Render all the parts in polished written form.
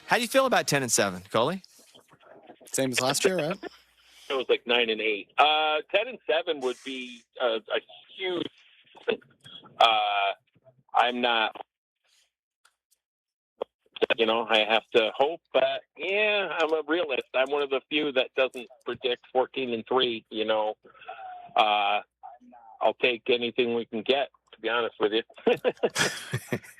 How do you feel about 10-7, Coley? Same as last year, right? It was like 9-8. 10-7 would be a huge. I'm not. I have to hope. I'm a realist. I'm one of the few that doesn't predict 14-3. I'll take anything we can get, to be honest with you.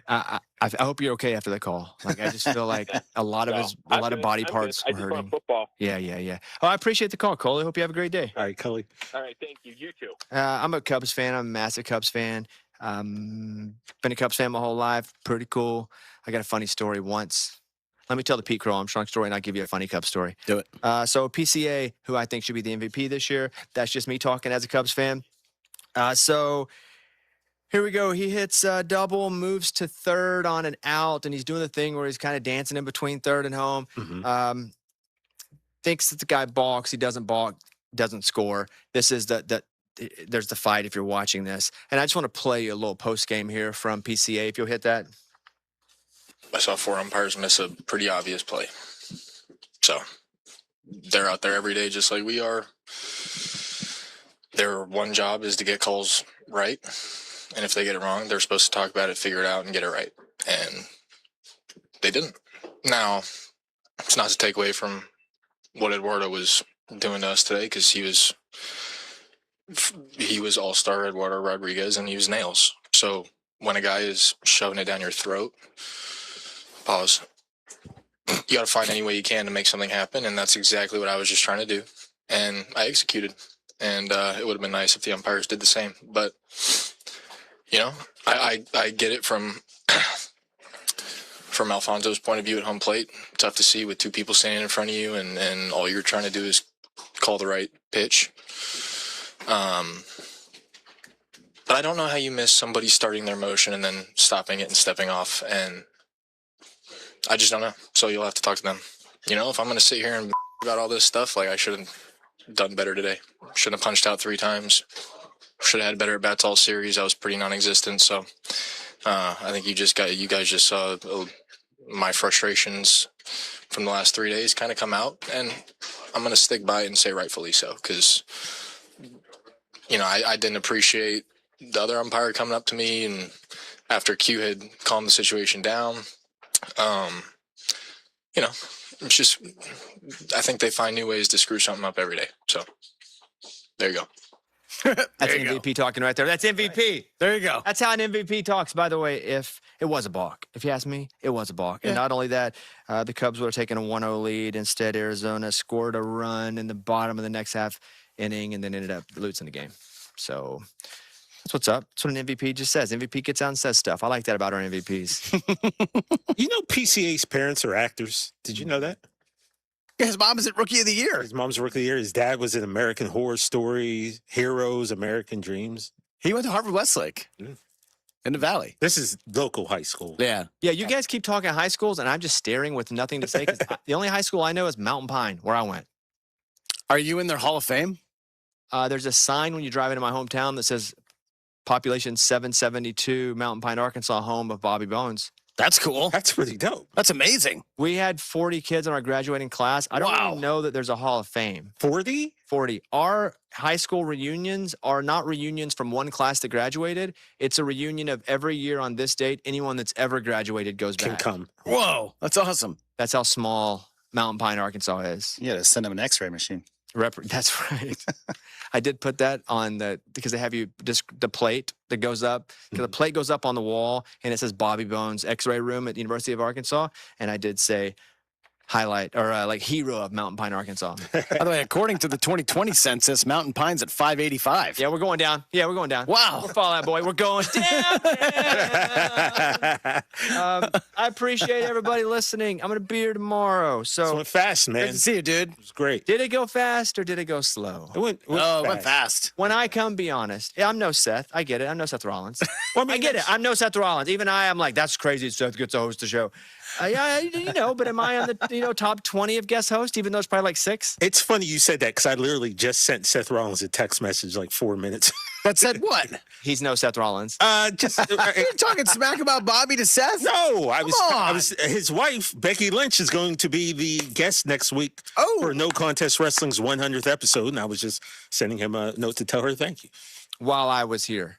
I hope you're okay after the call. Like, I just feel like a lot of body parts were hurting. Want football. Yeah. Oh, I appreciate the call, Coley. Hope you have a great day. All right, Coley. All right, thank you. You too. I'm a Cubs fan. I'm a massive Cubs fan. Been a Cubs fan my whole life. Pretty cool. I got a funny story once. Let me tell the Pete Crow Armstrong story, and I'll give you a funny Cubs story. Do it. So PCA, who I think should be the MVP this year. That's just me talking as a Cubs fan. So here we go. He hits a double, moves to third on an out, and he's doing the thing where he's kind of dancing in between third and home. Mm-hmm. Thinks that the guy balks. He doesn't balk, doesn't score. This is there's the fight if you're watching this. And I just want to play you a little post game here from PCA, if you'll hit that. I saw 4 umpires miss a pretty obvious play. So they're out there every day just like we are. Their one job is to get calls right. And if they get it wrong, they're supposed to talk about it, figure it out, and get it right. And they didn't. Now, it's not to take away from what Eduardo was doing to us today, because he was all-star Eduardo Rodriguez, and he was nails. So when a guy is shoving it down your throat, pause. You got to find any way you can to make something happen, and that's exactly what I was just trying to do. And I executed. And it would have been nice if the umpires did the same. But, I get it from Alfonso's point of view at home plate. Tough to see with 2 people standing in front of you, and all you're trying to do is call the right pitch. But I don't know how you miss somebody starting their motion and then stopping it and stepping off. And I just don't know. So you'll have to talk to them. If I'm going to sit here and about all this stuff, like, I should have done better today. Shouldn't have punched out 3 times. Should have had better at-bats all series. I was pretty non-existent. So I think you guys just saw my frustrations from the last 3 days kind of come out. And I'm going to stick by it and say rightfully so, because, I didn't appreciate the other umpire coming up to me, and after Q had calmed the situation down, it's just, I think they find new ways to screw something up every day. So there you go. That's MVP talking right there. That's MVP. There you go. That's how an MVP talks, by the way. If it was a balk, if you ask me, it was a balk. Yeah. And not only that, the Cubs would have taken a 1-0 lead. Instead, Arizona scored a run in the bottom of the next half inning and then ended up losing the game. So that's what's up. That's what an MVP just says. MVP gets out and says stuff. I like that about our MVPs. PCA's parents are actors. Did you know that? Yeah, his mom is at Rookie of the Year. His mom's Rookie of the Year. His dad was in American Horror Story, Heroes, American Dreams. He went to Harvard Westlake in the Valley. This is local high school. Yeah. Yeah, you guys keep talking high schools, and I'm just staring with nothing to say. 'Cause the only high school I know is Mountain Pine, where I went. Are you in their Hall of Fame? There's a sign when you drive into my hometown that says population 772, Mountain Pine, Arkansas, home of Bobby Bones. That's cool. That's pretty dope. That's amazing. We had 40 kids in our graduating class. I don't even know that there's a Hall of Fame. 40? 40. Our high school reunions are not reunions from one class that graduated. It's a reunion of every year on this date. Anyone that's ever graduated goes back. Can come. Whoa, that's awesome. That's how small Mountain Pine, Arkansas is. You got to send them an X-ray machine. That's right. I did put that on because they have the plate that goes up. The plate goes up on the wall, and it says Bobby Bones X-ray room at the University of Arkansas. And I did say highlight or hero of Mountain Pine, Arkansas. By the way, according to the 2020 census, Mountain Pine's at 585. Yeah, we're going down. Wow. We're Fall Out Boy. We're going down. I appreciate everybody listening. I'm going to be here tomorrow. So it went fast, man. Good to see you, dude. It was great. Did it go fast or did it go slow? It went fast. When I come, be honest. Yeah, I'm no Seth. I get it. I'm no Seth Rollins. Well, I get it. I'm no Seth Rollins. Even I'm like, that's crazy. Seth gets to host the show. Yeah, but am I on the top 20 of guest hosts, even though it's probably like 6? It's funny you said that because I literally just sent Seth Rollins a text message like 4 minutes. That said what? He's no Seth Rollins. Just You're talking smack about Bobby to Seth? no. I on. was. His wife Becky Lynch is going to be the guest next week for No Contest Wrestling's 100th episode, and I was just sending him a note to tell her thank you. While I was here.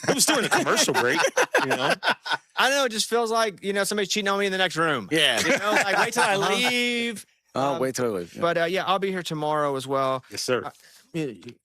I was doing a commercial break. You know, I don't know. It just feels like, somebody's cheating on me in the next room. Yeah. Like wait till I leave. Wait till I leave. Yeah. But I'll be here tomorrow as well. yes, sir.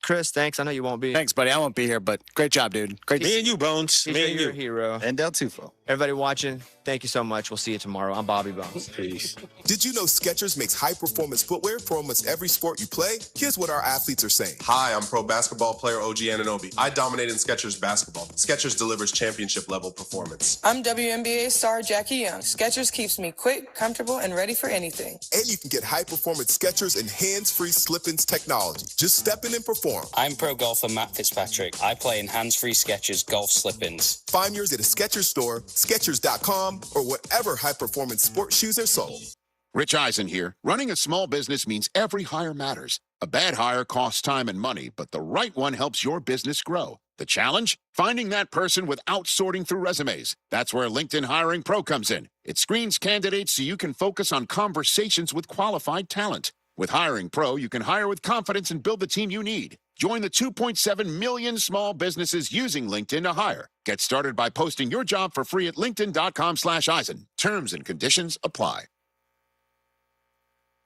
Chris, thanks. I know you won't be. Thanks, buddy. I won't be here, but great job, dude. Great to Me see and you, Bones. CJ, Me and you're a you. hero. And Del Tufo. Everybody watching, thank you so much. We'll see you tomorrow. I'm Bobby Bones. Peace. Did you know Skechers makes high-performance footwear for almost every sport you play? Here's what our athletes are saying. Hi, I'm pro basketball player OG Anunoby. I dominate in Skechers basketball. Skechers delivers championship-level performance. I'm WNBA star Jackie Young. Skechers keeps me quick, comfortable, and ready for anything. And you can get high-performance Skechers and hands-free slip-ins technology. Just step in and perform. I'm pro golfer Matt Fitzpatrick. I play in hands-free Skechers golf slip-ins. Find yours at a Skechers store, Skechers.com, or whatever high-performance sports shoes are sold. Rich Eisen here. Running a small business means every hire matters. A bad hire costs time and money, but the right one helps your business grow. The challenge? Finding that person without sorting through resumes. That's where LinkedIn Hiring Pro comes in. It screens candidates so you can focus on conversations with qualified talent. With Hiring Pro, you can hire with confidence and build the team you need. Join the 2.7 million small businesses using LinkedIn to hire. Get started by posting your job for free at linkedin.com/Eisen. Terms and conditions apply.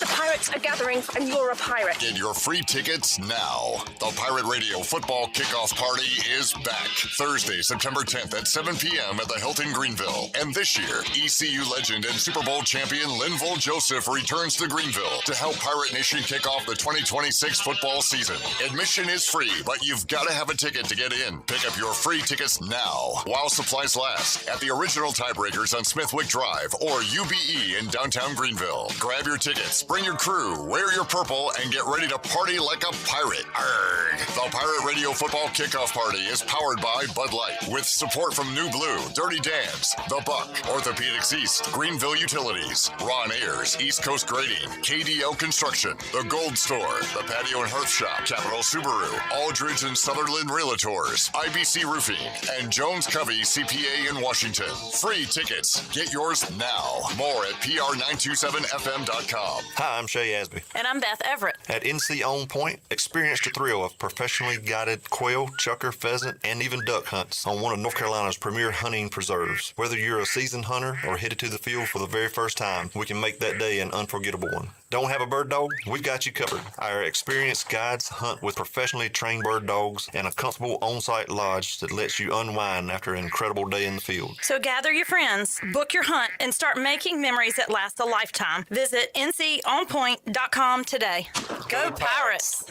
The Pirates are gathering, and you're a pirate. Get your free tickets now. The Pirate Radio Football Kickoff Party is back. Thursday, September 10th at 7 p.m. at the Hilton Greenville. And this year, ECU legend and Super Bowl champion Linval Joseph returns to Greenville to help Pirate Nation kick off the 2026 football season. Admission is free, but you've got to have a ticket to get in. Pick up your free tickets now while supplies last at the original Tiebreakers on Smithwick Drive or UBE in downtown Greenville. Grab your tickets. Bring your crew, wear your purple, and get ready to party like a pirate. Arrgh. The Pirate Radio Football Kickoff Party is powered by Bud Light, with support from New Blue, Dirty Dan's, The Buck, Orthopedics East, Greenville Utilities, Ron Ayers, East Coast Grading, KDL Construction, The Gold Store, The Patio and Hearth Shop, Capital Subaru, Aldridge and Sutherland Realtors, IBC Roofing, and Jones Covey CPA in Washington. Free tickets. Get yours now. More at pr927fm.com. Hi, I'm Shay Asby. And I'm Beth Everett. At NC On Point, experience the thrill of professionally guided quail, chucker, pheasant, and even duck hunts on one of North Carolina's premier hunting preserves. Whether you're a seasoned hunter or headed to the field for the very first time, we can make that day an unforgettable one. Don't have a bird dog? We've got you covered. Our experienced guides hunt with professionally trained bird dogs and a comfortable on-site lodge that lets you unwind after an incredible day in the field. So gather your friends, book your hunt, and start making memories that last a lifetime. Visit nconpoint.com today. Go Pirates!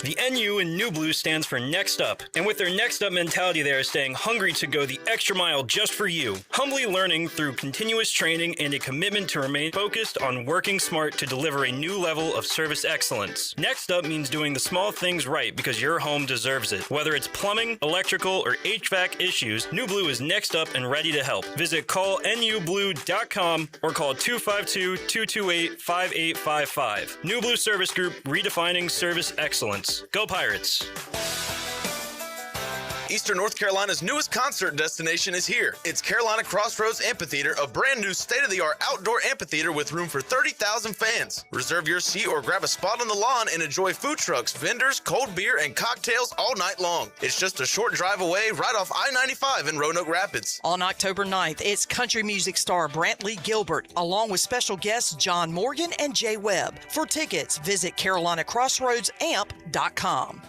The NU in New Blue stands for Next Up, and with their Next Up mentality, they are staying hungry to go the extra mile just for you, humbly learning through continuous training and a commitment to remain focused on working smart to deliver a new level of service excellence. Next Up means doing the small things right because your home deserves it. Whether it's plumbing, electrical, or HVAC issues, New Blue is next up and ready to help. Visit callnublue.com or call 252-228-5855. New Blue Service Group, redefining service excellence. Go Pirates! Eastern North Carolina's newest concert destination is here. It's Carolina Crossroads Amphitheater, a brand new state-of-the-art outdoor amphitheater with room for 30,000 fans. Reserve your seat or grab a spot on the lawn and enjoy food trucks, vendors, cold beer, and cocktails all night long. It's just a short drive away right off I-95 in Roanoke Rapids. On October 9th, it's country music star Brantley Gilbert, along with special guests John Morgan and Jay Webb. For tickets, visit CarolinaCrossroadsAmp.com.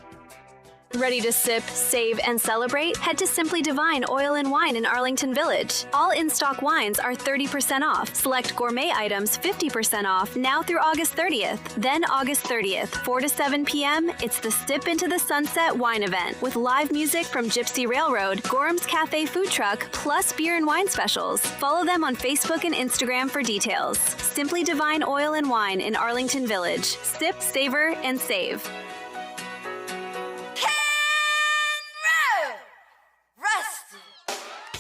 Ready to sip, save, and celebrate? Head to Simply Divine Oil and Wine in Arlington Village. All in-stock wines are 30% off. Select gourmet items 50% off now through August 30th. Then August 30th, 4 to 7 p.m., it's the Stip Into the Sunset wine event with live music from Gypsy Railroad, Gorham's Cafe food truck, plus beer and wine specials. Follow them on Facebook and Instagram for details. Simply Divine Oil and Wine in Arlington Village. Sip, savor, and save.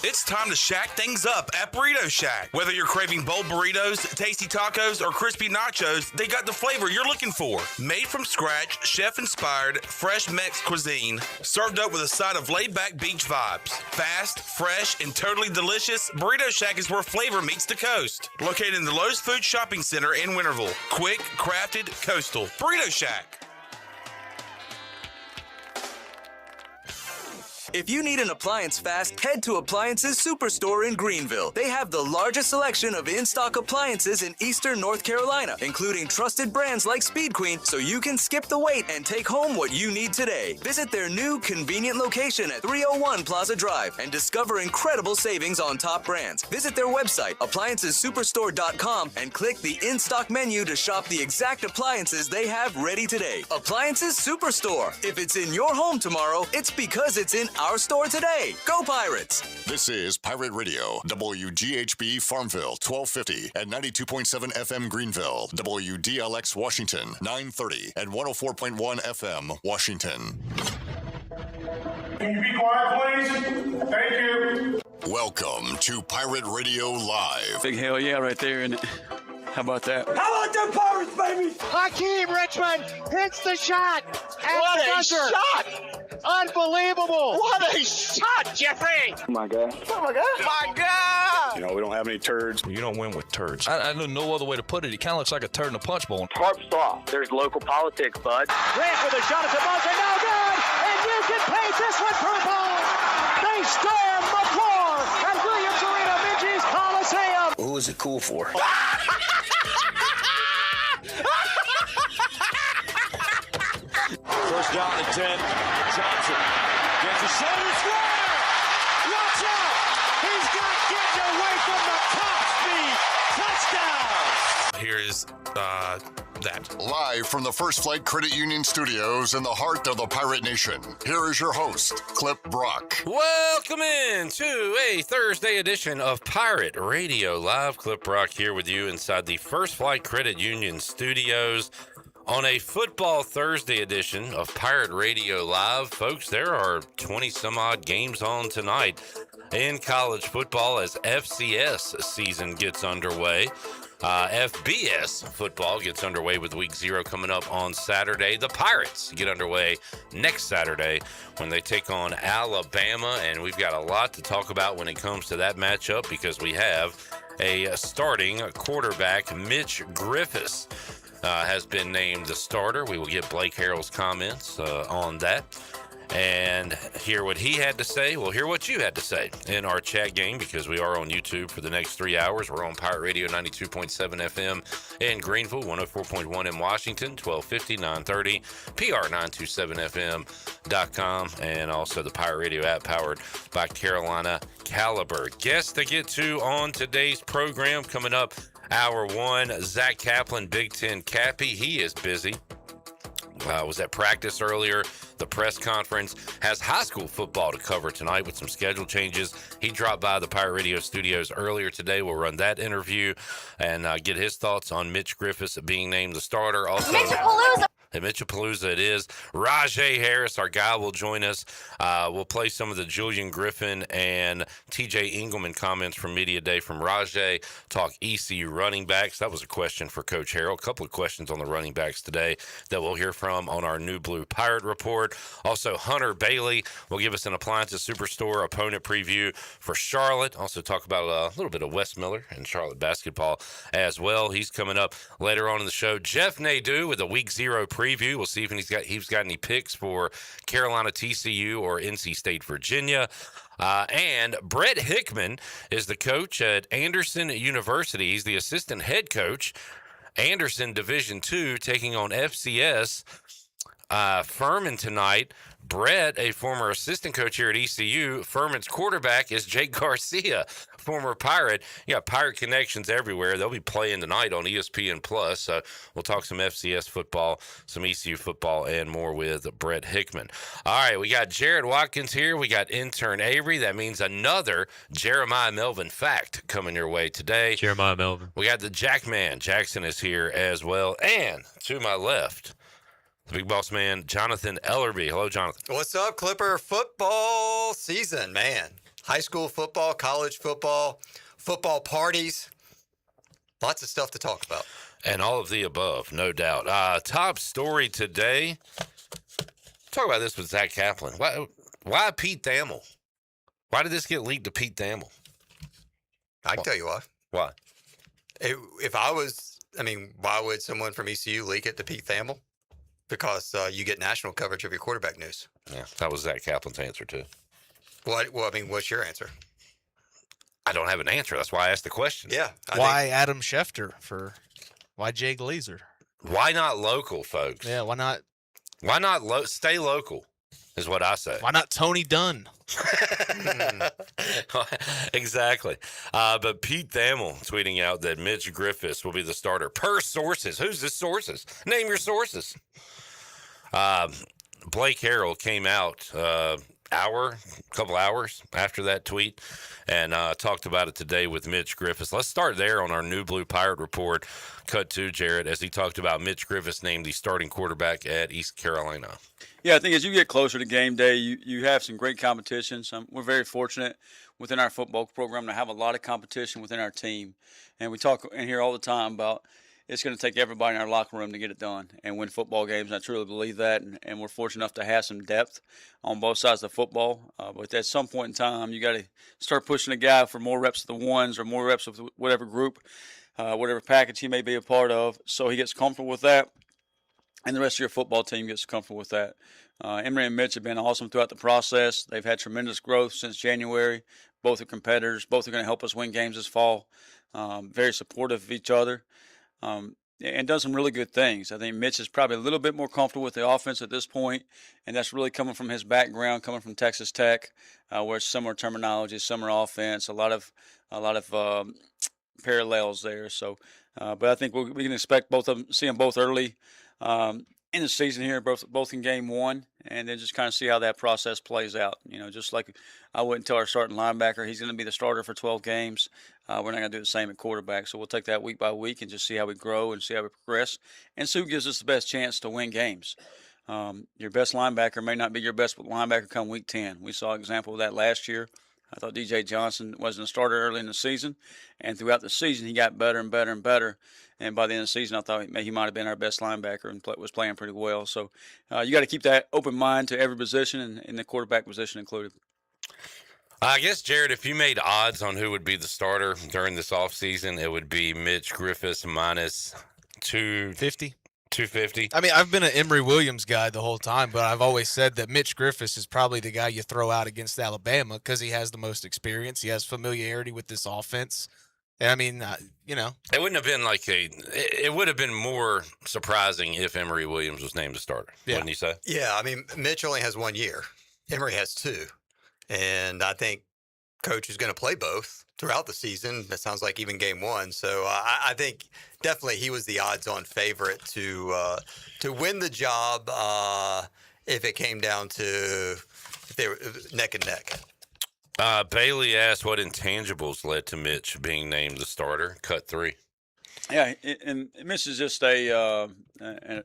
It's time to shack things up at Burrito Shack. Whether you're craving bold burritos, tasty tacos, or crispy nachos, they got the flavor you're looking for. Made from scratch, chef-inspired, fresh Mex cuisine, served up with a side of laid-back beach vibes. Fast, fresh, and totally delicious, Burrito Shack is where flavor meets the coast. Located in the Lowe's Food Shopping Center in Winterville. Quick, crafted, coastal. Burrito Shack. If you need an appliance fast, head to Appliances Superstore in Greenville. They have the largest selection of in-stock appliances in eastern North Carolina, including trusted brands like Speed Queen, so you can skip the wait and take home what you need today. Visit their new convenient location at 301 Plaza Drive and discover incredible savings on top brands. Visit their website, appliancessuperstore.com, and click the in-stock menu to shop the exact appliances they have ready today. Appliances Superstore. If it's in your home tomorrow, it's because it's in our store today. Go Pirates! This is Pirate Radio, WGHB Farmville, 1250 and 92.7 FM Greenville, WDLX Washington, 930 and 104.1 FM Washington. Can you be quiet, please? Thank you. Welcome to Pirate Radio Live. Big hell yeah right there, isn't it? How about that? How about them Pirates, baby? Hakeem Richmond hits the shot. What a shot! Unbelievable. What a shot, Jeffrey! Oh my God. Oh my God! My God! You know, we don't have any turds. You don't win with turds. I know no other way to put it. It kind of looks like a turd in a punch bowl. Tarp's off. There's local politics, bud. Grant with a shot at the buzzer. No good. And you can paint this one purple. They stand McClure at Williams Arena, Minji's Coliseum. Who is it cool for? First down and 10. Johnson gets a shoulder square. Watch out! He's got getting away from the top speed. Touchdown! Here is that. Live from the First Flight Credit Union Studios in the heart of the Pirate Nation, here is your host, Clip Brock. Welcome in to a Thursday edition of Pirate Radio Live. Clip Brock here with you inside the First Flight Credit Union Studios on a Football Thursday edition of Pirate Radio Live. Folks, there are 20-some-odd games on tonight in college football as FCS season gets underway. FBS football gets underway with Week 0 coming up on Saturday. The Pirates get underway next Saturday when they take on Alabama, and we've got a lot to talk about when it comes to that matchup because we have a starting quarterback. Mitch Griffis has been named the starter. We will get Blake Harrell's comments on that and hear what he had to say. We'll hear what you had to say in our chat game because we are on YouTube for the next 3 hours. We're on Pirate Radio 92.7 FM in Greenville, 104.1 in Washington, 1250, 930, PR927FM.com, and also the Pirate Radio app powered by Carolina Caliber. Guests to get to on today's program coming up. Hour 1, Zach Kaplan, Big Ten Cappy. He is busy. Was at practice earlier. The press conference has high school football to cover tonight with some schedule changes. He dropped by the Pirate Radio studios earlier today. We'll run that interview and get his thoughts on Mitch Griffis being named the starter. Also, Mitchell-palooza. At Mitchell-palooza it is. Rajay Harris, our guy, will join us. We'll play some of the Julian Griffin and TJ Engelman comments from Media Day from Rajay. Talk ECU running backs. That was a question for Coach Harrell. A couple of questions on the running backs today that we'll hear from on our New Blue Pirate Report. Also, Hunter Bailey will give us an Appliances Superstore opponent preview for Charlotte. Also talk about a little bit of Wes Miller and Charlotte basketball as well. He's coming up later on in the show. Jeff Nadeau with a Week 0 preview. We'll see if he's got any picks for Carolina, TCU, or NC State, Virginia. And Brett Hickman is the coach at Anderson University. He's the assistant head coach. Anderson Division II taking on FCS. Furman tonight. Brett, a former assistant coach here at ECU. Furman's quarterback is Jake Garcia, former Pirate. You got Pirate connections everywhere. They'll be playing tonight on ESPN+. So we'll talk some FCS football, some ECU football, and more with Brett Hickman. All right, we got Jared Watkins here. We got intern Avery. That means another Jeremiah Melvin fact coming your way today. Jeremiah Melvin. We got the Jackman. Jackson is here as well. And to my left, the big boss man, Jonathan Ellerby. Hello, Jonathan. What's up, Clipper? Football season, man. High school football, college football, football parties. Lots of stuff to talk about. And all of the above, no doubt. Top story today. Talk about this with Zach Kaplan. Why Pete Thamel? Why did this get leaked to Pete Thamel? I can tell you why. Why? Why would someone from ECU leak it to Pete Thamel? Because you get national coverage of your quarterback news. Yeah, that was Zach Kaplan's answer, too. What's your answer? I don't have an answer. That's why I asked the question. Yeah. Why Adam Schefter why Jay Glazer? Why not local, folks? Yeah, why not? Why not stay local is what I say. Why not Tony Dunn? Exactly. But Pete Thamel tweeting out that Mitch Griffis will be the starter per sources. Who's the sources? Name your sources. Blake Harrell came out couple hours after that tweet and talked about it today with Mitch Griffis. Let's start there on our New Blue Pirate Report. Cut to Jared as he talked about Mitch Griffis named the starting quarterback at East Carolina. Yeah, I think as you get closer to game day, you have some great competitions. We're very fortunate within our football program to have a lot of competition within our team. And we talk in here all the time about it's going to take everybody in our locker room to get it done and win football games. And I truly believe that. And we're fortunate enough to have some depth on both sides of the football. But at some point in time, you got to start pushing a guy for more reps of the ones or more reps of whatever group, whatever package he may be a part of, so he gets comfortable with that. And the rest of your football team gets comfortable with that. Emory and Mitch have been awesome throughout the process. They've had tremendous growth since January. Both are competitors. Both are going to help us win games this fall. Very supportive of each other. And done some really good things. I think Mitch is probably a little bit more comfortable with the offense at this point, and that's really coming from his background, coming from Texas Tech, where it's similar terminology, similar offense, a lot of parallels there. So, but I think we can expect both of them, see them both early in the season here, both in game one, and then just kind of see how that process plays out. Just like I wouldn't tell our starting linebacker he's going to be the starter for 12 games. We're not going to do the same at quarterback. So we'll take that week by week and just see how we grow and see how we progress and see who gives us the best chance to win games. Your best linebacker may not be your best linebacker come week 10. We saw an example of that last year. I thought DJ Johnson wasn't a starter early in the season, and throughout the season he got better and better and better. And by the end of the season, I thought he might have been our best linebacker and was playing pretty well. So you got to keep that open mind to every position, and the quarterback position included. I guess, Jared, if you made odds on who would be the starter during this offseason, it would be Mitch Griffis minus 250. 250. I mean, I've been an Emory Williams guy the whole time, but I've always said that Mitch Griffis is probably the guy you throw out against Alabama because he has the most experience. He has familiarity with this offense. And I mean, It wouldn't have been it would have been more surprising if Emory Williams was named the starter, wouldn't you say? Yeah, I mean, Mitch only has 1 year. Emory has 2. And I think Coach is going to play both throughout the season. That sounds like even game one. So I think definitely he was the odds-on favorite to win the job if it came down to if they were neck and neck. Bailey asked what intangibles led to Mitch being named the starter. Cut 3. Yeah, and Mitch is just an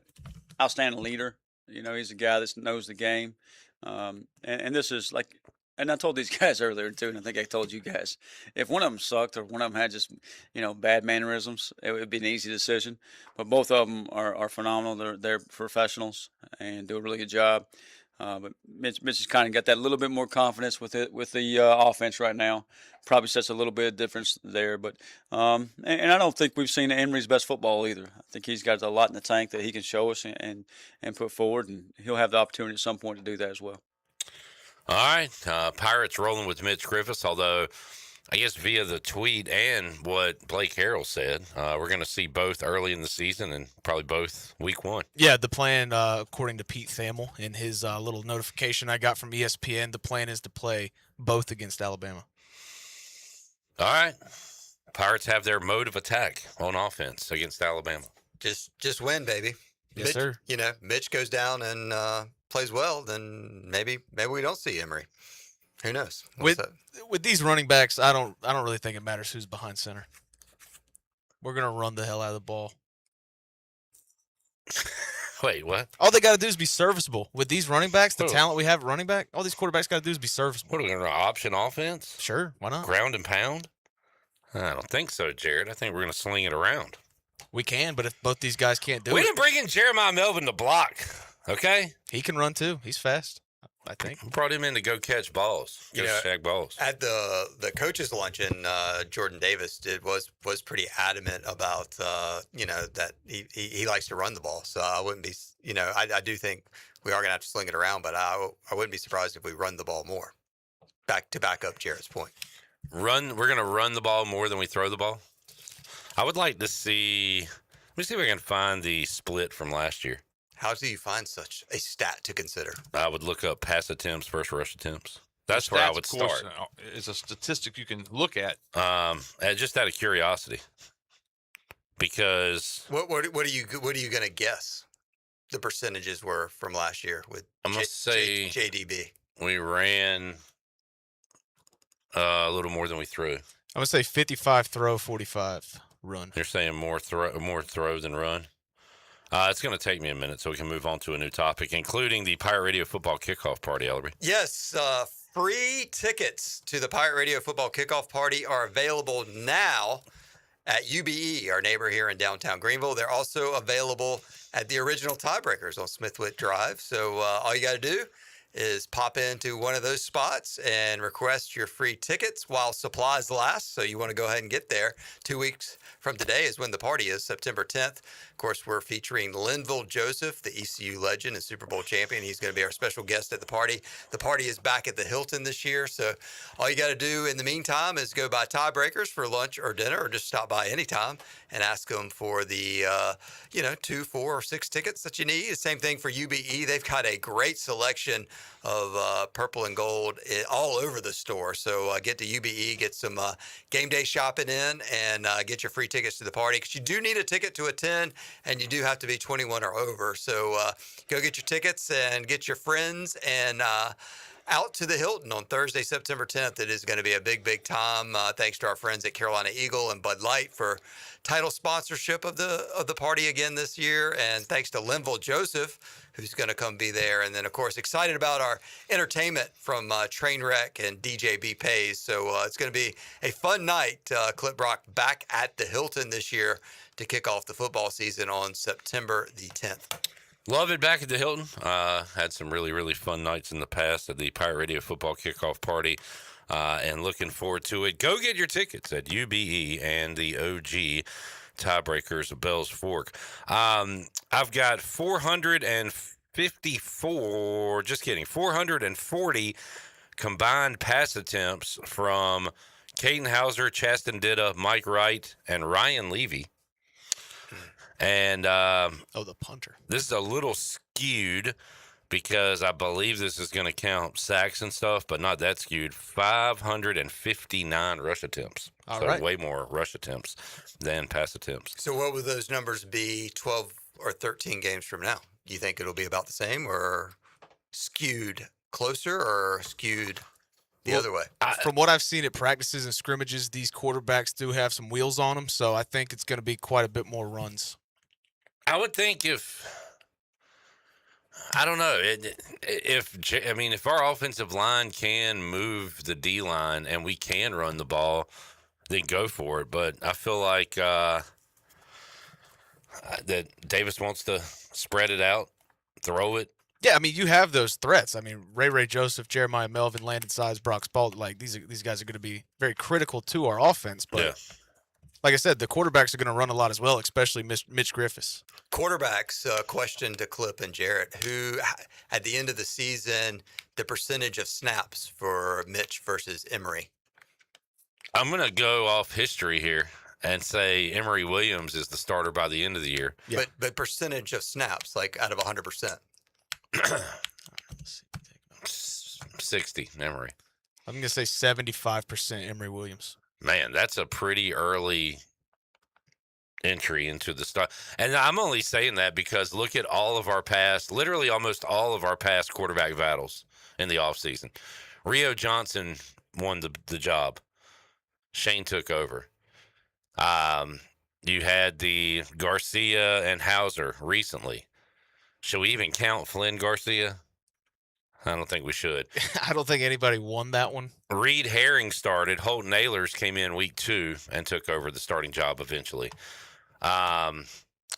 outstanding leader. He's a guy that knows the game. And this is like, and I told these guys earlier too, and I think I told you guys, if one of them sucked or one of them had just, bad mannerisms, it would be an easy decision. But both of them are phenomenal. They're professionals and do a really good job. But Mitch has kind of got that little bit more confidence with the offense right now. Probably sets a little bit of difference there. But and I don't think we've seen Emory's best football either. I think he's got a lot in the tank that he can show us and put forward, and he'll have the opportunity at some point to do that as well. All right, Pirates rolling with Mitch Griffis, although I guess via the tweet and what Blake Harrell said, we're going to see both early in the season and probably both week 1. Yeah, the plan, according to Pete Thamel, in his little notification I got from ESPN, the plan is to play both against Alabama. All right. Pirates have their mode of attack on offense against Alabama. Just win, baby. Yes, sir. Mitch goes down and plays well, then maybe we don't see Emory. Who knows? With these running backs, I don't really think it matters who's behind center. We're gonna run the hell out of the ball. Wait, what? All they got to do is be serviceable. With these running backs, the Oh. talent we have at running back, all these quarterbacks got to do is be serviceable. What are we going to option offense? Sure, why not? Ground and pound? I don't think so, Jared. I think we're going to sling it around. We can, but if both these guys can't do We it. didn't bring in Jeremiah Melvin to block, okay? He can run too. He's fast, I think. We brought him in to go catch balls, go shag balls. At the coaches' luncheon, Jordan Davis was pretty adamant about that he likes to run the ball. So I wouldn't be I do think we are going to have to sling it around, but I wouldn't be surprised if we run the ball more. Back up Jared's point. We're going to run the ball more than we throw the ball. I would like to see. Let me see if I can find the split from last year. How do you find such a stat to consider? I would look up pass attempts versus rush attempts. That's where I would start. It's a statistic you can look at. Just out of curiosity, because what are you going to guess? The percentages were from last year with I'm gonna say JDB. We ran a little more than we threw. I'm gonna say 55 throw, 45 run. You're saying more throw than run. It's going to take me a minute so we can move on to a new topic, including the Pirate Radio Football Kickoff Party, Ellery. Yes, free tickets to the Pirate Radio Football Kickoff Party are available now at UBE, our neighbor here in downtown Greenville. They're also available at the original Tiebreakers on Smithwick Drive. So all you got to do is pop into one of those spots and request your free tickets while supplies last. So you want to go ahead and get there. 2 weeks from today is when the party is, September 10th. Of course, we're featuring Linville Joseph, the ECU legend and Super Bowl champion. He's going to be our special guest at the party. The party is back at the Hilton this year. So all you got to do in the meantime is go by Tiebreakers for lunch or dinner, or just stop by anytime and ask them for the 2, 4, or 6 tickets that you need. The same thing for UBE. They've got a great selection of purple and gold all over the store. So get to UBE, get some game day shopping in, and get your free tickets to the party, because you do need a ticket to attend, and you do have to be 21 or over. So go get your tickets and get your friends and out to the Hilton on Thursday, September 10th. It is going to be a big, big time. Thanks to our friends at Carolina Eagle and Bud Light for title sponsorship of the party again this year. And thanks to Linville Joseph, who's going to come be there. And then, of course, excited about our entertainment from Trainwreck and DJ B Pays. So it's going to be a fun night. Clip Brock back at the Hilton this year to kick off the football season on September the 10th. Love it back at the Hilton. Had some really, really fun nights in the past at the Pirate Radio Football Kickoff Party, and looking forward to it. Go get your tickets at UBE and the OG Tiebreakers of Bells Fork. I've got 440 combined pass attempts from Caden Hauser, Chaston Ditta, Mike Wright, and Ryan Levy. And the punter. This is a little skewed because I believe this is going to count sacks and stuff, but not that skewed. 559 rush attempts. All so right. Way more rush attempts than pass attempts. So what would those numbers be 12 or 13 games from now? Do you think it'll be about the same, or skewed closer, or skewed the other way? From what I've seen at practices and scrimmages, these quarterbacks do have some wheels on them, so I think it's going to be quite a bit more runs. I would think if our offensive line can move the D line and we can run the ball, then go for it. But I feel like that Davis wants to spread it out, throw it. Yeah, I mean, you have those threats. I mean, Ray Joseph, Jeremiah Melvin, Landon Sides, Brock Spalt, like these guys are going to be very critical to our offense. But like I said, the quarterbacks are going to run a lot as well, especially Mitch Griffis. Quarterbacks, question to Clip and Jarrett, who at the end of the season, the percentage of snaps for Mitch versus Emory? I'm going to go off history here and say Emory Williams is the starter by the end of the year. Yeah. But percentage of snaps, like out of 100%. 60, Emory. I'm going to say 75% Emory Williams. Man, that's a pretty early entry into the start. And I'm only saying that because look at all of our past, literally almost all of our past quarterback battles in the offseason. Rio Johnson won the job. Shane took over. You had the Garcia and Hauser recently. Should we even count Flynn Garcia? I don't think we should. I don't think anybody won that one. Reed Herring started. Holton Ahlers came in week 2 and took over the starting job eventually. And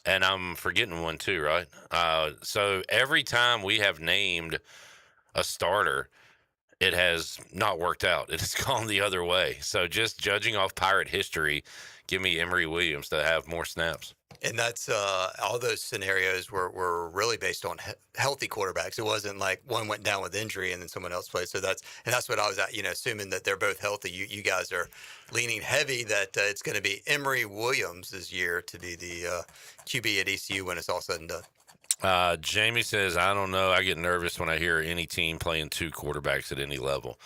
I'm forgetting one too, right? So every time we have named a starter, it has not worked out. It has gone the other way. So just judging off Pirate history, give me Emory Williams to have more snaps. And that's all those scenarios were really based on healthy quarterbacks. It wasn't like one went down with injury and then someone else played. So that's what I was at. Assuming that they're both healthy. You guys are leaning heavy that it's going to be Emory Williams this year to be the QB at ECU when it's all said and done. Jamie says, I don't know. I get nervous when I hear any team playing 2 quarterbacks at any level.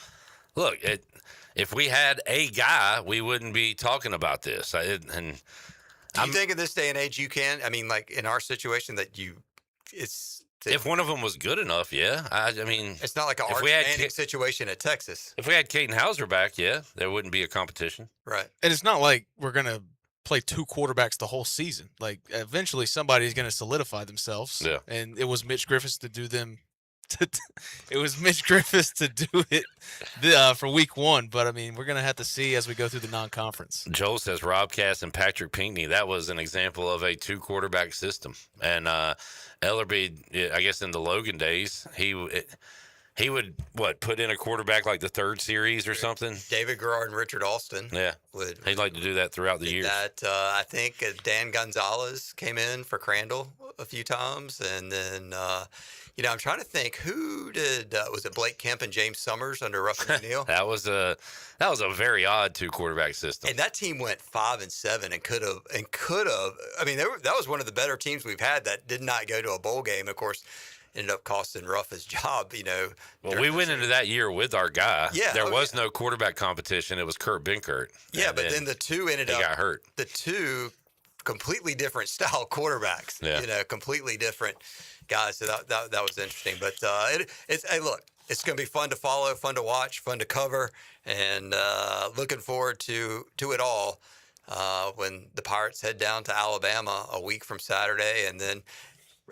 Look, if we had a guy, we wouldn't be talking about this. Do you think in this day and age you can? I mean, like in our situation that if one of them was good enough, yeah. I mean, it's not like an Arch Manning situation at Texas. If we had Caden Hauser back, yeah, there wouldn't be a competition. Right. And it's not like we're going to play 2 quarterbacks the whole season. Like eventually somebody's going to solidify themselves. Yeah. And it was Mitch Griffis to do them. It was Mitch Griffis to do it for week 1, but I mean, we're going to have to see as we go through the non-conference. Joel says Rob Cass and Patrick Pinckney. That was an example of a 2 quarterback system. And Ellerby, I guess in the Logan days, he would put in a quarterback like the 3rd series or something. David Garrard and Richard Austin. Yeah, he'd like to do that throughout the year. I think Dan Gonzalez came in for Crandall a few times, and then. I'm trying to think who did was it Blake Kemp and James Summers under Ruffin O'Neal? That was a very odd 2 quarterback system. And that team went 5-7 and could have. I mean, that was one of the better teams we've had that did not go to a bowl game. Of course, ended up costing Ruff his job. Well, we went into that year with our guy. Yeah, there was no quarterback competition. It was Kurt Benkert. Yeah, but then the 2 ended up got hurt. The 2 completely different style quarterbacks. Yeah. Completely different guys. So that was interesting. But it's going to be fun to follow, fun to watch, fun to cover, and looking forward to it all when the Pirates head down to Alabama a week from Saturday. And then,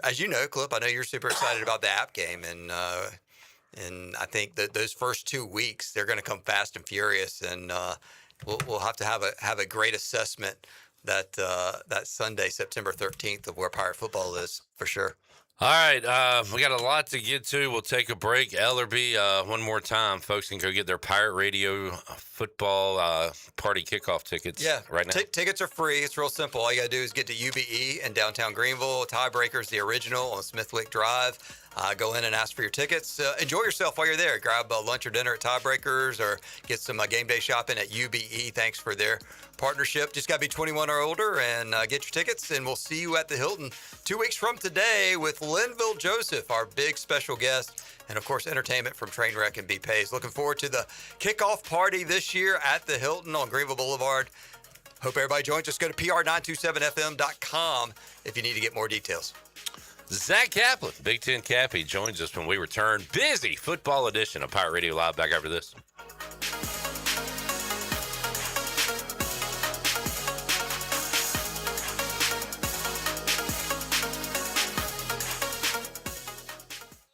as you know, Clip, I know you're super excited about the app game, and I think that those first 2 weeks they're going to come fast and furious, and we'll have to have a great assessment that Sunday, September 13th, of where Pirate football is for sure. All right, we got a lot to get to. We'll take a break. Ellerby, one more time, folks can go get their Pirate Radio football party kickoff tickets right now. Tickets are free. It's real simple. All you got to do is get to UBE in downtown Greenville. Tiebreakers, the original on Smithwick Drive. Go in and ask for your tickets. Enjoy yourself while you're there. Grab lunch or dinner at Tiebreakers or get some game day shopping at UBE. Thanks for their partnership. Just got to be 21 or older and get your tickets. And we'll see you at the Hilton 2 weeks from today with Linville Joseph, our big special guest. And, of course, entertainment from Trainwreck and B-Pays. Looking forward to the kickoff party this year at the Hilton on Greenville Boulevard. Hope everybody joins us. Go to pr927fm.com if you need to get more details. Zach Kaplan, Big Ten Cappy, joins us when we return. Busy football edition of Pirate Radio Live. Back after this.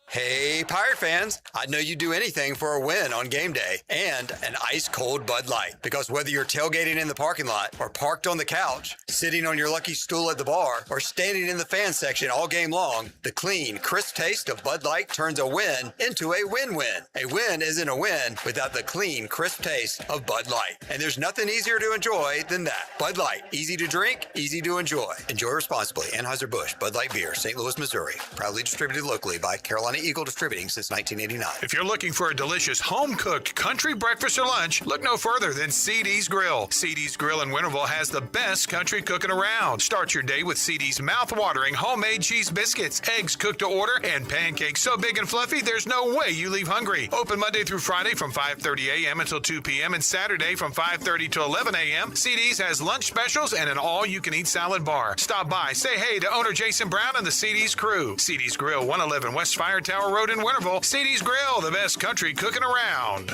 Hey, Pirate fans, I know you'd do anything for a win on game day and an ice-cold Bud Light. Because whether you're tailgating in the parking lot or parked on the couch, sitting on your lucky stool at the bar, or standing in the fan section all game long, the clean, crisp taste of Bud Light turns a win into a win-win. A win isn't a win without the clean, crisp taste of Bud Light. And there's nothing easier to enjoy than that. Bud Light, easy to drink, easy to enjoy. Enjoy responsibly. Anheuser-Busch, Bud Light Beer, St. Louis, Missouri. Proudly distributed locally by Carolina Eagle Distributing since 1989. If you're looking for a delicious home-cooked country breakfast or lunch, look no further than CD's Grill. CD's Grill in Winterville has the best country cooking around. Start your day with CD's mouth-watering homemade cheese biscuits, eggs cooked to order, and pancakes so big and fluffy there's no way you leave hungry. Open Monday through Friday from 5:30 a.m. until 2 p.m. and Saturday from 5:30 to 11 a.m. CD's has lunch specials and an all-you-can-eat salad bar. Stop by, say hey to owner Jason Brown and the CD's crew. CD's Grill, 111 West Fire Tower Road in Winterville. CD's Grill, the best country cooking around.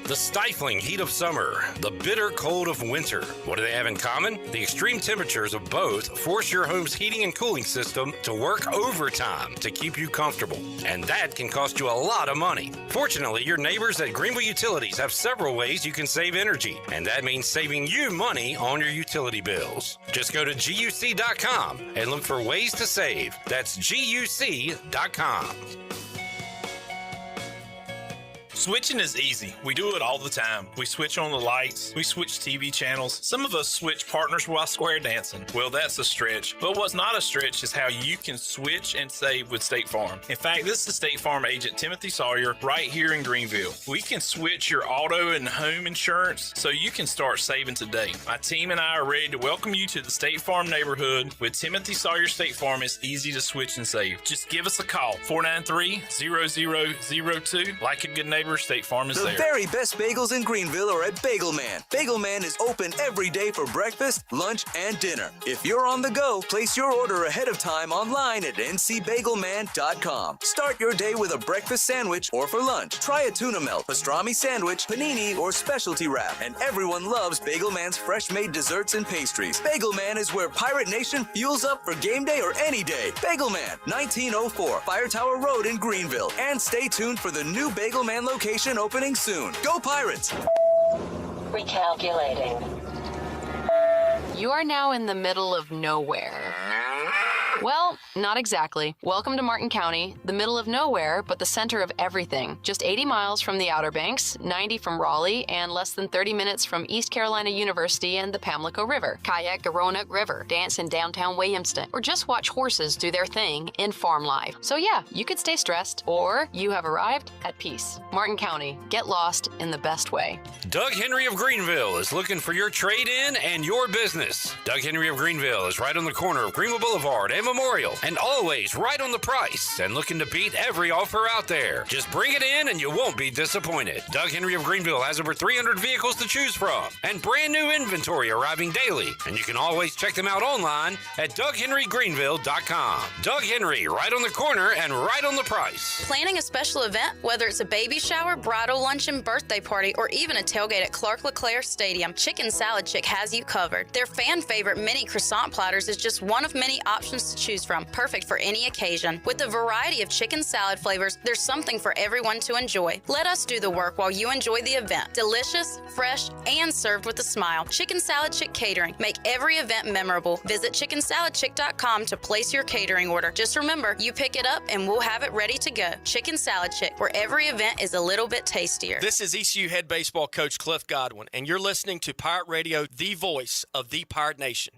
The stifling heat of summer, the bitter cold of winter. What do they have in common? The extreme temperatures of both force your home's heating and cooling system to work overtime to keep you comfortable. And that can cost you a lot of money. Fortunately, your neighbors at Greenville Utilities have several ways you can save energy. And that means saving you money on your utility bills. Just go to GUC.com and look for ways to save. That's GUC.com. Switching is easy. We do it all the time. We switch on the lights. We switch TV channels. Some of us switch partners while square dancing. Well, that's a stretch. But what's not a stretch is how you can switch and save with State Farm. In fact, this is State Farm agent Timothy Sawyer right here in Greenville. We can switch your auto and home insurance so you can start saving today. My team and I are ready to welcome you to the State Farm neighborhood. With Timothy Sawyer State Farm, it's easy to switch and save. Just give us a call, 493-0002. Like a good neighbor, State Farm is the there. The very best bagels in Greenville are at Bagel Man. Bagel Man is open every day for breakfast, lunch, and dinner. If you're on the go, place your order ahead of time online at ncbagelman.com. Start your day with a breakfast sandwich or for lunch. Try a tuna melt, pastrami sandwich, panini, or specialty wrap. And everyone loves Bagel Man's fresh-made desserts and pastries. Bagel Man is where Pirate Nation fuels up for game day or any day. Bagel Man, 1904 Fire Tower Road in Greenville. And stay tuned for the new Bagel Man location opening soon. Go Pirates! Recalculating. You are now in the middle of nowhere. Well, not exactly. Welcome to Martin County, the middle of nowhere, but the center of everything. Just 80 miles from the Outer Banks, 90 from Raleigh, and less than 30 minutes from East Carolina University and the Pamlico River. Kayak the Roanoke River, dance in downtown Williamston, or just watch horses do their thing in farm life. So yeah, you could stay stressed, or you have arrived at peace. Martin County, get lost in the best way. Doug Henry of Greenville is looking for your trade-in and your business. Doug Henry of Greenville is right on the corner of Greenville Boulevard and Memorial, and always right on the price and looking to beat every offer out there. Just bring it in and you won't be disappointed. Doug Henry of Greenville has over 300 vehicles to choose from and brand new inventory arriving daily. And you can always check them out online at DougHenryGreenville.com. Doug Henry, right on the corner and right on the price. Planning a special event, whether it's a baby shower, bridal luncheon, birthday party, or even a tailgate at Clark LeClaire Stadium, Chicken Salad Chick has you covered. Their fan favorite mini croissant platters is just one of many options to choose from, perfect for any occasion. With a variety of chicken salad flavors, there's something for everyone to enjoy. Let us do the work while you enjoy the event. Delicious, fresh, and served with a smile. Chicken Salad Chick Catering. Make every event memorable. Visit chickensaladchick.com to place your catering order. Just remember, you pick it up and we'll have it ready to go. Chicken Salad Chick, where every event is a little bit tastier. This is ECU head baseball coach Cliff Godwin, and you're listening to Pirate Radio, the voice of the Pirate Nation.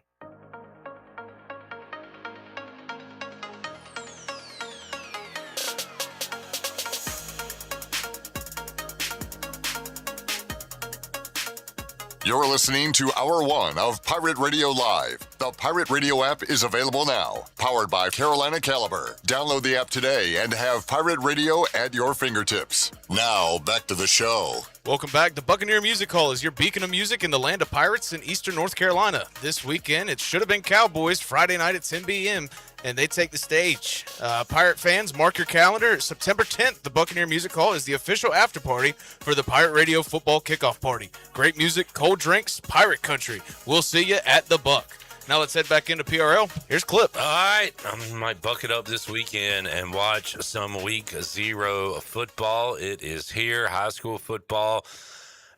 You're listening to Hour 1 of Pirate Radio Live. The Pirate Radio app is available now. Powered by Carolina Caliber. Download the app today and have Pirate Radio at your fingertips. Now, back to the show. Welcome back. The Buccaneer Music Hall is your beacon of music in the land of pirates in eastern North Carolina. This weekend, it should have been Cowboys, Friday night at 10 p.m., and they take the stage. Pirate fans, mark your calendar. September 10th, the Buccaneer Music Hall is the official after party for the Pirate Radio Football Kickoff Party. Great music, cold drinks, pirate country. We'll see you at the Buck. Now let's head back into PRL. Here's Clip. All right, I might buck it up this weekend and watch some Week 0 football. It is here, high school football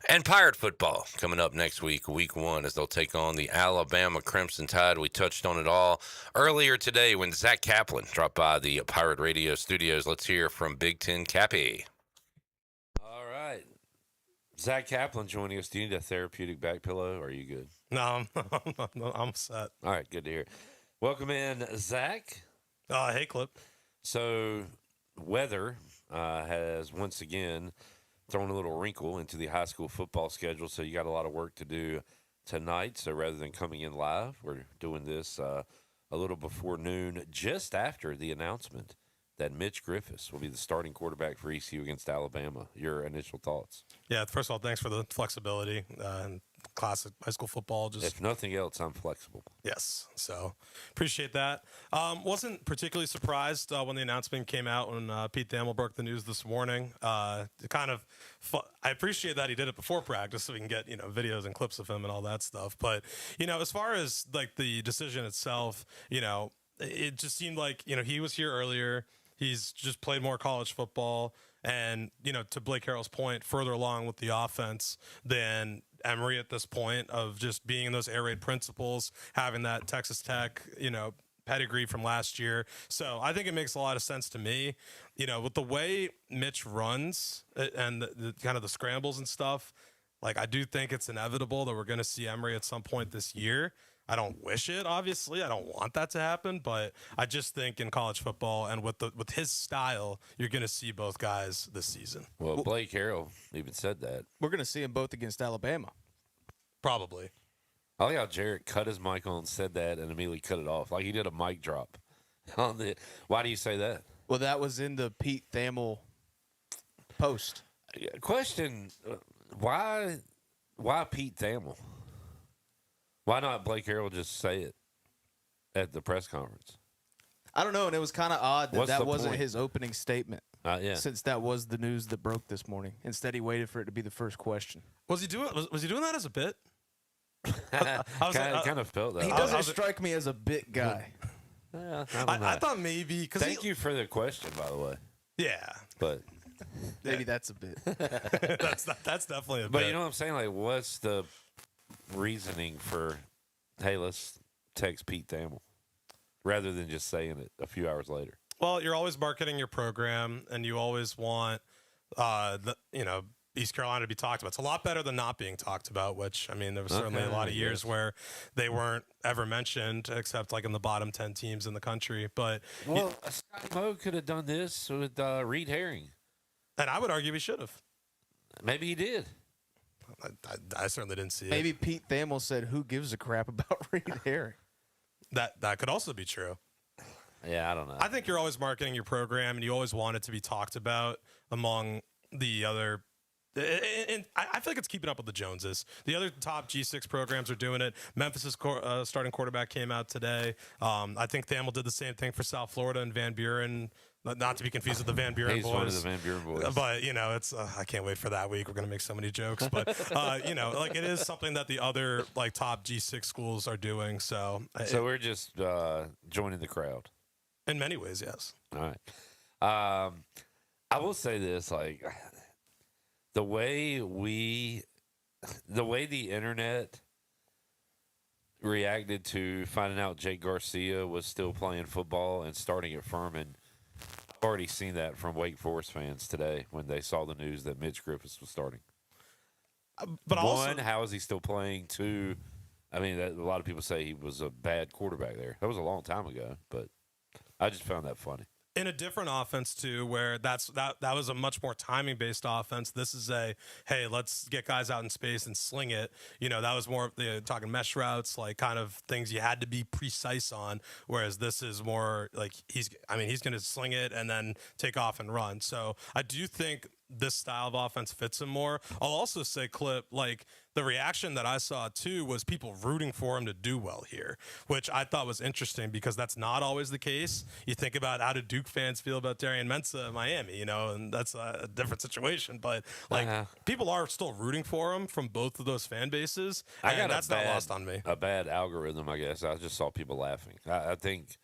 and Pirate football coming up next week, Week 1, as they'll take on the Alabama Crimson Tide. We touched on it all earlier today when Zach Kaplan dropped by the Pirate Radio studios. Let's hear from Big Ten Cappy. All right. Zach Kaplan joining us. Do you need a therapeutic back pillow, or are you good? No, I'm set. All right, good to hear. Welcome in, Zach. Hey, Clip. So, weather has once again thrown a little wrinkle into the high school football schedule, so you got a lot of work to do tonight. So rather than coming in live, we're doing this a little before noon, just after the announcement that Mitch Griffis will be the starting quarterback for ECU against Alabama. Your initial thoughts? Yeah, first of all, thanks for the flexibility and classic high school football. Just If nothing else, I'm flexible. yes, so appreciate that. Wasn't particularly surprised when the announcement came out when Pete Thamel broke the news this morning. I appreciate that he did it before practice so we can get videos and clips of him and all that stuff. But as far as like the decision itself, it just seemed like he was here earlier. He's just played more college football, and to Blake Harrell's point, further along with the offense than Emory at this point of just being in those air raid principles, having that Texas Tech, pedigree from last year. So I think it makes a lot of sense to me, with the way Mitch runs and the kind of the scrambles and stuff. Like, I do think it's inevitable that we're going to see Emory at some point this year. I don't wish it, obviously. I don't want that to happen, but I just think in college football and with his style, you're going to see both guys this season. Well, Blake Harrell even said that. We're going to see them both against Alabama. Probably. I like how Jarrett cut his mic on, said that, and immediately cut it off. Like he did a mic drop. Why do you say that? Well, that was in the Pete Thamel post. Question, why Pete Thamel? Why not Blake Harrell just say it at the press conference? I don't know, and it was kind of odd that that wasn't point? his opening statement. Yeah. Since that was the news that broke this morning. Instead, he waited for it to be the first question. Was he doing that as a bit? Kind of felt that. He doesn't strike me as a bit guy. Yeah, I thought maybe because Thank you for the question, by the way. Yeah, but maybe that's a bit. that's definitely a bit. But you know what I'm saying? Like, what's the reasoning for, hey, let's text Pete Thamel rather than just saying it a few hours later? Well, you're always marketing your program, and you always want East Carolina to be talked about. It's a lot better than not being talked about, which, I mean, there was certainly a lot of years where they weren't ever mentioned except like in the bottom 10 teams in the country. But Scotty Moe could have done this with Reed Herring. And I would argue he should have. Maybe he did. I certainly didn't see Maybe it. Pete Thamel said, "Who gives a crap about Reed Herring?" That could also be true. Yeah, I don't know. I think you're always marketing your program, and you always want it to be talked about among the other. And I feel like it's keeping up with the Joneses. The other top G6 programs are doing it. Memphis' starting quarterback came out today. I think Thamel did the same thing for South Florida and Van Buren. Not to be confused with the Van Buren boys. He's one of the Van Buren boys. But, it's I can't wait for that week. We're going to make so many jokes. But, like it is something that the other like top G6 schools are doing. So we're just joining the crowd. In many ways, yes. All right. I will say this, like, the way the internet reacted to finding out Jake Garcia was still playing football and starting at Furman, I've already seen that from Wake Forest fans today when they saw the news that Mitch Griffis was starting. But one, how is he still playing? Two, I mean, a lot of people say he was a bad quarterback there. That was a long time ago, but I just found that funny. In a different offense too, where that was a much more timing based offense. This is hey, let's get guys out in space and sling it. That was more talking mesh routes, like kind of things you had to be precise on. Whereas this is more like he's going to sling it and then take off and run. So I do think this style of offense fits him more. I'll also say, Clip, like the reaction that I saw too was people rooting for him to do well here, which I thought was interesting because that's not always the case. You think about how do Duke fans feel about Darian Mensah in Miami, and that's a different situation. But people are still rooting for him from both of those fan bases. And that's not lost on me. A bad algorithm, I guess. I just saw people laughing. I think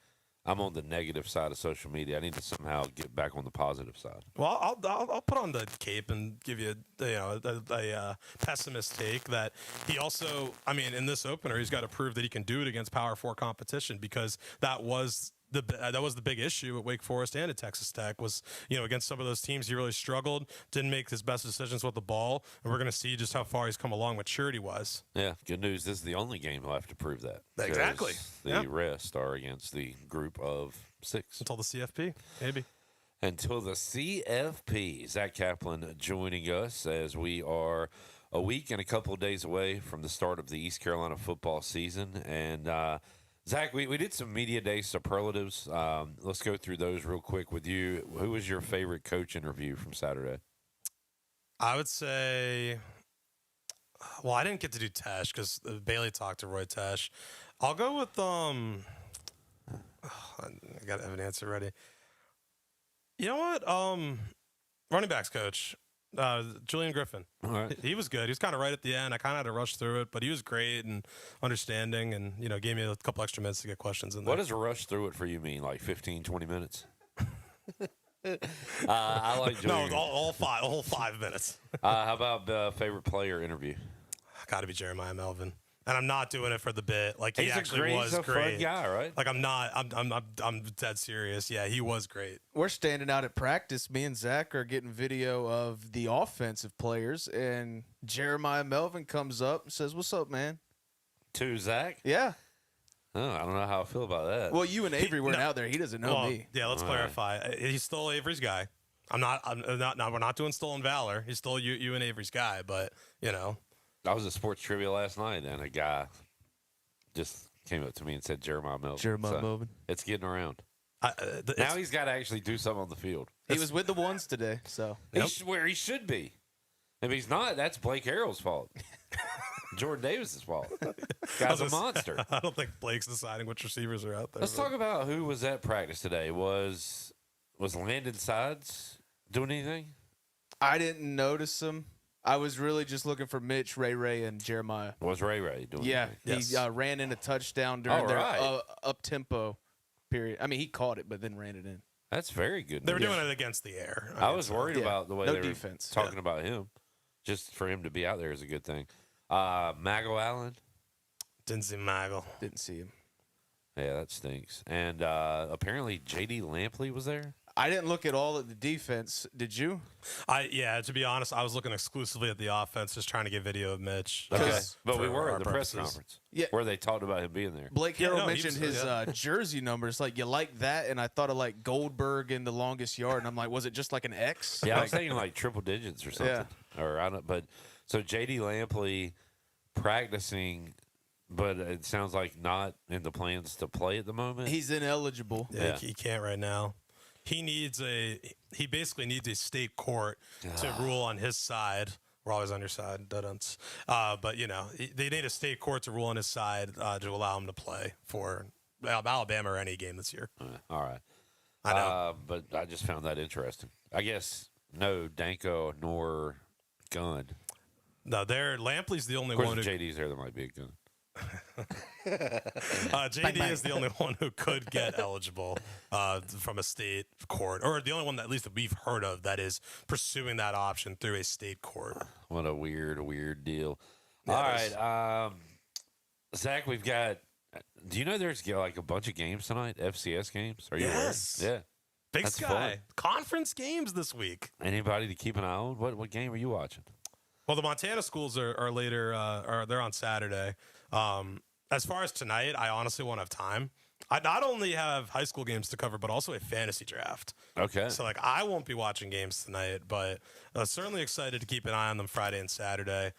I'm on the negative side of social media. I need to somehow get back on the positive side. Well, I'll put on the cape and give you a pessimist take that he also, in this opener, he's got to prove that he can do it against Power 4 competition because that was the big issue at Wake Forest and at Texas Tech was, against some of those teams, he really struggled, didn't make his best decisions with the ball, and we're going to see just how far he's come along maturity-wise. Yeah, good news. This is the only game he'll have to prove that. Exactly. The rest are against the group of 6. Until the CFP, maybe. Until the CFP. Zach Kaplan joining us as we are a week and a couple of days away from the start of the East Carolina football season, and Zach, we did some media day superlatives. Let's go through those real quick with you. Who was your favorite coach interview from Saturday? I would say, well, I didn't get to do Tesh because Bailey talked to Roy Tesh. I'll go with I got to have an answer ready. You know what? Running backs coach, Julian Griffin. All right. He was good. He was kind of right at the end. I kind of had to rush through it, but he was great and understanding and, gave me a couple extra minutes to get questions in there. What does a rush through it for you mean? Like 15, 20 minutes? I like Julian. No, all 5 minutes. How about favorite player interview? Got to be Jeremiah Melvin. And I'm not doing it for the bit. Like he He's actually was a great. fun guy, right? Like I'm dead serious. Yeah, he was great. We're standing out at practice. Me and Zach are getting video of the offensive players, and Jeremiah Melvin comes up and says, "What's up, man?" To Zach? Yeah. Oh, I don't know how I feel about that. Well, you and Avery weren't out there. He doesn't know me. Yeah, let's clarify. He stole Avery's guy. I'm not. No, we're not doing stolen valor. He stole you and Avery's guy. But I was at sports trivia last night, and a guy just came up to me and said Jeremiah Melvin. Jeremiah Melvin. It's getting around. Now he's got to actually do something on the field. He was with the ones today, so He's where he should be. If he's not, that's Blake Harrell's fault. Jordan Davis's fault. Guy's a monster. I don't think Blake's deciding which receivers are out there. Let's talk about who was at practice today. Was Landon Sides doing anything? I didn't notice him. I was really just looking for Mitch, Ray, and Jeremiah. Was Ray doing anything? He ran in a touchdown during their up-tempo period. I mean, he caught it, but then ran it in. That's very good. They were doing it against the air. I was worried about the way they were defense. talking about him. Just for him to be out there is a good thing. Mago Allen? Didn't see Mago. Didn't see him. Yeah, that stinks. And apparently J.D. Lampley was there? I didn't look at all at the defense. Did you? To be honest, I was looking exclusively at the offense, just trying to get video of Mitch. Okay. But we were at the press conference where they talked about him being there. Blake Harrell mentioned his jersey numbers. Like, you like that? And I thought of, like, Goldberg in the longest yard. And I'm like, was it just like an X? Yeah, I was thinking like triple digits or something. Yeah. Or I don't. But so J.D. Lampley practicing, but it sounds like not in the plans to play at the moment. He's ineligible. Yeah, he can't right now. He basically needs a state court to rule on his side. We're always on your side, dudunts. But they need a state court to rule on his side to allow him to play for Alabama or any game this year. All right, I know, but I just found that interesting. I guess no Danko nor Gunn. No, Lampley's the only of course, one. If JD's there, there might be a Gunn. JD is the only one who could get eligible from a state court, or the only one that at least that we've heard of that is pursuing that option through a state court. What a weird deal. Yeah, all right, Zach, we've got. Do you know there's like a bunch of games tonight? FCS games? Are you aware? Yeah. Big That's Sky fun. conference games this week. Anybody to keep an eye on? What game are you watching? Well, the Montana schools are later. They're on Saturday. As far as tonight, I honestly won't have time. I not only have high school games to cover, but also a fantasy draft. Okay. So, I won't be watching games tonight, but certainly excited to keep an eye on them Friday and Saturday.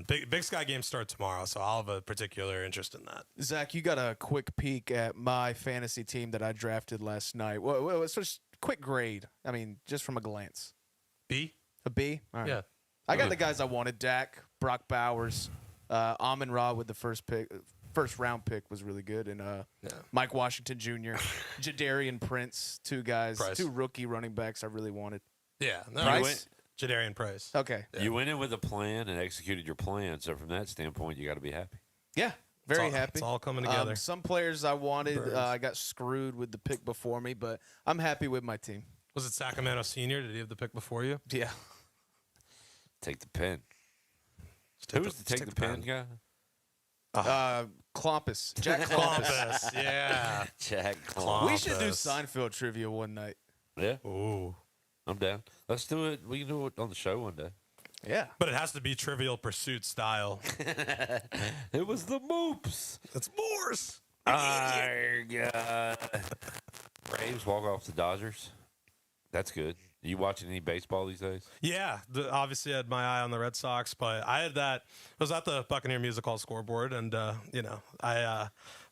Big Sky games start tomorrow, so I'll have a particular interest in that. Zach, you got a quick peek at my fantasy team that I drafted last night. Well, it's just quick grade. I mean, just from a glance. B? A B? All right. Yeah. I got the guys I wanted. Dak, Brock Bowers, Amon-Ra with the first round pick was really good, and Mike Washington Jr., Jadarian Prince, two rookie running backs I really wanted. Yeah, Price? Jadarian Price. Okay. Yeah. You went in with a plan and executed your plan, so from that standpoint, you got to be happy. Yeah, very happy. It's all coming together. Some players I wanted, I got screwed with the pick before me, but I'm happy with my team. Was it Sacramento Senior? Did he have the pick before you? Yeah. Take the pen. Who was the take the pen guy? Klompus. Jack Klompus. Yeah. Jack Klompus. We should do Seinfeld trivia one night. Yeah. Ooh. I'm down. Let's do it. We can do it on the show one day. Yeah. But it has to be Trivial Pursuit style. It was the Moops. It's Morse. Braves walk off the Dodgers. That's good. You watching any baseball these days? Yeah, obviously I had my eye on the Red Sox, but I had that. I was at the Buccaneer Music Hall scoreboard, and I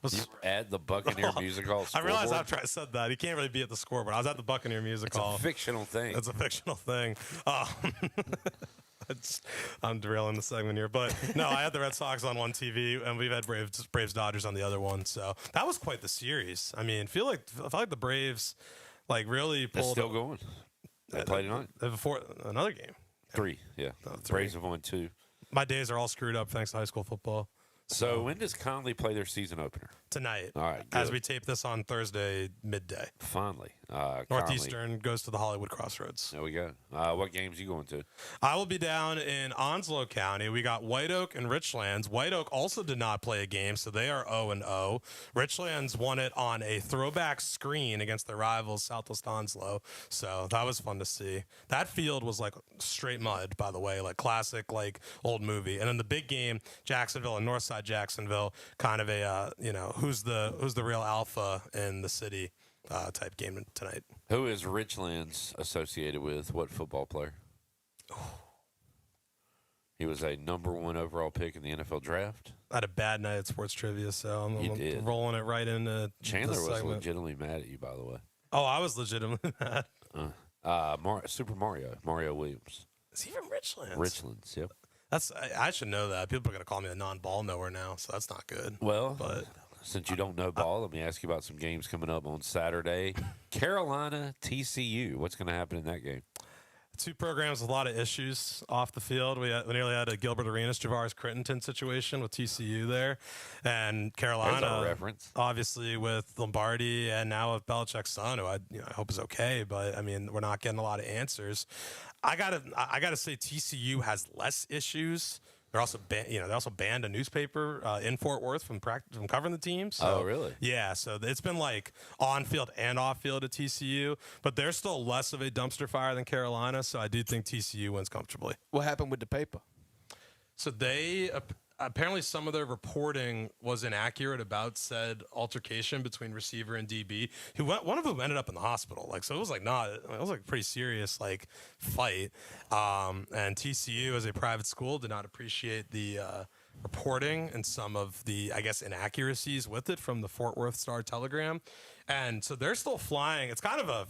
was You were at the Buccaneer Music Hall I scoreboard? realized after I said that you can't really be at the scoreboard. I was at the Buccaneer Music Hall. It's a fictional thing. It's a fictional thing. I'm derailing the segment here, but no, I had the Red Sox on one TV, and we've had Braves Dodgers on the other one. So that was quite the series. I mean, I feel like the Braves really pulled. It's still going. They play tonight. Before another game. 3, yeah. Braves have won 2. My days are all screwed up thanks to high school football. So when does Conley play their season opener? Tonight. All right, as good. we tape this on Thursday midday. Finally. Northeastern goes to the Hollywood Crossroads. There we go. What games you going to? I will be down in Onslow County. We got White Oak and Richlands. White Oak also did not play a game, so they are 0-0. Richlands won it on a throwback screen against their rivals, Southwest Onslow. So that was fun to see. That field was like straight mud, by the way, like classic, like old movie. And then the big game, Jacksonville and Northside Jacksonville, kind of a who's the real alpha in the city type game tonight. Who is Richlands associated with? What football player? He was a number 1 overall pick in the NFL draft. I had a bad night at sports trivia, so I'm did. rolling it right into Chandler this was segment. legitimately mad at you, by the way. Oh, I was legitimately mad. Super Mario Williams. Is he from Richlands? Richlands, yep. I should know that. People are going to call me a non-ball knower now, so that's not good. Well, but since you don't know ball, let me ask you about some games coming up on Saturday. Carolina, TCU. What's going to happen in that game? Two programs with a lot of issues off the field. We nearly had a Gilbert Arenas, Javaris Crittenton situation with TCU there. And Carolina, There's a reference. Obviously with Lombardi and now with Belichick's son, who I hope is okay. But, I mean, we're not getting a lot of answers. I gotta say TCU has less issues. They're also they also banned a newspaper in Fort Worth from covering the team. So, oh, really? Yeah. So it's been like on field and off field at TCU, but they're still less of a dumpster fire than Carolina. So I do think TCU wins comfortably. What happened with the paper? So they apparently some of their reporting was inaccurate about said altercation between receiver and DB. One of them ended up in the hospital. Like, so it was like a pretty serious like fight. And TCU, as a private school, did not appreciate the reporting and some of the, I guess, inaccuracies with it from the Fort Worth Star-Telegram. And so they're still flying. It's kind of a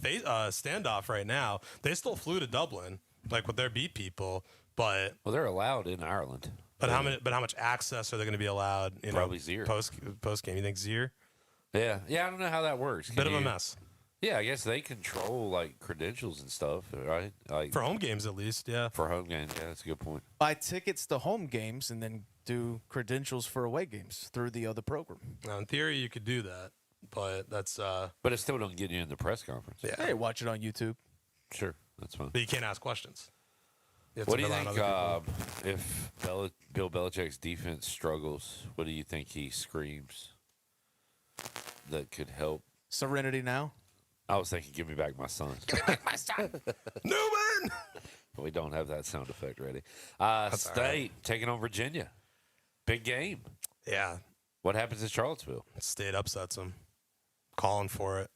standoff right now. They still flew to Dublin, like with their beat people, but they're allowed in Ireland. But how much access are they going to be allowed? Probably zero. Post game. You think zero? Yeah. I don't know how that works. Bit of a mess. Yeah, I guess they control like credentials and stuff, right? Like for home games, at least. Yeah. For home games, yeah, that's a good point. Buy tickets to home games and then do credentials for away games through the other program. Now, in theory, you could do that, but that's. But it still don't get you in the press conference. Yeah. Hey, watch it on YouTube. Sure, that's fine. But you can't ask questions. What do you think if Bill Belichick's defense struggles? What do you think he screams that could help? Serenity now? I was thinking, give me back my son. Give me back my son. Newman! But we don't have that sound effect ready. State right. taking on Virginia. Big game. Yeah. What happens in Charlottesville? State upsets them. Calling for it.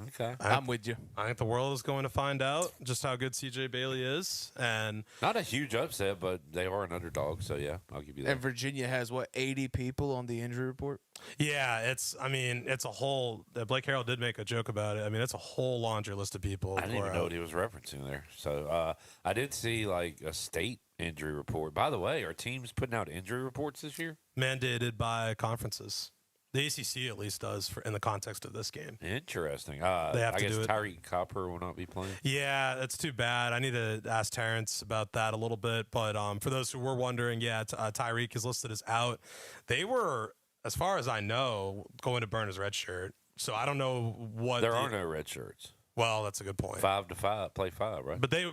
Okay. I'm with you. I think the world is going to find out just how good CJ Bailey is. And not a huge upset, but they are an underdog. So, yeah, I'll give you that. And Virginia has, 80 people on the injury report? Yeah, it's a whole – Blake Harrell did make a joke about it. I mean, it's a whole laundry list of people. I didn't even know what he was referencing there. So, I did see, like, a state injury report. By the way, are teams putting out injury reports this year? Mandated by conferences. The ACC at least does in the context of this game. Interesting. They have I to guess do it. Tyreek Copper will not be playing. Yeah, that's too bad. I need to ask Terrence about that a little bit. But for those who were wondering, Tyreek is listed as out. They were, as far as I know, going to burn his red shirt. So I don't know what. There are no red shirts. Well, that's a good point. 5 to 5, play 5, right? But they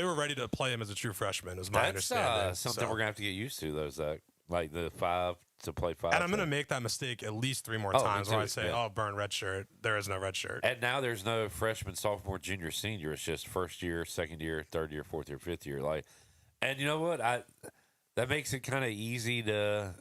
were ready to play him as a true freshman, is my understanding. That's something we're gonna have to get used to, though, Zach. Like the 5 to play 5. And I'm going to make that mistake at least 3 more times where I say, burn red shirt. There is no red shirt. And now there's no freshman, sophomore, junior, senior. It's just first year, second year, third year, fourth year, fifth year. And you know what? That makes it kind of easy to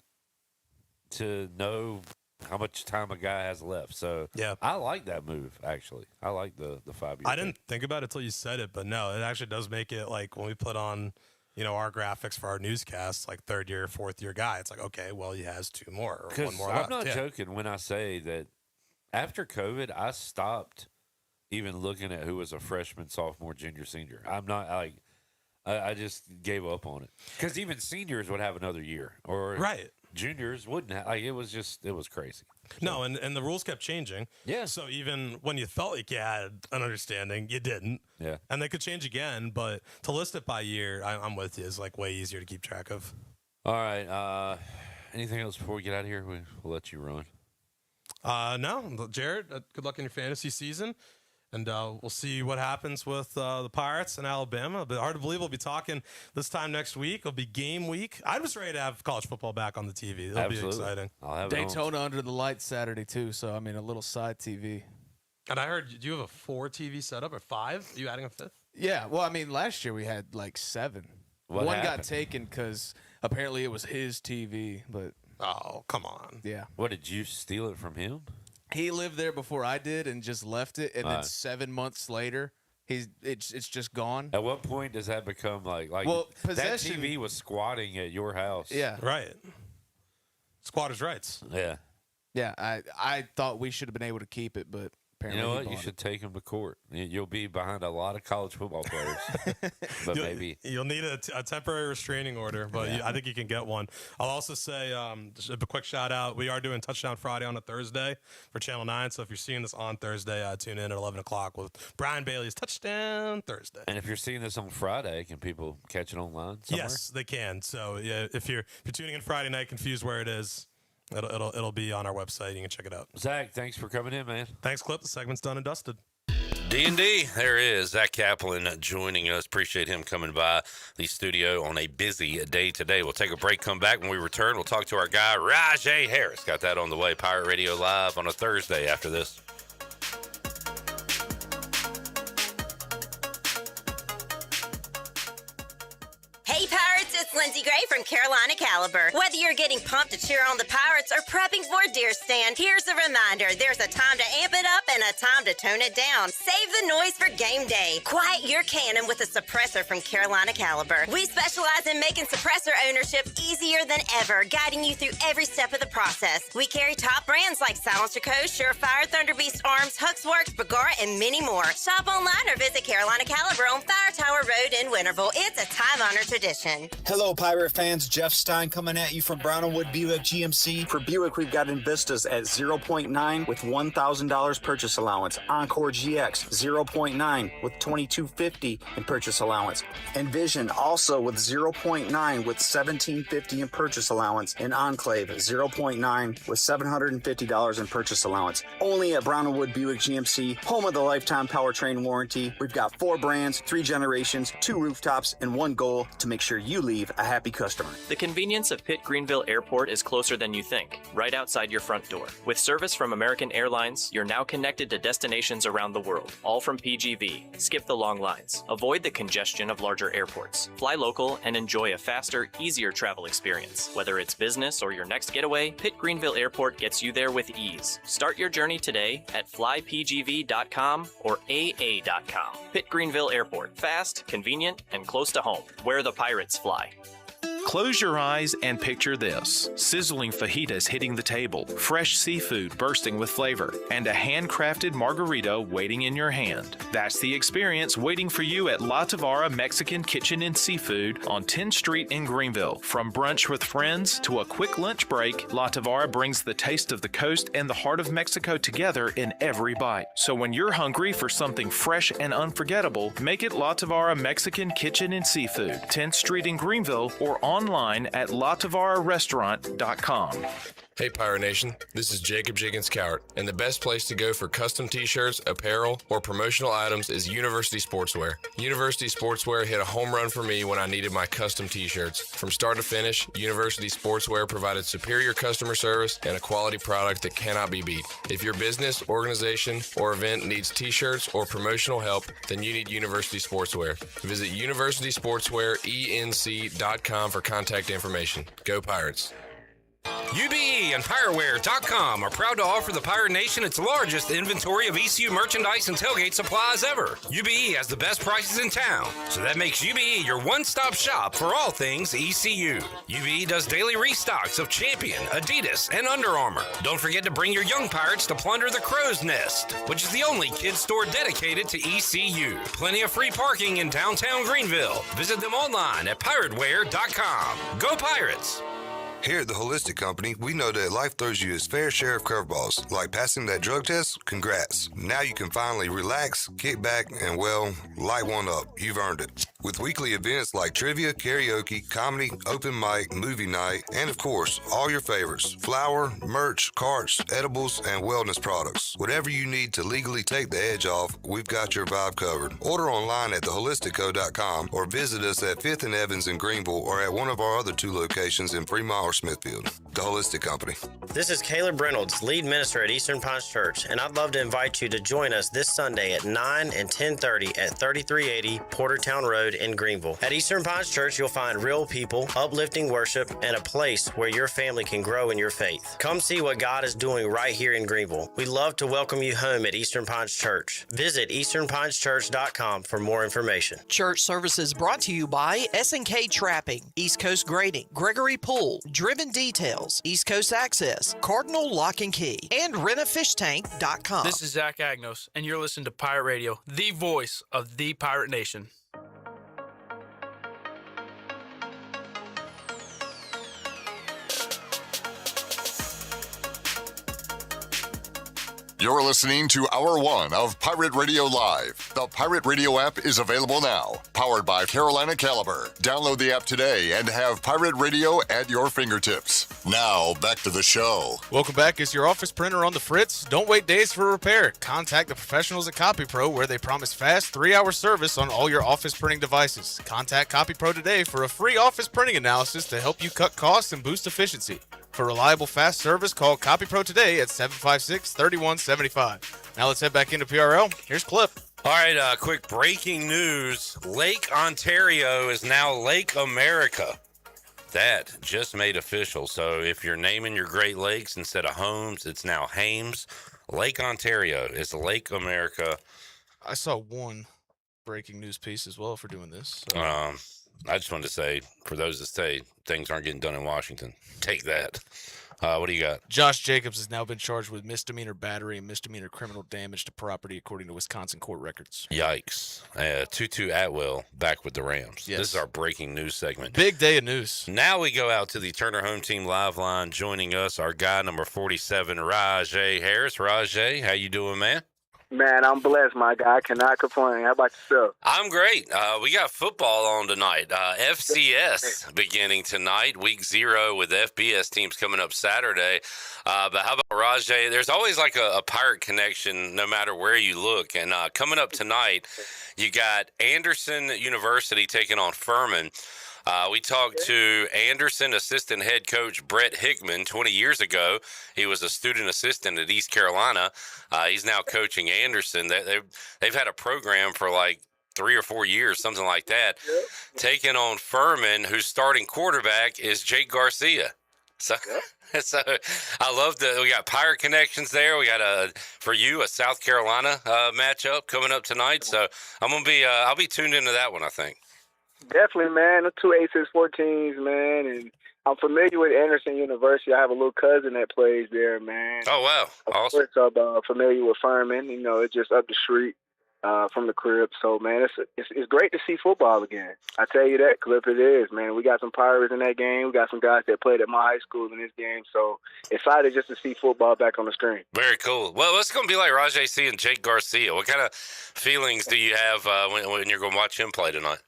know how much time a guy has left. So yeah, I like that move, actually. I like the 5 year. I didn't think about it till you said it, but no, it actually does make it like when we put on, our graphics for our newscasts, like 3rd year, 4th year guy, it's like, okay, well, he has 2 more or 1 more left. I'm not joking when I say that after COVID, I stopped even looking at who was a freshman, sophomore, junior, senior. I'm not like, I just gave up on it because even seniors would have another year, or right. Juniors wouldn't have. Like, it was crazy. No, and the rules kept changing. Yeah. So even when you felt like you had an understanding, you didn't. Yeah. And they could change again, but to list it by year, I'm with you, is like way easier to keep track of. All right. Anything else before we get out of here? We'll let you run. No, Jared, good luck in your fantasy season. And we'll see what happens with the Pirates in Alabama. But hard to believe we'll be talking this time next week. It'll be game week. I was ready to have college football back on the TV. It'll be exciting. I'll have Daytona under the lights Saturday, too. So, I mean, a little side TV. And I heard, do you have a 4 TV setup or 5? Are you adding a 5th? Yeah. Well, I mean, last year we had like 7. What One happened? got taken because apparently it was his TV. But oh, come on. Yeah. What, did you steal it from him? He lived there before I did and just left it, and then 7 months later, it's just gone. At what point does that become like well, that possession, TV was squatting at your house? Yeah. Right. Squatters' rights. Yeah. Yeah, I thought we should have been able to keep it, but apparently you know he what? You bought should it. take him to court. You'll be behind a lot of college football players. But maybe you'll need a temporary restraining order, but I think you can get one. I'll also say just a quick shout out. We are doing Touchdown Friday on a Thursday for Channel 9. So if you're seeing this on Thursday, tune in at 11 o'clock with Brian Bailey's Touchdown Thursday. And if you're seeing this on Friday, can people catch it online somewhere? Yes, they can. So yeah, if you're tuning in Friday night, confused where it is, it'll be on our website. You can check it out. Zach, thanks for coming in, man. Thanks, Clip. The segment's done and dusted. D&D, there is Zach Kaplan joining us. Appreciate him coming by the studio on a busy day today. We'll take a break, come back. When we return, we'll talk to our guy, Rajay Harris. Got that on the way. Pirate Radio Live on a Thursday after this. Hey Pirates, it's Lindsey Gray from Carolina Caliber. Whether you're getting pumped to cheer on the Pirates or prepping for a deer stand, here's a reminder. There's a time to amp it up and a time to tone it down. Save the noise for game day. Quiet your cannon with a suppressor from Carolina Caliber. We specialize in making suppressor ownership easier than ever, guiding you through every step of the process. We carry top brands like Silencer Co., Surefire, Thunderbeast Arms, Huxworks, Bagara, and many more. Shop online or visit Carolina Caliber on Fire Tower Road in Winterville. It's a time-honored tradition. Hello, Pirate fans. Jeff Stein coming at you from Brown & Wood Buick GMC. For Buick, we've got Envistas at 0.9 with $1,000 purchase allowance. Encore GX 0.9 with $2,250 in purchase allowance. Envision also with 0.9 with $1,750 in purchase allowance. And Enclave 0.9 with $750 in purchase allowance. Only at Brown & Wood Buick GMC, home of the lifetime powertrain warranty. We've got 4 brands, 3 generations, 2 rooftops, and 1 goal to make sure you leave a happy customer. The convenience of Pitt Greenville Airport is closer than you think, right outside your front door. With service from American Airlines, you're now connected to destinations around the world, all from PGV. Skip the long lines. Avoid the congestion of larger airports. Fly local and enjoy a faster, easier travel experience. Whether it's business or your next getaway, Pitt Greenville Airport gets you there with ease. Start your journey today at flypgv.com or AA.com. Pitt Greenville Airport. Fast, convenient, and close to home. Where the Pirates fly. Close your eyes and picture this. Sizzling fajitas hitting the table, fresh seafood bursting with flavor, and a handcrafted margarita waiting in your hand. That's the experience waiting for you at La Tavara Mexican Kitchen and Seafood on 10th Street in Greenville. From brunch with friends to a quick lunch break, La Tavara brings the taste of the coast and the heart of Mexico together in every bite. So when you're hungry for something fresh and unforgettable, make it La Tavara Mexican Kitchen and Seafood, 10th Street in Greenville, or online at latavara.com. Hey Pirate Nation, this is Jacob Jiggins Cowart, and the best place to go for custom t-shirts, apparel, or promotional items is University Sportswear. University Sportswear hit a home run for me when I needed my custom t-shirts. From start to finish, University Sportswear provided superior customer service and a quality product that cannot be beat. If your business, organization, or event needs t-shirts or promotional help, then you need University Sportswear. Visit universitysportswearenc.com for contact information. Go Pirates. UBE and PirateWear.com are proud to offer the Pirate Nation its largest inventory of ECU merchandise and tailgate supplies ever. UBE has the best prices in town, so that makes UBE your one-stop shop for all things ECU. UBE does daily restocks of Champion, Adidas, and Under Armour. Don't forget to bring your young Pirates to plunder the Crow's Nest, which is the only kids store dedicated to ECU. Plenty of free parking in downtown Greenville. Visit them online at PirateWear.com. Go Pirates! Here at the Holistic Company, we know that life throws you its fair share of curveballs. Like passing that drug test? Congrats. Now you can finally relax, kick back, and, well, light one up. You've earned it. With weekly events like trivia, karaoke, comedy, open mic, movie night, and, of course, all your favorites. Flour, merch, carts, edibles, and wellness products. Whatever you need to legally take the edge off, we've got your vibe covered. Order online at theholisticco.com or visit us at 5th and Evans in Greenville or at one of our other 2 locations in Fremont or Smithfield. The Holistic Company. This is Caleb Reynolds, lead minister at Eastern Pines Church, and I'd love to invite you to join us this Sunday at 9 and 10:30 at 3380 Portertown Road in Greenville. At Eastern Pines Church, you'll find real people, uplifting worship, and a place where your family can grow in your faith. Come see what God is doing right here in Greenville. We'd love to welcome you home at Eastern Pines Church. Visit easternpineschurch.com for more information. Church services brought to you by S&K Trapping, East Coast Grading, Gregory Pool, Driven Details, East Coast Access, Cardinal Lock and Key, and RentAFishTank.com. This is Zach Agnos, and you're listening to Pirate Radio, the voice of the Pirate Nation. You're listening to Hour 1 of Pirate Radio Live. The Pirate Radio app is available now. Powered by Carolina Caliber. Download the app today and have Pirate Radio at your fingertips. Now, back to the show. Welcome back. Is your office printer on the fritz? Don't wait days for repair. Contact the professionals at CopyPro, where they promise fast 3-hour service on all your office printing devices. Contact CopyPro today for a free office printing analysis to help you cut costs and boost efficiency. For reliable, fast service, call CopyPro today at 756-3175. Now let's head back into PRL. Here's Clip. All right, quick breaking news. Lake Ontario is now Lake America. That just made official. So if you're naming your Great Lakes instead of Holmes, it's now Hames. Lake Ontario is Lake America. I saw one breaking news piece as well for doing this. So. I just wanted to say, for those that say things aren't getting done in Washington, take that. What do you got? Josh Jacobs has now been charged with misdemeanor battery and misdemeanor criminal damage to property, according to Wisconsin court records. Yikes. Tutu Atwell back with the Rams. Yes. This is our breaking news segment. Big day of news. Now we go out to the Turner Home Team live line. Joining us, our guy number 47, Rajay Harris. Rajay, how you doing, man? Man, I'm blessed, my guy. I cannot complain. How about yourself? I'm great. We got football on tonight. FCS beginning tonight, week 0 with FBS teams coming up Saturday. But how about Rajay? There's always like a Pirate connection no matter where you look. And coming up tonight, you got Anderson University taking on Furman. We talked to Anderson assistant head coach Brett Hickman 20 years ago. He was a student assistant at East Carolina. He's now coaching Anderson. They've had a program for like 3 or 4 years, something like that. Yep. Taking on Furman, whose starting quarterback is Jake Garcia. So, so I love we got Pirate connections there. We got for you a South Carolina matchup coming up tonight. So I'll be tuned into that one, I think. Definitely, man. The 2 A64 teams, man, and I'm familiar with Anderson University. I have a little cousin that plays there, man. Oh, wow. Awesome. Of course, I'm familiar with Furman. You know, it's just up the street from the crib. So, man, it's great to see football again. I tell you that, Clip, it is, man. We got some Pirates in that game. We got some guys that played at my high school in this game. So, excited just to see football back on the screen. Very cool. Well, what's going to be like Rajay seeing Jake Garcia? What kind of feelings do you have when you're going to watch him play tonight?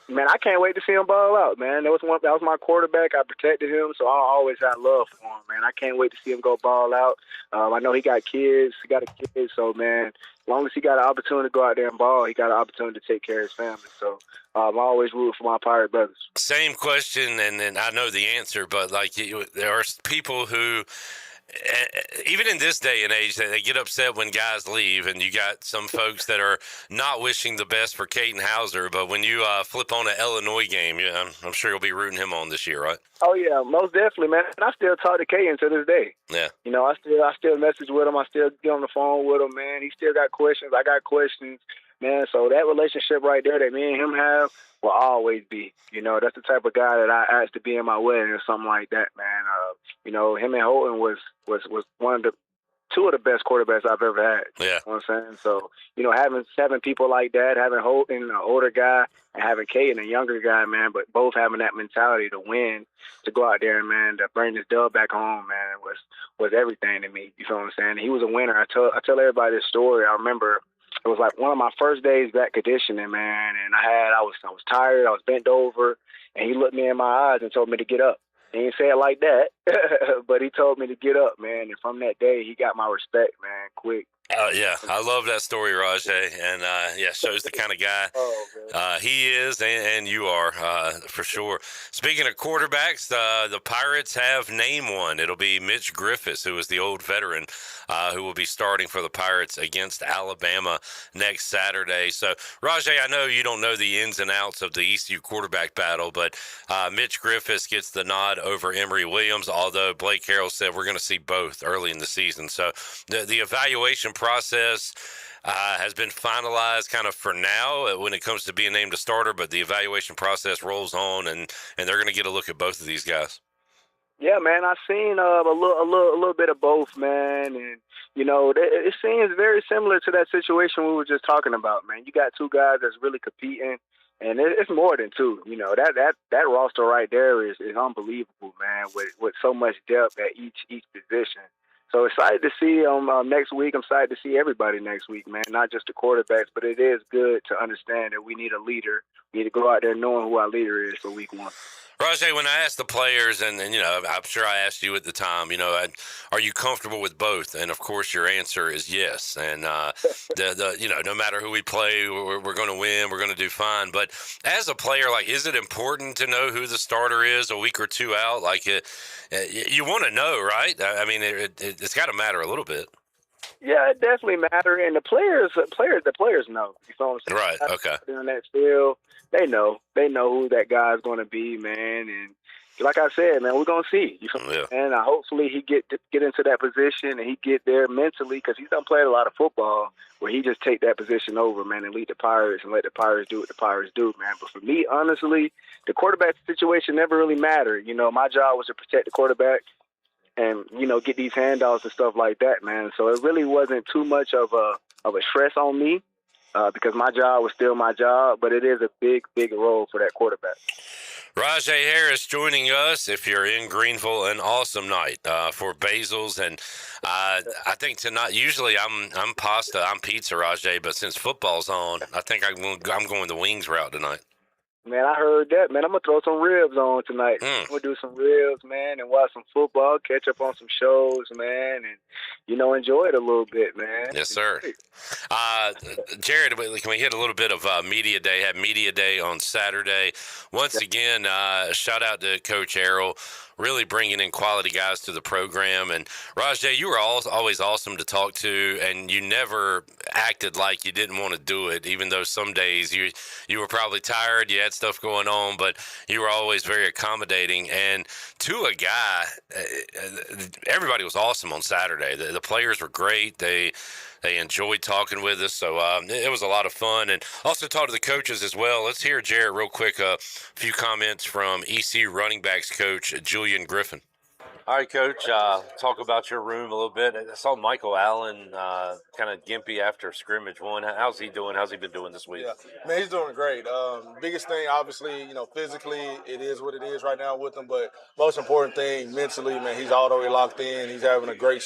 Man, I can't wait to see him ball out, man. That was my quarterback. I protected him, so I always had love for him, man. I can't wait to see him go ball out. I know he got kids. He got a kid, so, man, as long as he got an opportunity to go out there and ball, he got an opportunity to take care of his family. So I'm always rooting for my Pirate brothers. Same question, and I know the answer, but, like, there are people who even in this day and age, they get upset when guys leave, and you got some folks that are not wishing the best for Caden Hauser. But when you flip on an Illinois game, I'm sure you'll be rooting him on this year, right? Oh yeah, most definitely, man. And I still talk to Caden to this day. Yeah. You know, I still message with him. I still get on the phone with him, man. He still got questions. I got questions, man. So that relationship right there that me and him have will always be. You know, that's the type of guy that I asked to be in my wedding or something like that, man. You know, him and Holton was one of the two of the best quarterbacks I've ever had. Yeah. You know what I'm saying? So, you know, having people like that, having Holton, an older guy, and having Caden, a younger guy, man, but both having that mentality to win, to go out there and, man, to bring this dub back home, man, was everything to me. You feel what I'm saying? He was a winner. I tell everybody this story. I remember it was like one of my first days back conditioning, man, and I was tired. I was bent over, and he looked me in my eyes and told me to get up. He didn't say it like that, but he told me to get up, man. And from that day, he got my respect, man, quick. Yeah, I love that story, Rajay, and shows the kind of guy he is, and you are for sure. Speaking of quarterbacks, the Pirates have named one. It'll be Mitch Griffis, who is the old veteran, who will be starting for the Pirates against Alabama next Saturday. So, Rajay, I know you don't know the ins and outs of the ECU quarterback battle, but Mitch Griffis gets the nod over Emory Williams, although Blake Harrell said we're going to see both early in the season. So the evaluation process has been finalized kind of for now when it comes to being named a starter, but the evaluation process rolls on, and they're going to get a look at both of these guys. Yeah, man, I've seen a little bit of both, man, and you know it seems very similar to that situation we were just talking about, man. You got two guys that's really competing, and it's more than two. You know that roster right there is unbelievable, man, with so much depth at each position. So excited to see next week. I'm excited to see everybody next week, man, not just the quarterbacks, but it is good to understand that we need a leader. We need to go out there knowing who our leader is for week one. Rajay, when I asked the players, and you know, I'm sure I asked you at the time, you know, are you comfortable with both? And of course, your answer is yes. And you know, no matter who we play, we're going to win. We're going to do fine. But as a player, like, is it important to know who the starter is a week or two out? Like, you want to know, right? I mean, it's got to matter a little bit. Yeah, it definitely matters, and the players know. You know what I'm saying? Right. Okay. In that field, they know who that guy's going to be, man. And like I said, man, we're going to see. You feel me? And hopefully he get into that position and he get there mentally, because he's done played a lot of football where he just take that position over, man, and lead the Pirates and let the Pirates do what the Pirates do, man. But for me, honestly, the quarterback situation never really mattered. You know, my job was to protect the quarterback and, you know, get these handoffs and stuff like that, man. So it really wasn't too much of a stress on me because my job was still my job, but it is a big role for that quarterback. Rajay Harris joining us. If you're in Greenville, an awesome night for Basil's, and I think tonight. Usually I'm pasta, I'm pizza, Rajay, but since football's on, I think I'm going the wings route tonight. Man, I heard that, man. I'm going to throw some ribs on tonight. I'm going to do some ribs, man, and watch some football, catch up on some shows, man, and, you know, enjoy it a little bit, man. Yes, sir. Jared, can we hit a little bit of Media Day? Had Media Day on Saturday. Once again, shout out to Coach Errol, really bringing in quality guys to the program. And, Rajay, you were always awesome to talk to, and you never acted like you didn't want to do it, even though some days you were probably tired, you had stuff going on, but you were always very accommodating. And to a guy, everybody was awesome on Saturday. The players were great. They enjoyed talking with us, so it was a lot of fun. And also talked to the coaches as well. Let's hear, Jared, real quick, a few comments from ECU running backs coach Julian Griffin. All right, Coach, talk about your room a little bit. I saw Michael Allen kind of gimpy after scrimmage one. How's he doing? How's he been doing this week? Yeah, man, he's doing great. Biggest thing, obviously, you know, physically, it is what it is right now with him. But most important thing, mentally, man, he's all the way locked in. He's having a great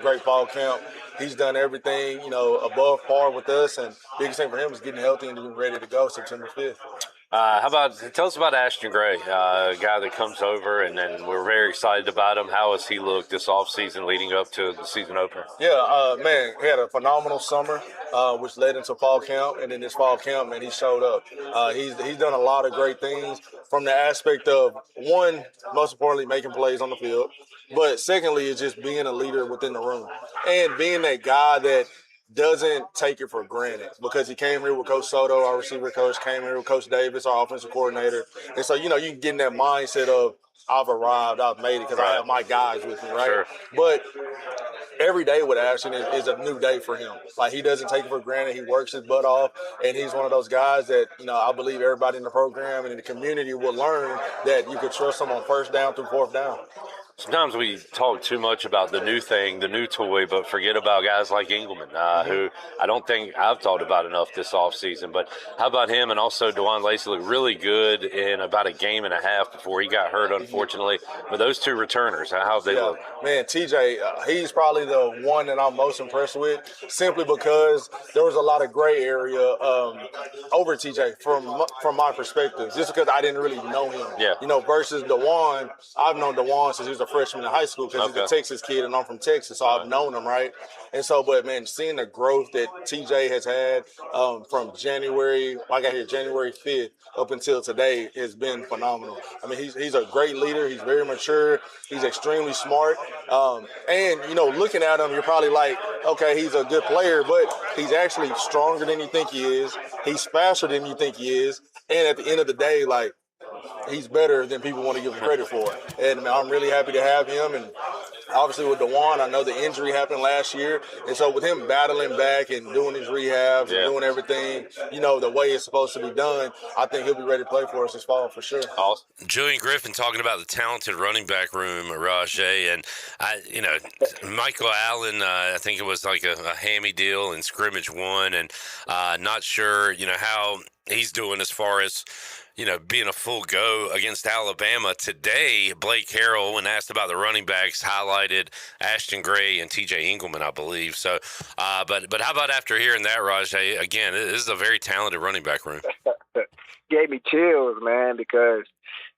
great fall camp. He's done everything, you know, above par with us. And biggest thing for him is getting healthy and being ready to go September 5th. Tell us about Ashton Gray, a guy that comes over, and then we're very excited about him. How has he looked this offseason leading up to the season opener? Yeah, man, he had a phenomenal summer, which led into fall camp, and then this fall camp, man, he showed up. He's done a lot of great things from the aspect of, one, most importantly, making plays on the field. But secondly, it's just being a leader within the room and being that guy that doesn't take it for granted, because he came here with Coach Soto, our receiver coach, came here with Coach Davis, our offensive coordinator. And so, you can get in that mindset of, I've arrived, I've made it because I have my guys with me, right? Sure. But every day with Ashton is a new day for him. Like, he doesn't take it for granted. He works his butt off, and he's one of those guys that, I believe everybody in the program and in the community will learn that you can trust him on first down through fourth down. Sometimes we talk too much about the new thing, the new toy, but forget about guys like Engelman, who I don't think I've talked about enough this offseason. But how about him? And also Dewan Lacey looked really good in about a game and a half before he got hurt, unfortunately. But those two returners, how have they looked? Man, TJ, he's probably the one that I'm most impressed with, simply because there was a lot of gray area over TJ from my perspective, just because I didn't really know him. Yeah. Versus Dewan, I've known Dewan since he was a freshman in high school, because he's a Texas kid and I'm from Texas, so I've known him, right? And so, but man, seeing the growth that TJ has had from January, I got here January 5th up until today, has been phenomenal. I mean, he's a great leader. He's very mature. He's extremely smart. And, looking at him, you're probably like, okay, he's a good player, but he's actually stronger than you think he is. He's faster than you think he is. And at the end of the day, like, he's better than people want to give him credit for. And I'm really happy to have him. And obviously with Dewan, I know the injury happened last year. And so with him battling back and doing his rehabs and doing everything, the way it's supposed to be done, I think he'll be ready to play for us this fall for sure. Awesome. Julian Griffin talking about the talented running back room, Rajay, and Michael Allen, I think it was like a hammy deal in scrimmage one, and not sure, how he's doing as far as, being a full go against Alabama. Today, Blake Harrell, when asked about the running backs, highlighted Ashton Gray and TJ Engelman, I believe. So, but how about after hearing that, Rajay? Again, this is a very talented running back room. Gave me chills, man, because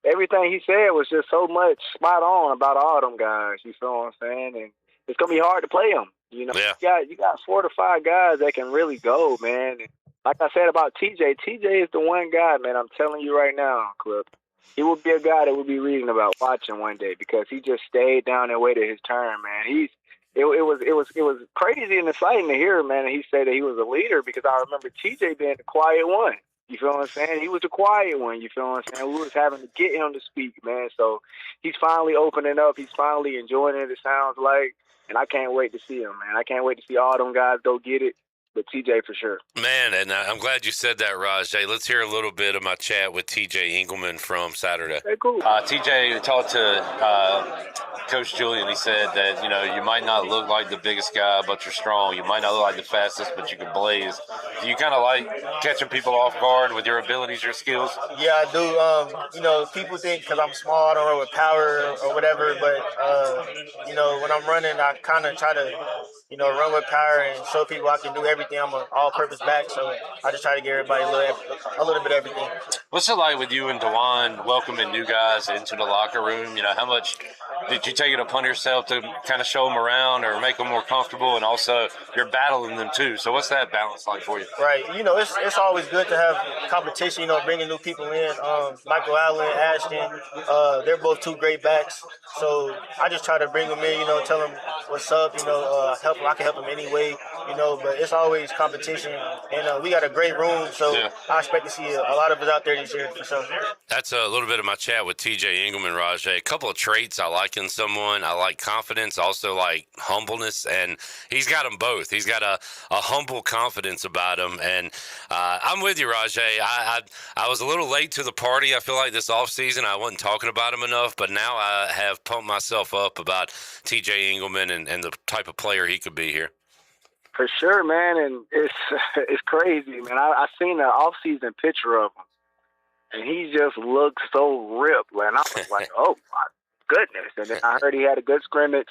everything he said was just so much spot on about all them guys. You feel what I'm saying? And it's gonna be hard to play them. You got 4 to 5 guys that can really go, man. And like I said about TJ is the one guy, man, I'm telling you right now, Clip. He would be a guy that we'll be reading about, watching one day, because he just stayed down and waited his turn, man. It was crazy and exciting to hear, man, and he said that he was a leader, because I remember TJ being the quiet one. You feel what I'm saying? He was the quiet one. You feel what I'm saying? We was having to get him to speak, man. So he's finally opening up. He's finally enjoying it, it sounds like. And I can't wait to see him, man. I can't wait to see all them guys go get it. But TJ for sure. Man, and I'm glad you said that, Rajay. Let's hear a little bit of my chat with TJ Engelman from Saturday. Hey, cool. TJ talked to Coach Julian. He said that, you might not look like the biggest guy, but you're strong. You might not look like the fastest, but you can blaze. Do you kind of like catching people off guard with your abilities, your skills? Yeah, I do. People think because I'm small, I don't run with power or whatever, but, when I'm running, I kind of try to, run with power and show people I can do everything. I'm an all-purpose back, so I just try to give everybody a little bit of everything. What's it like with you and Dewan welcoming new guys into the locker room? How much did you take it upon yourself to kind of show them around or make them more comfortable? And also, you're battling them too. So what's that balance like for you? Right. It's always good to have competition, bringing new people in. Michael Allen, Ashton, they're both 2 great backs. So I just try to bring them in, tell them what's up, help them. I can help them any way, but it's always competition. And we got a great room, so I expect to see a lot of us out there this year for sure. That's a little bit of my chat with TJ Engelman, Rajay. A couple of traits I like in someone. I like confidence, also like humbleness, and he's got them both. He's got a humble confidence about him, and I'm with you, Rajay. I was a little late to the party. I feel like this offseason I wasn't talking about him enough, but now I have pumped myself up about TJ Engelman and the type of player he could be here. For sure, man, and it's crazy, man. I seen an off-season picture of him, and he just looked so ripped, man. I was like, oh, my goodness. And then I heard he had a good scrimmage.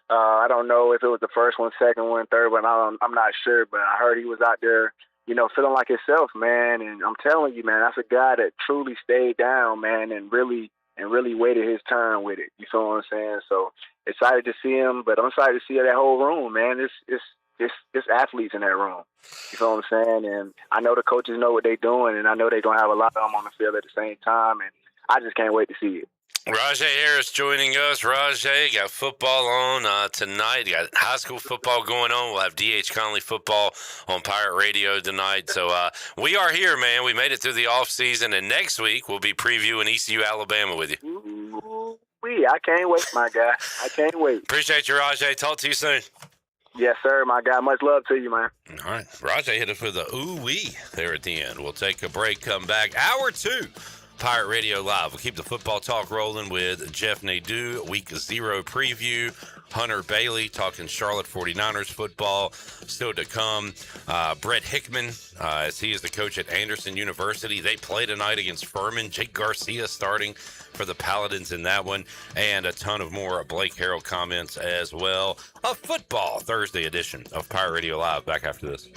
I don't know if it was the first one, second one, third one. I'm not sure, but I heard he was out there, feeling like himself, man. And I'm telling you, man, that's a guy that truly stayed down, man, and really waited his turn with it. You feel what I'm saying? So excited to see him, but I'm excited to see that whole room, man. It's athletes in that room. You feel what I'm saying? And I know the coaches know what they're doing, and I know they don't have a lot of them on the field at the same time, and I just can't wait to see it. Rajay Harris joining us. Rajay, got football on tonight. You got high school football going on. We'll have D.H. Conley football on Pirate Radio tonight. So we are here, man. We made it through the off season, and next week we'll be previewing ECU Alabama with you. Ooh-wee, I can't wait, my guy. I can't wait. Appreciate you, Rajay. Talk to you soon. Yes, sir, my guy. Much love to you, man. All right. Rajay hit us with a ooh-wee there at the end. We'll take a break, come back. Hour 2. Pirate Radio Live. We'll keep the football talk rolling with Jeff Nadeau, Week 0 preview. Hunter Bailey talking Charlotte 49ers football. Still to come. Brett Hickman, as he is the coach at Anderson University. They play tonight against Furman. Jake Garcia starting for the Paladins in that one. And a ton of more Blake Harrell comments as well. A football Thursday edition of Pirate Radio Live. Back after this.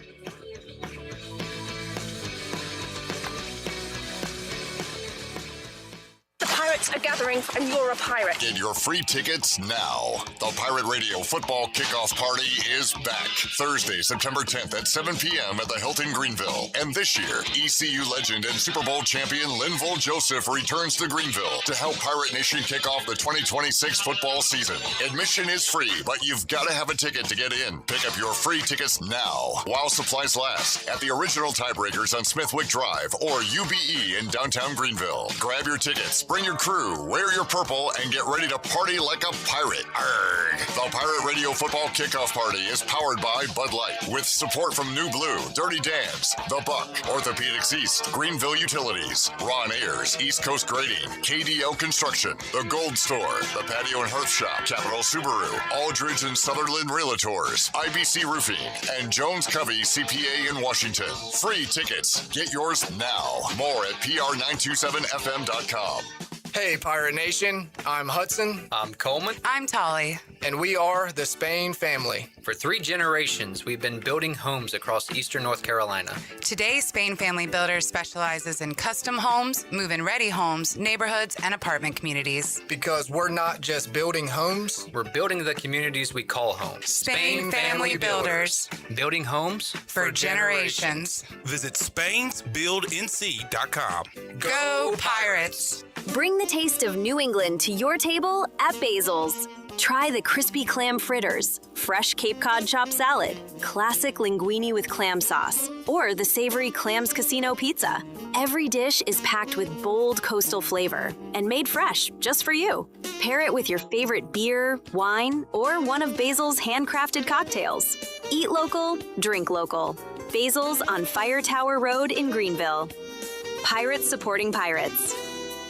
The pirates are gathering, and you're a pirate. Get your free tickets now. The Pirate Radio Football Kickoff Party is back. Thursday, September 10th at 7 p.m. at the Hilton Greenville. And this year, ECU legend and Super Bowl champion Linval Joseph returns to Greenville to help Pirate Nation kick off the 2026 football season. Admission is free, but you've got to have a ticket to get in. Pick up your free tickets now while supplies last at the original Tiebreakers on Smithwick Drive or UBE in downtown Greenville. Grab your tickets. Bring your crew, wear your purple, and get ready to party like a pirate. Arrgh. The Pirate Radio Football Kickoff Party is powered by Bud Light with support from New Blue, Dirty Dan's, The Buck, Orthopedics East, Greenville Utilities, Ron Ayers, East Coast Grading, KDL Construction, The Gold Store, The Patio and Hearth Shop, Capital Subaru, Aldridge and Sutherland Realtors, IBC Roofing, and Jones Covey CPA in Washington. Free tickets. Get yours now. More at pr927fm.com. Hey, Pirate Nation. I'm Hudson. I'm Coleman. I'm Tolly. And we are the Spain family. For 3 generations, we've been building homes across eastern North Carolina. Today, Spain Family Builders specializes in custom homes, move-in-ready homes, neighborhoods, and apartment communities. Because we're not just building homes. We're building the communities we call home. Spain Family Builders. Building homes for generations. Visit SpainsBuildNC.com. Go Pirates! Bring the taste of New England to your table at Basil's. Try the crispy clam fritters, fresh Cape Cod chopped salad, classic linguine with clam sauce, or the savory Clams Casino pizza. Every dish is packed with bold coastal flavor and made fresh just for you. Pair it with your favorite beer, wine, or one of Basil's handcrafted cocktails. Eat local, drink local. Basil's on Fire Tower Road in Greenville. Pirates supporting pirates.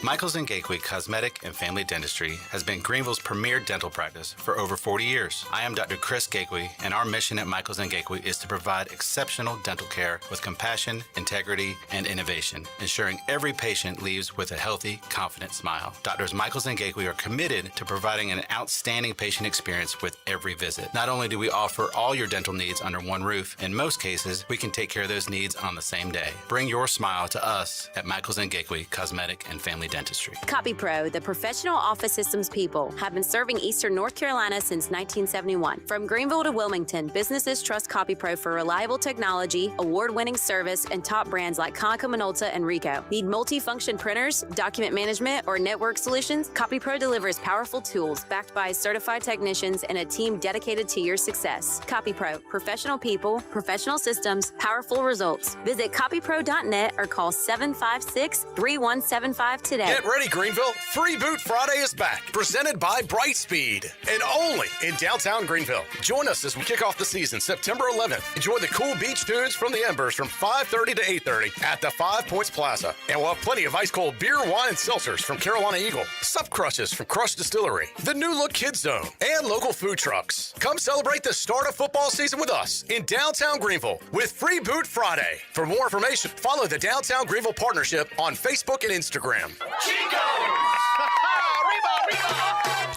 Michaels & Gakwe Cosmetic and Family Dentistry has been Greenville's premier dental practice for over 40 years. I am Dr. Chris Gakwe, and our mission at Michaels & Gakwe is to provide exceptional dental care with compassion, integrity, and innovation, ensuring every patient leaves with a healthy, confident smile. Doctors Michaels & Gakwe are committed to providing an outstanding patient experience with every visit. Not only do we offer all your dental needs under one roof, in most cases, we can take care of those needs on the same day. Bring your smile to us at Michaels & Gakwe Cosmetic and Family Dentistry. CopyPro, the professional office systems people, have been serving Eastern North Carolina since 1971. From Greenville to Wilmington, businesses trust CopyPro for reliable technology, award-winning service, and top brands like Konica Minolta and Ricoh. Need multi-function printers, document management, or network solutions? CopyPro delivers powerful tools backed by certified technicians and a team dedicated to your success. CopyPro, professional people, professional systems, powerful results. Visit copypro.net or call 756-3175 today. Get ready, Greenville. Free Boot Friday is back. Presented by Brightspeed. And only in downtown Greenville. Join us as we kick off the season September 11th. Enjoy the cool beach tunes from the Embers from 5:30 to 8:30 at the 5 Points Plaza. And we'll have plenty of ice-cold beer, wine, and seltzers from Carolina Eagle. Sup Crushes from Crush Distillery. The New Look Kids Zone. And local food trucks. Come celebrate the start of football season with us in downtown Greenville with Free Boot Friday. For more information, follow the Downtown Greenville Partnership on Facebook and Instagram.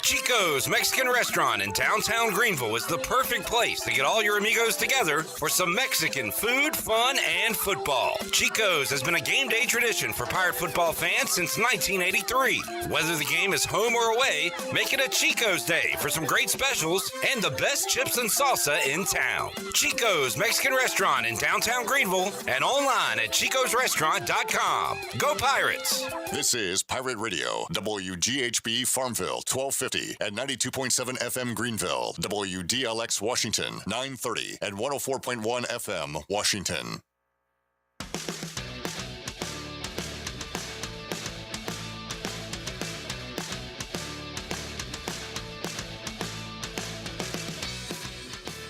Chico's Mexican Restaurant in downtown Greenville is the perfect place to get all your amigos together for some Mexican food, fun, and football. Chico's has been a game day tradition for Pirate football fans since 1983. Whether the game is home or away, make it a Chico's Day for some great specials and the best chips and salsa in town. Chico's Mexican Restaurant in downtown Greenville and online at chicosrestaurant.com. Go Pirates! This is Pirate Radio, WGHB Farmville, 1250 at 92.7 FM Greenville, WDLX Washington, 930 at 104.1 FM Washington.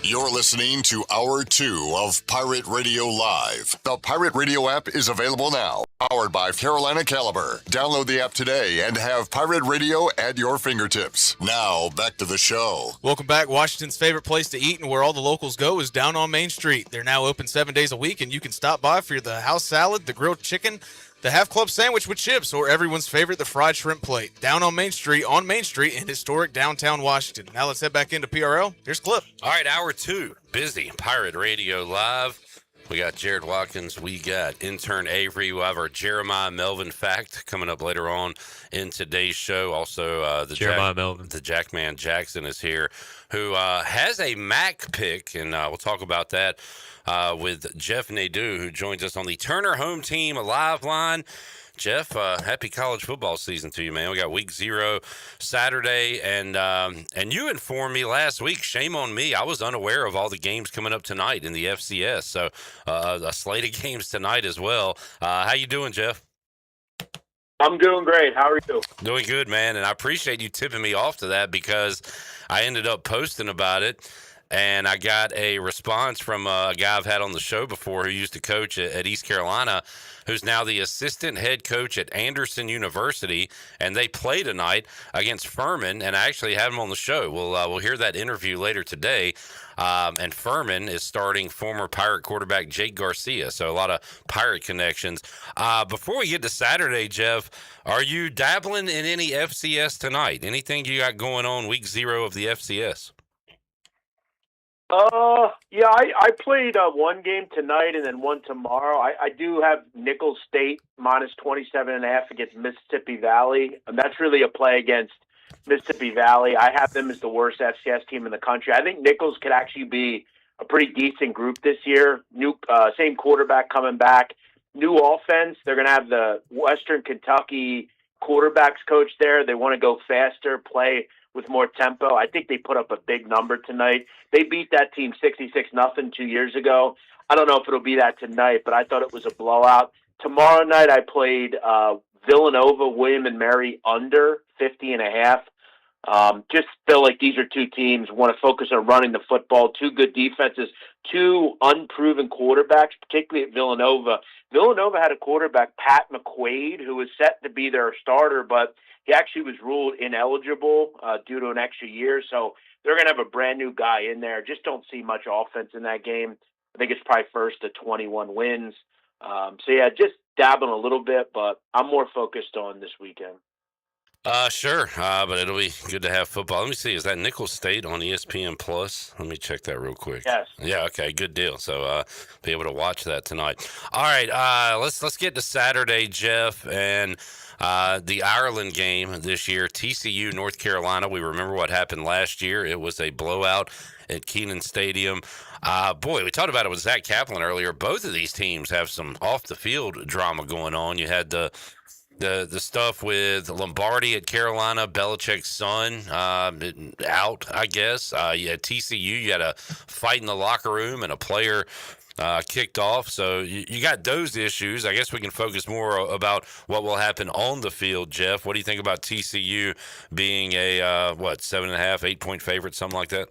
You're listening to Hour 2 of Pirate Radio Live. The Pirate Radio app is available now. Powered by Carolina Caliber. Download the app today and have Pirate Radio at your fingertips. Now, back to the show. Welcome back. Washington's favorite place to eat and where all the locals go is down on Main Street. They're now open 7 days a week, and you can stop by for the house salad, the grilled chicken, the half club sandwich with chips, or everyone's favorite, the fried shrimp plate. Down on Main Street in historic downtown Washington. Now let's head back into PRL. Here's Clip. All right, Hour 2, busy. Pirate Radio Live. We got Jared Watkins. We got intern Avery. We'll have our Jeremiah Melvin fact coming up later on in today's show. Also, the Jackman Jackson is here, who has a Mac pick, and we'll talk about that with Jeff Nadeau, who joins us on the Turner Home Team Live line. Jeff, happy college football season to you, man. We got week 0 Saturday, and you informed me last week. Shame on me. I was unaware of all the games coming up tonight in the FCS. So a slate of games tonight as well. How you doing, Jeff? I'm doing great. How are you? Doing good, man. And I appreciate you tipping me off to that because I ended up posting about it. And I got a response from a guy I've had on the show before who used to coach at East Carolina, who's now the assistant head coach at Anderson University. And they play tonight against Furman, and I actually have him on the show. We'll hear that interview later today. And Furman is starting former Pirate quarterback Jake Garcia, so a lot of Pirate connections. Before we get to Saturday, Jeff, are you dabbling in any FCS tonight? Anything you got going on week 0 of the FCS? Yeah, I played one game tonight and then one tomorrow. I do have Nicholls State minus 27.5 against Mississippi Valley. And that's really a play against Mississippi Valley. I have them as the worst FCS team in the country. I think Nicholls could actually be a pretty decent group this year. New, same quarterback coming back, new offense. They're going to have the Western Kentucky quarterbacks coach there. They want to go faster, play with more tempo. I think they put up a big number tonight. They beat that team 66-0 2 years ago. I don't know if it'll be that tonight, but I thought it was a blowout. Tomorrow night I played Villanova, William and Mary under 50.5. Just feel like these are two teams want to focus on running the football, two good defenses, two unproven quarterbacks, particularly at Villanova. Villanova had a quarterback, Pat McQuaid, who was set to be their starter, but he actually was ruled ineligible due to an extra year. So they're going to have a brand new guy in there. Just don't see much offense in that game. I think it's probably first to 21 wins. So yeah, just dabbling a little bit, but I'm more focused on this weekend. Sure, but it'll be good to have football. Let me see. Is that Nicholls State on ESPN Plus? Let me check that real quick. Yes. Yeah. Okay. Good deal. So be able to watch that tonight. All right. Let's get to Saturday, Jeff, and the Ireland game this year. TCU, North Carolina. We remember what happened last year. It was a blowout at Kenan Stadium. Boy, we talked about it with Zach Kaplan earlier. Both of these teams have some off the field drama going on. You had the stuff with Lombardi at Carolina, Belichick's son out, I guess. You had TCU, you had a fight in the locker room and a player kicked off. So you got those issues. I guess we can focus more about what will happen on the field, Jeff. What do you think about TCU being a, 7.5, 8-point favorite, something like that?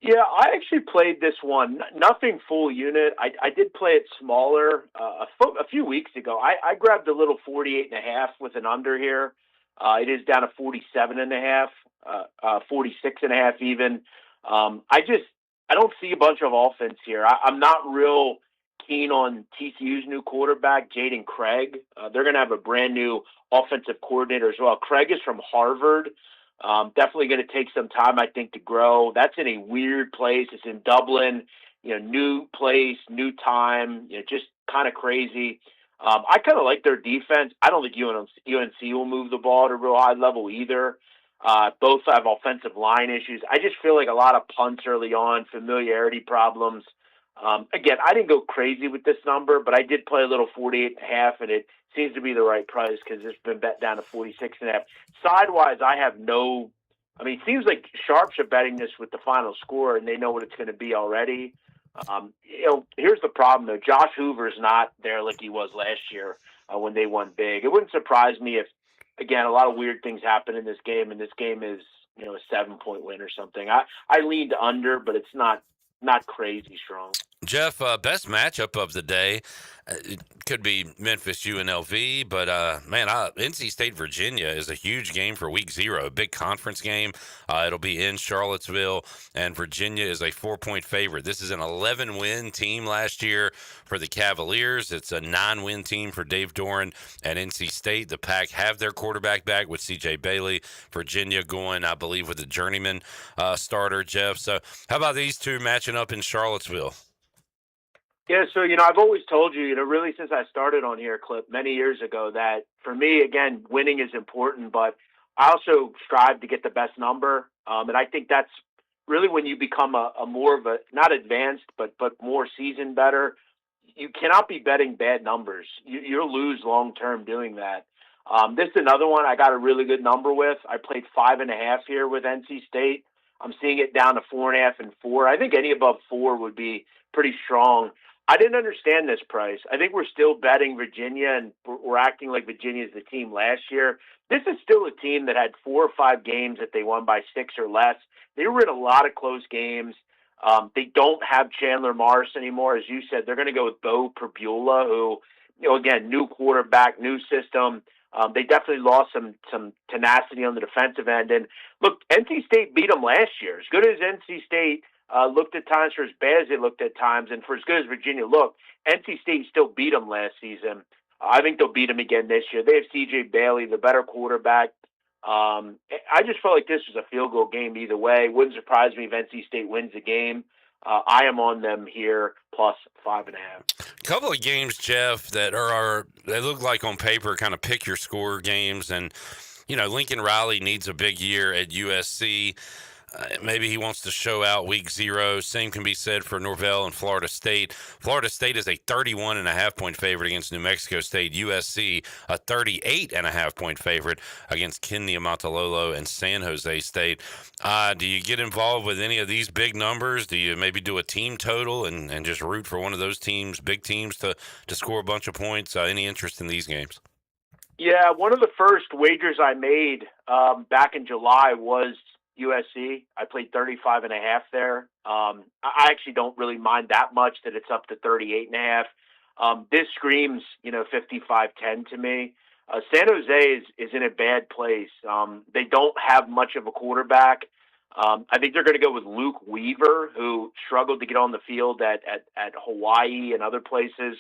Yeah, I actually played this one. Nothing full unit. I did play it smaller a few weeks ago. I grabbed a little 48.5 with an under here. It is down to 47.5, 46.5 even. I don't see a bunch of offense here. I'm not real keen on TCU's new quarterback, Jaden Craig. They're going to have a brand new offensive coordinator as well. Craig is from Harvard. Definitely going to take some time, I think, to grow. That's in a weird place. It's in Dublin, new place, new time, just kind of crazy. I kind of like their defense. I don't think UNC will move the ball at a real high level either. Both have offensive line issues. I just feel like a lot of punts early on, familiarity problems. Again, I didn't go crazy with this number, but I did play a little 48.5, and it seems to be the right price because it's been bet down to 46.5. Sidewise, I have no. I mean, it seems like sharps are betting this with the final score, and they know what it's going to be already. Here's the problem though. Josh Hoover's not there like he was last year when they won big. It wouldn't surprise me if, again, a lot of weird things happen in this game, and this game is a 7-point win or something. I leaned under, but it's not crazy strong. Jeff, best matchup of the day. It could be Memphis UNLV, but NC State Virginia is a huge game for week 0, a big conference game. It'll be in Charlottesville, and Virginia is a 4-point favorite. This is an 11-win team last year for the Cavaliers. It's a 9-win team for Dave Doran at NC State. The Pack have their quarterback back with C.J. Bailey. Virginia going, I believe, with the journeyman starter, Jeff. So how about these two matching up in Charlottesville? Yeah, so, I've always told you, really since I started on here, Clip, many years ago, that for me, again, winning is important, but I also strive to get the best number. And I think that's really when you become a more of a, not advanced, but more seasoned better. You cannot be betting bad numbers. You'll lose long-term doing that. This is another one I got a really good number with. I played 5.5 here with NC State. I'm seeing it down to 4.5 and 4. I think any above 4 would be pretty strong. I didn't understand this price. I think we're still betting Virginia, and we're acting like Virginia is the team last year. This is still a team that had 4 or 5 games that they won by 6 or less. They were in a lot of close games. They don't have Chandler Morris anymore. As you said, they're going to go with Bo Perbula, who, again, new quarterback, new system. They definitely lost some tenacity on the defensive end. And look, NC State beat them last year. As good as NC State looked at times, for as bad as they looked at times, and for as good as Virginia looked, NC State still beat them last season. I think they'll beat them again this year. They have C.J. Bailey, the better quarterback. I just felt like this was a field goal game either way. Wouldn't surprise me if NC State wins the game. I am on them here plus 5.5. A couple of games, Jeff, that they look like on paper kind of pick your score games, and Lincoln Riley needs a big year at USC. Maybe he wants to show out week 0. Same can be said for Norvell and Florida State. Florida State is a 31.5-point favorite against New Mexico State. USC, a 38.5-point favorite against Kennesaw and San Jose State. Do you get involved with any of these big numbers? Do you maybe do a team total and just root for one of those teams, big teams, to score a bunch of points? Any interest in these games? Yeah, one of the first wagers I made back in July was USC. I played 35.5 there. I actually don't really mind that much that it's up to 38.5. This screams, 55-10 to me. San Jose is in a bad place. They don't have much of a quarterback. I think they're going to go with Luke Weaver, who struggled to get on the field at Hawaii and other places.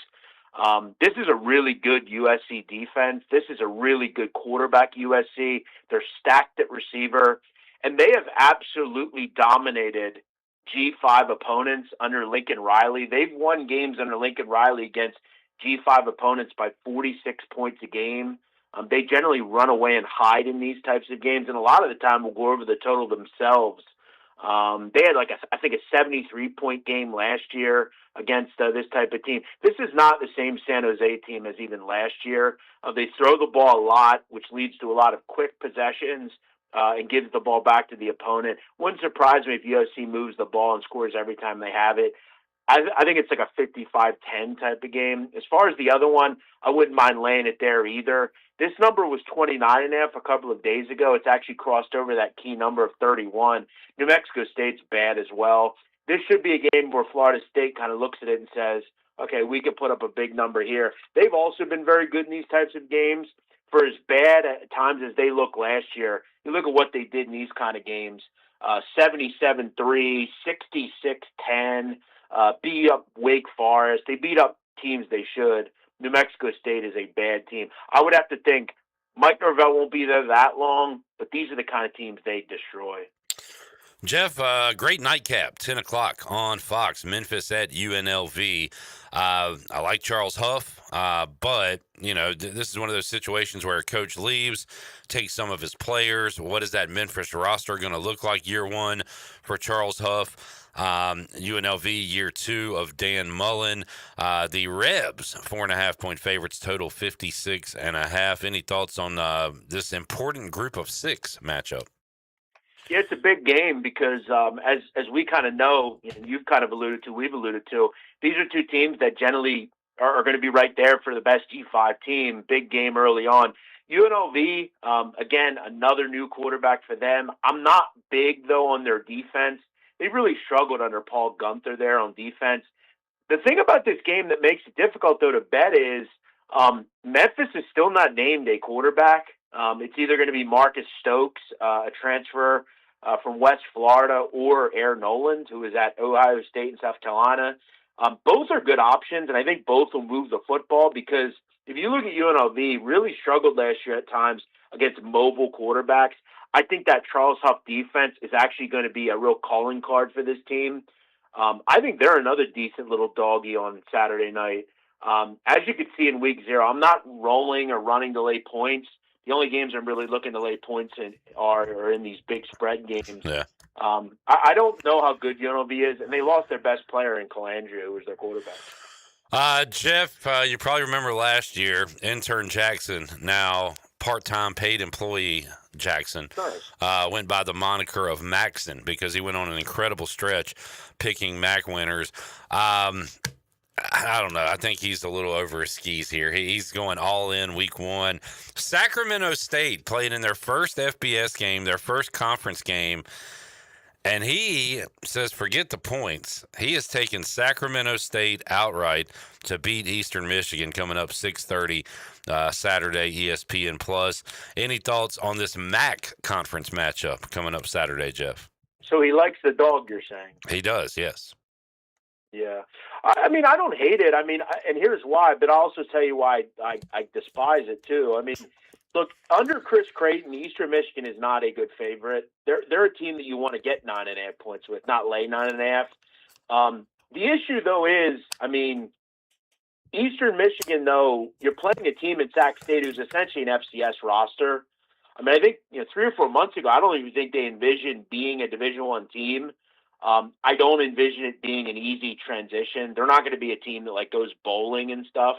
This is a really good USC defense. This is a really good quarterback USC. They're stacked at receiver. And they have absolutely dominated G5 opponents under Lincoln Riley. They've won games under Lincoln Riley against G5 opponents by 46 points a game. They generally run away and hide in these types of games, and a lot of the time will go over the total themselves. They had I think a 73-point game last year against this type of team. This is not the same San Jose team as even last year. They throw the ball a lot, which leads to a lot of quick possessions. And gives the ball back to the opponent. Wouldn't surprise me if USC moves the ball and scores every time they have it. I think it's like a 55-10 type of game. As far as the other one, I wouldn't mind laying it there either. This number was 29.5 a couple of days ago. It's actually crossed over that key number of 31. New Mexico State's bad as well. This should be a game where Florida State kind of looks at it and says, okay, we can put up a big number here. They've also been very good in these types of games. For as bad at times as they look last year, you look at what they did in these kind of games, 77-3, 66-10, beat up Wake Forest. They beat up teams they should. New Mexico State is a bad team. I would have to think Mike Norvell won't be there that long, but these are the kind of teams they destroy. Jeff, great nightcap, 10 o'clock on Fox, Memphis at UNLV. I like Charles Huff, but, this is one of those situations where a coach leaves, takes some of his players. What is that Memphis roster going to look like year one for Charles Huff? UNLV year two of Dan Mullen. The Rebs, 4.5-point favorites, total 56.5. Any thoughts on this important group of six matchup? Yeah, it's a big game because as we kind of know, and you've kind of alluded to, we've alluded to, these are two teams that generally are going to be right there for the best G5 team. Big game early on. UNLV, again, another new quarterback for them. I'm not big, though, on their defense. They really struggled under Paul Gunther there on defense. The thing about this game that makes it difficult, though, to bet is Memphis is still not named a quarterback. It's either going to be Marcus Stokes, a transfer from West Florida, or Air Noland, who is at Ohio State and South Carolina. Both are good options, and I think both will move the football because if you look at UNLV, really struggled last year at times against mobile quarterbacks. I think that Charles Huff defense is actually going to be a real calling card for this team. I think they're another decent little doggy on Saturday night. As you can see in week 0, I'm not rolling or running to lay points. The only games I'm really looking to lay points in are in these big spread games. Yeah. I don't know how good UNLV is, and they lost their best player in Calandria, who was their quarterback. Jeff, you probably remember last year, intern Jackson, now part-time paid employee Jackson, went by the moniker of Maxon because he went on an incredible stretch picking MAC winners. I don't know. I think he's a little over his skis here. He's going all in week 1. Sacramento State played in their first FBS game, their first conference game, and he says forget the points. He has taken Sacramento State outright to beat Eastern Michigan coming up 6:30 Saturday, ESPN Plus. Any thoughts on this MAC conference matchup coming up Saturday, Jeff? So he likes the dog, you're saying? He does, yes. Yeah. I mean, I don't hate it. I mean, and here's why, but I'll also tell you why I despise it too. I mean, look, under Chris Creighton, Eastern Michigan is not a good favorite. They're a team that you want to get 9.5 points with, not lay 9.5. The issue, though, is, I mean, Eastern Michigan, though, you're playing a team in Sac State who's essentially an FCS roster. I mean, I think 3 or 4 months ago, I don't even think they envisioned being a Division I team. I don't envision it being an easy transition. They're not going to be a team that goes bowling and stuff.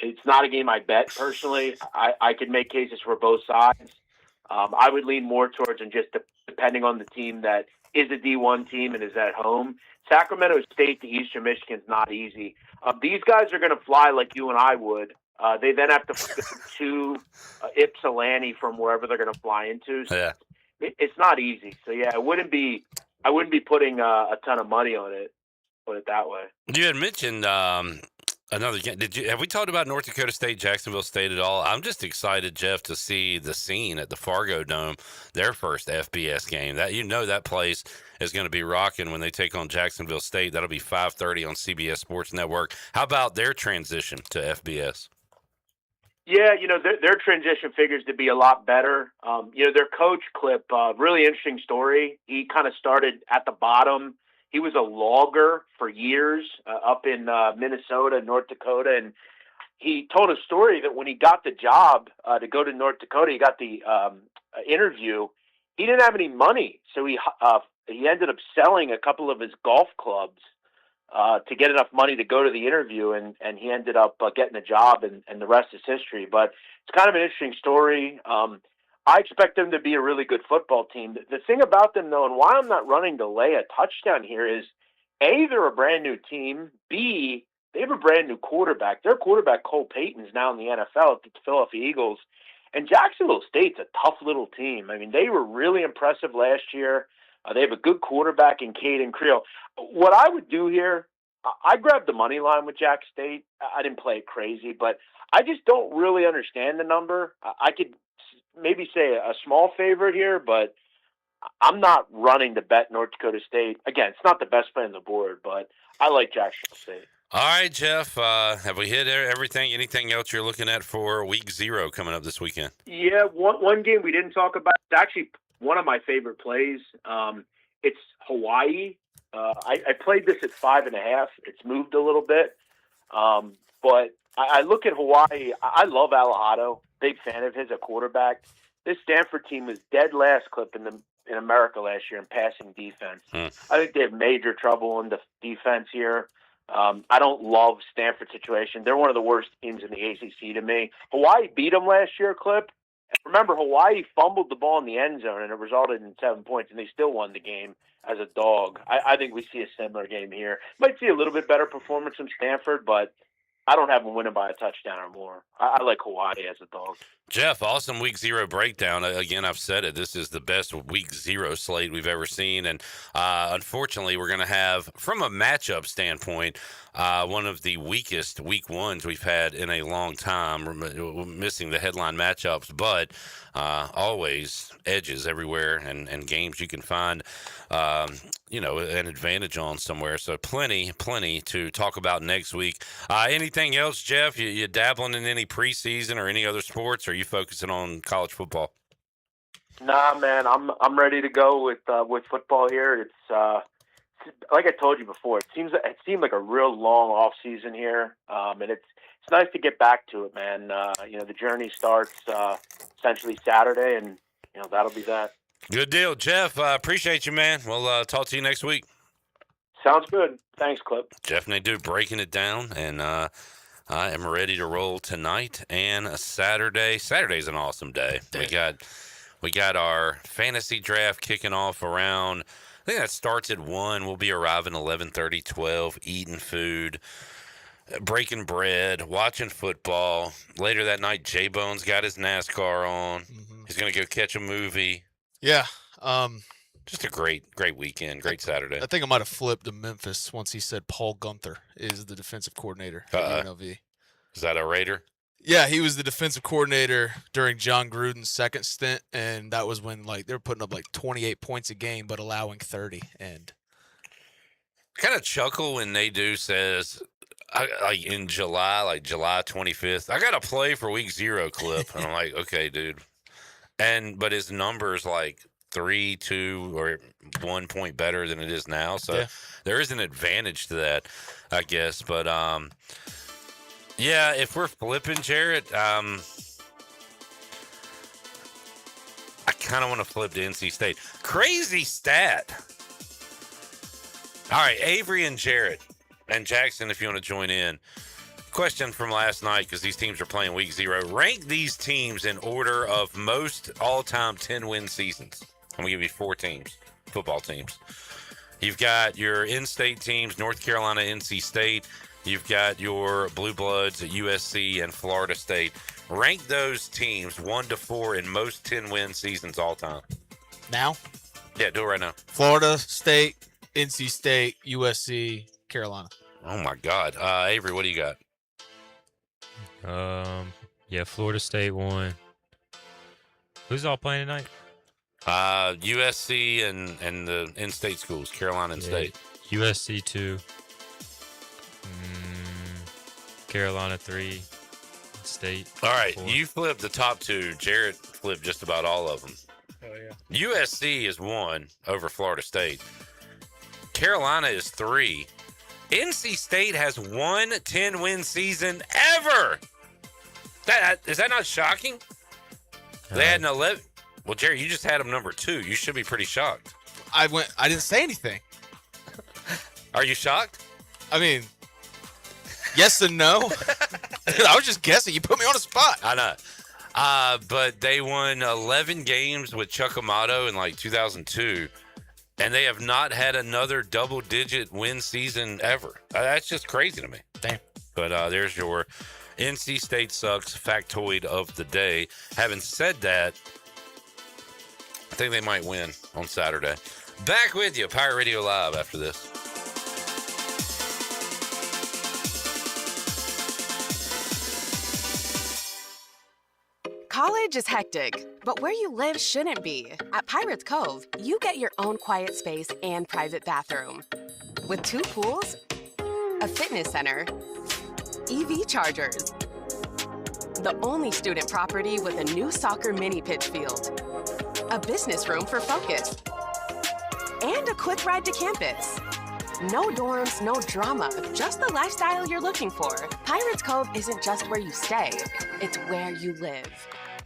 It's not a game I bet personally. I could make cases for both sides. I would lean more towards and just depending on the team that is a D1 team and is at home. Sacramento State to Eastern Michigan is not easy. These guys are going to fly like you and I would. They then have to go to Ypsilanti from wherever they're going to fly into. So yeah. It's not easy. So yeah, I wouldn't be putting a ton of money on it. Put it that way. You had mentioned another game. Have we talked about North Dakota State, Jacksonville State at all? I'm just excited, Jeff, to see the scene at the Fargo Dome, their first FBS game. That place is going to be rocking when they take on Jacksonville State. That'll be 5:30 on CBS Sports Network. How about their transition to FBS? Yeah, their transition figures to be a lot better. Their coach, Clip, really interesting story. He kind of started at the bottom. He was a logger for years up in Minnesota, North Dakota, and he told a story that when he got the job to go to North Dakota, he got the interview. He didn't have any money, so he ended up selling a couple of his golf clubs to get enough money to go to the interview, and he ended up getting a job, and the rest is history. But it's kind of an interesting story. I expect them to be a really good football team. The thing about them, though, and why I'm not running to lay a touchdown here is, A, they're a brand new team. B, they have a brand new quarterback. Their quarterback, Cole Payton, is now in the NFL at the Philadelphia Eagles. And Jacksonville State's a tough little team. I mean, they were really impressive last year. They have a good quarterback in Caden Creel. What I would do here, I grabbed the money line with Jack State. I didn't play it crazy, but I just don't really understand the number. I could maybe say a small favorite here, but I'm not running to bet North Dakota State. Again, it's not the best play on the board, but I like Jacksonville State. All right, Jeff. Have we hit everything? Anything else you're looking at for week 0 coming up this weekend? Yeah, one game we didn't talk about. It's actually one of my favorite plays. It's Hawaii. I played this at 5.5. It's moved a little bit, but I look at Hawaii. I love Alahado. Big fan of his at quarterback. This Stanford team was dead last, Clip, in America last year in passing defense. I think they have major trouble in the defense here. I don't love Stanford's situation. They're one of the worst teams in the ACC to me. Hawaii beat them last year, Clip. And remember, Hawaii fumbled the ball in the end zone, and it resulted in 7 points, and they still won the game as a dog. I think we see a similar game here. Might see a little bit better performance from Stanford, but I don't have them winning by a touchdown or more. I like Hawaii as a dog. Jeff, awesome week 0 breakdown. Again, I've said it. This is the best week 0 slate we've ever seen. And unfortunately, we're going to have, from a matchup standpoint, one of the weakest week 1s we've had in a long time. We're missing the headline matchups, but always edges everywhere and games you can find, an advantage on somewhere. So plenty to talk about next week. Anything else, Jeff? You dabbling in any preseason or any other sports, or are you focusing on college football? Nah, man, I'm ready to go with football here. It's like I told you before. It seemed like a real long off season here, and it's nice to get back to it, man. The journey starts essentially Saturday, and that'll be that. Good deal, Jeff. Appreciate you, man. We'll talk to you next week. Sounds good. Thanks, Clip. Jeff Nadeau breaking it down, and I am ready to roll tonight and Saturday. Saturday's an awesome day. We got our fantasy draft kicking off around, I think that starts at 1. We'll be arriving 11:30, 12, eating food, breaking bread, watching football. Later that night, J-Bone's got his NASCAR on. Mm-hmm. He's going to go catch a movie. Yeah. Just a great weekend, great Saturday. I think I might have flipped to Memphis once he said Paul Gunther is the defensive coordinator at UNLV. Is that a Raider? Yeah, he was the defensive coordinator during John Gruden's second stint, and that was when they were putting up 28 points a game but allowing 30. And kind of chuckle when Nadeau says, in July, July 25th, I got to play for week 0, Clip. And I'm like, okay, dude. But his number's 3, 2, or 1 point better than it is now. So there is an advantage to that, I guess. But, yeah, if we're flipping, Jarrett, I kind of want to flip to NC State. Crazy stat. All right, Avery and Jarrett and Jackson, if you want to join in. Question from last night, because these teams are playing week 0. Rank these teams in order of most all-time 10-win seasons. I'm going to give you 4 teams, football teams. You've got your in-state teams, North Carolina, NC State. You've got your Blue Bloods at USC and Florida State. Rank those teams 1 to 4 in most 10-win seasons all time. Now? Yeah, do it right now. Florida State, NC State, USC, Carolina. Oh, my God. Avery, what do you got? Florida State won. Who's all playing tonight? USC and the in-state schools, Carolina and State. USC 2. Carolina 3. State. All right, 4. You flipped the top 2. Jarrett flipped just about all of them. Oh, yeah. USC is 1 over Florida State. Carolina is 3. NC State has 1 10-win season ever. Is that not shocking? They had an 11. Well, Jerry, you just had them number 2. You should be pretty shocked. I didn't say anything. Are you shocked? I mean, yes and no. I was just guessing. You put me on the spot. I know. But they won 11 games with Chuck Amato in 2002. And they have not had another double-digit win season ever. That's just crazy to me. Damn. But there's your NC State sucks factoid of the day. Having said that, I think they might win on Saturday. Back with you, Pirate Radio Live after this. College is hectic, but where you live shouldn't be. At Pirates Cove, you get your own quiet space and private bathroom. With 2 pools a fitness center, EV chargers, the only student property with a new soccer mini pitch field, a business room for focus, and a quick ride to campus. No dorms, no drama, just the lifestyle you're looking for. Pirates Cove isn't just where you stay, it's where you live.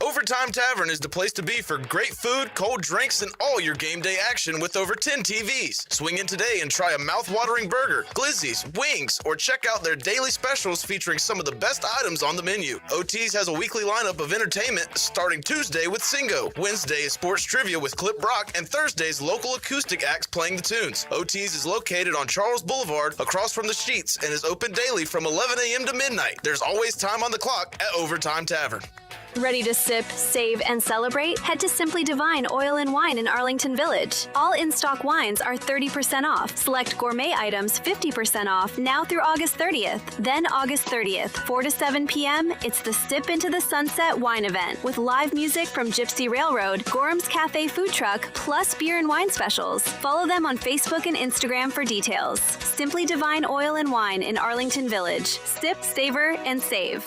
Overtime Tavern is the place to be for great food, cold drinks, and all your game day action with over 10 TVs. Swing in today and try a mouth-watering burger, glizzies, wings, or check out their daily specials featuring some of the best items on the menu. OT's has a weekly lineup of entertainment starting Tuesday with Singo, Wednesday is sports trivia with Clip Brock, and Thursday's local acoustic acts playing the tunes. OT's is located on Charles Boulevard across from the Sheets and is open daily from 11 a.m. to midnight. There's always time on the clock at Overtime Tavern. Ready to sip, save, and celebrate? Head to Simply Divine Oil and Wine in Arlington Village. All in-stock wines are 30% off. Select gourmet items 50% off now through August 30th. Then August 30th, 4 to 7 p.m., it's the Stip Into the Sunset wine event with live music from Gypsy Railroad, Gorham's Cafe food truck, plus beer and wine specials. Follow them on Facebook and Instagram for details. Simply Divine Oil and Wine in Arlington Village. Sip, savor, and save.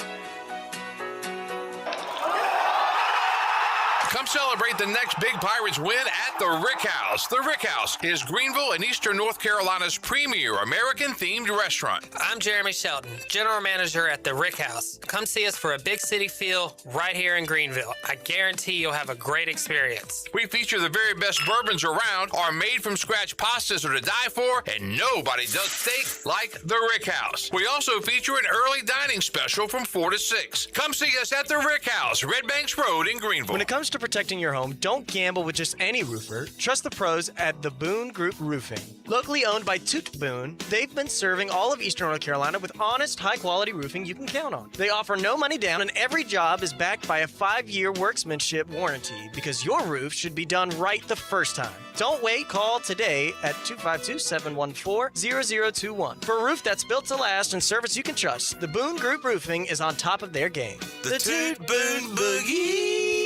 Come celebrate the next big Pirates win at the Rick House. The Rick House is Greenville and Eastern North Carolina's premier American-themed restaurant. I'm Jeremy Shelton, General Manager at the Rick House. Come see us for a big city feel right here in Greenville. I guarantee you'll have a great experience. We feature the very best bourbons around. Our made-from-scratch pastas are to die for, and nobody does steak like the Rick House. We also feature an early dining special from 4 to 6. Come see us at the Rick House, Red Banks Road in Greenville. When it comes to protecting your home, don't gamble with just any roofer. Trust the pros at the Boone Group Roofing. Locally owned by Toot Boone, they've been serving all of Eastern North Carolina with honest, high-quality roofing you can count on. They offer no money down, and every job is backed by a 5-year workmanship warranty because your roof should be done right the first time. Don't wait. Call today at 252-714-0021 for a roof that's built to last and service you can trust. The Boone Group Roofing is on top of their game. The Toot Boone Boogie.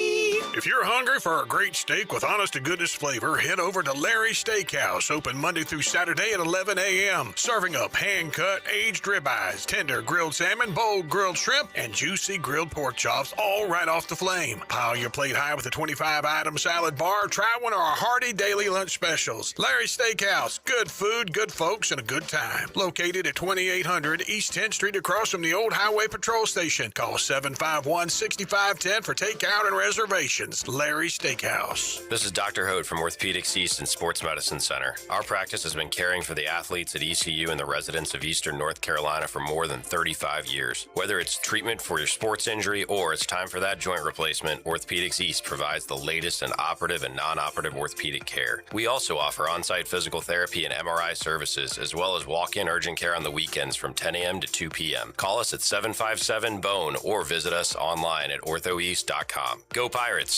If you're hungry for a great steak with honest-to-goodness flavor, head over to Larry's Steakhouse, open Monday through Saturday at 11 a.m., serving up hand-cut, aged ribeyes, tender grilled salmon, bold grilled shrimp, and juicy grilled pork chops, all right off the flame. Pile your plate high with a 25-item salad bar. Try one of our hearty daily lunch specials. Larry's Steakhouse, good food, good folks, and a good time. Located at 2800 East 10th Street across from the old Highway Patrol Station. Call 751-6510 for takeout and reservations. Larry's Steakhouse. This is Dr. Hote from Orthopedics East and Sports Medicine Center. Our practice has been caring for the athletes at ECU and the residents of Eastern North Carolina for more than 35 years. Whether it's treatment for your sports injury or it's time for that joint replacement, Orthopedics East provides the latest in operative and non-operative orthopedic care. We also offer on-site physical therapy and MRI services, as well as walk-in urgent care on the weekends from 10 a.m. to 2 p.m. Call us at 757-BONE or visit us online at orthoeast.com. Go Pirates!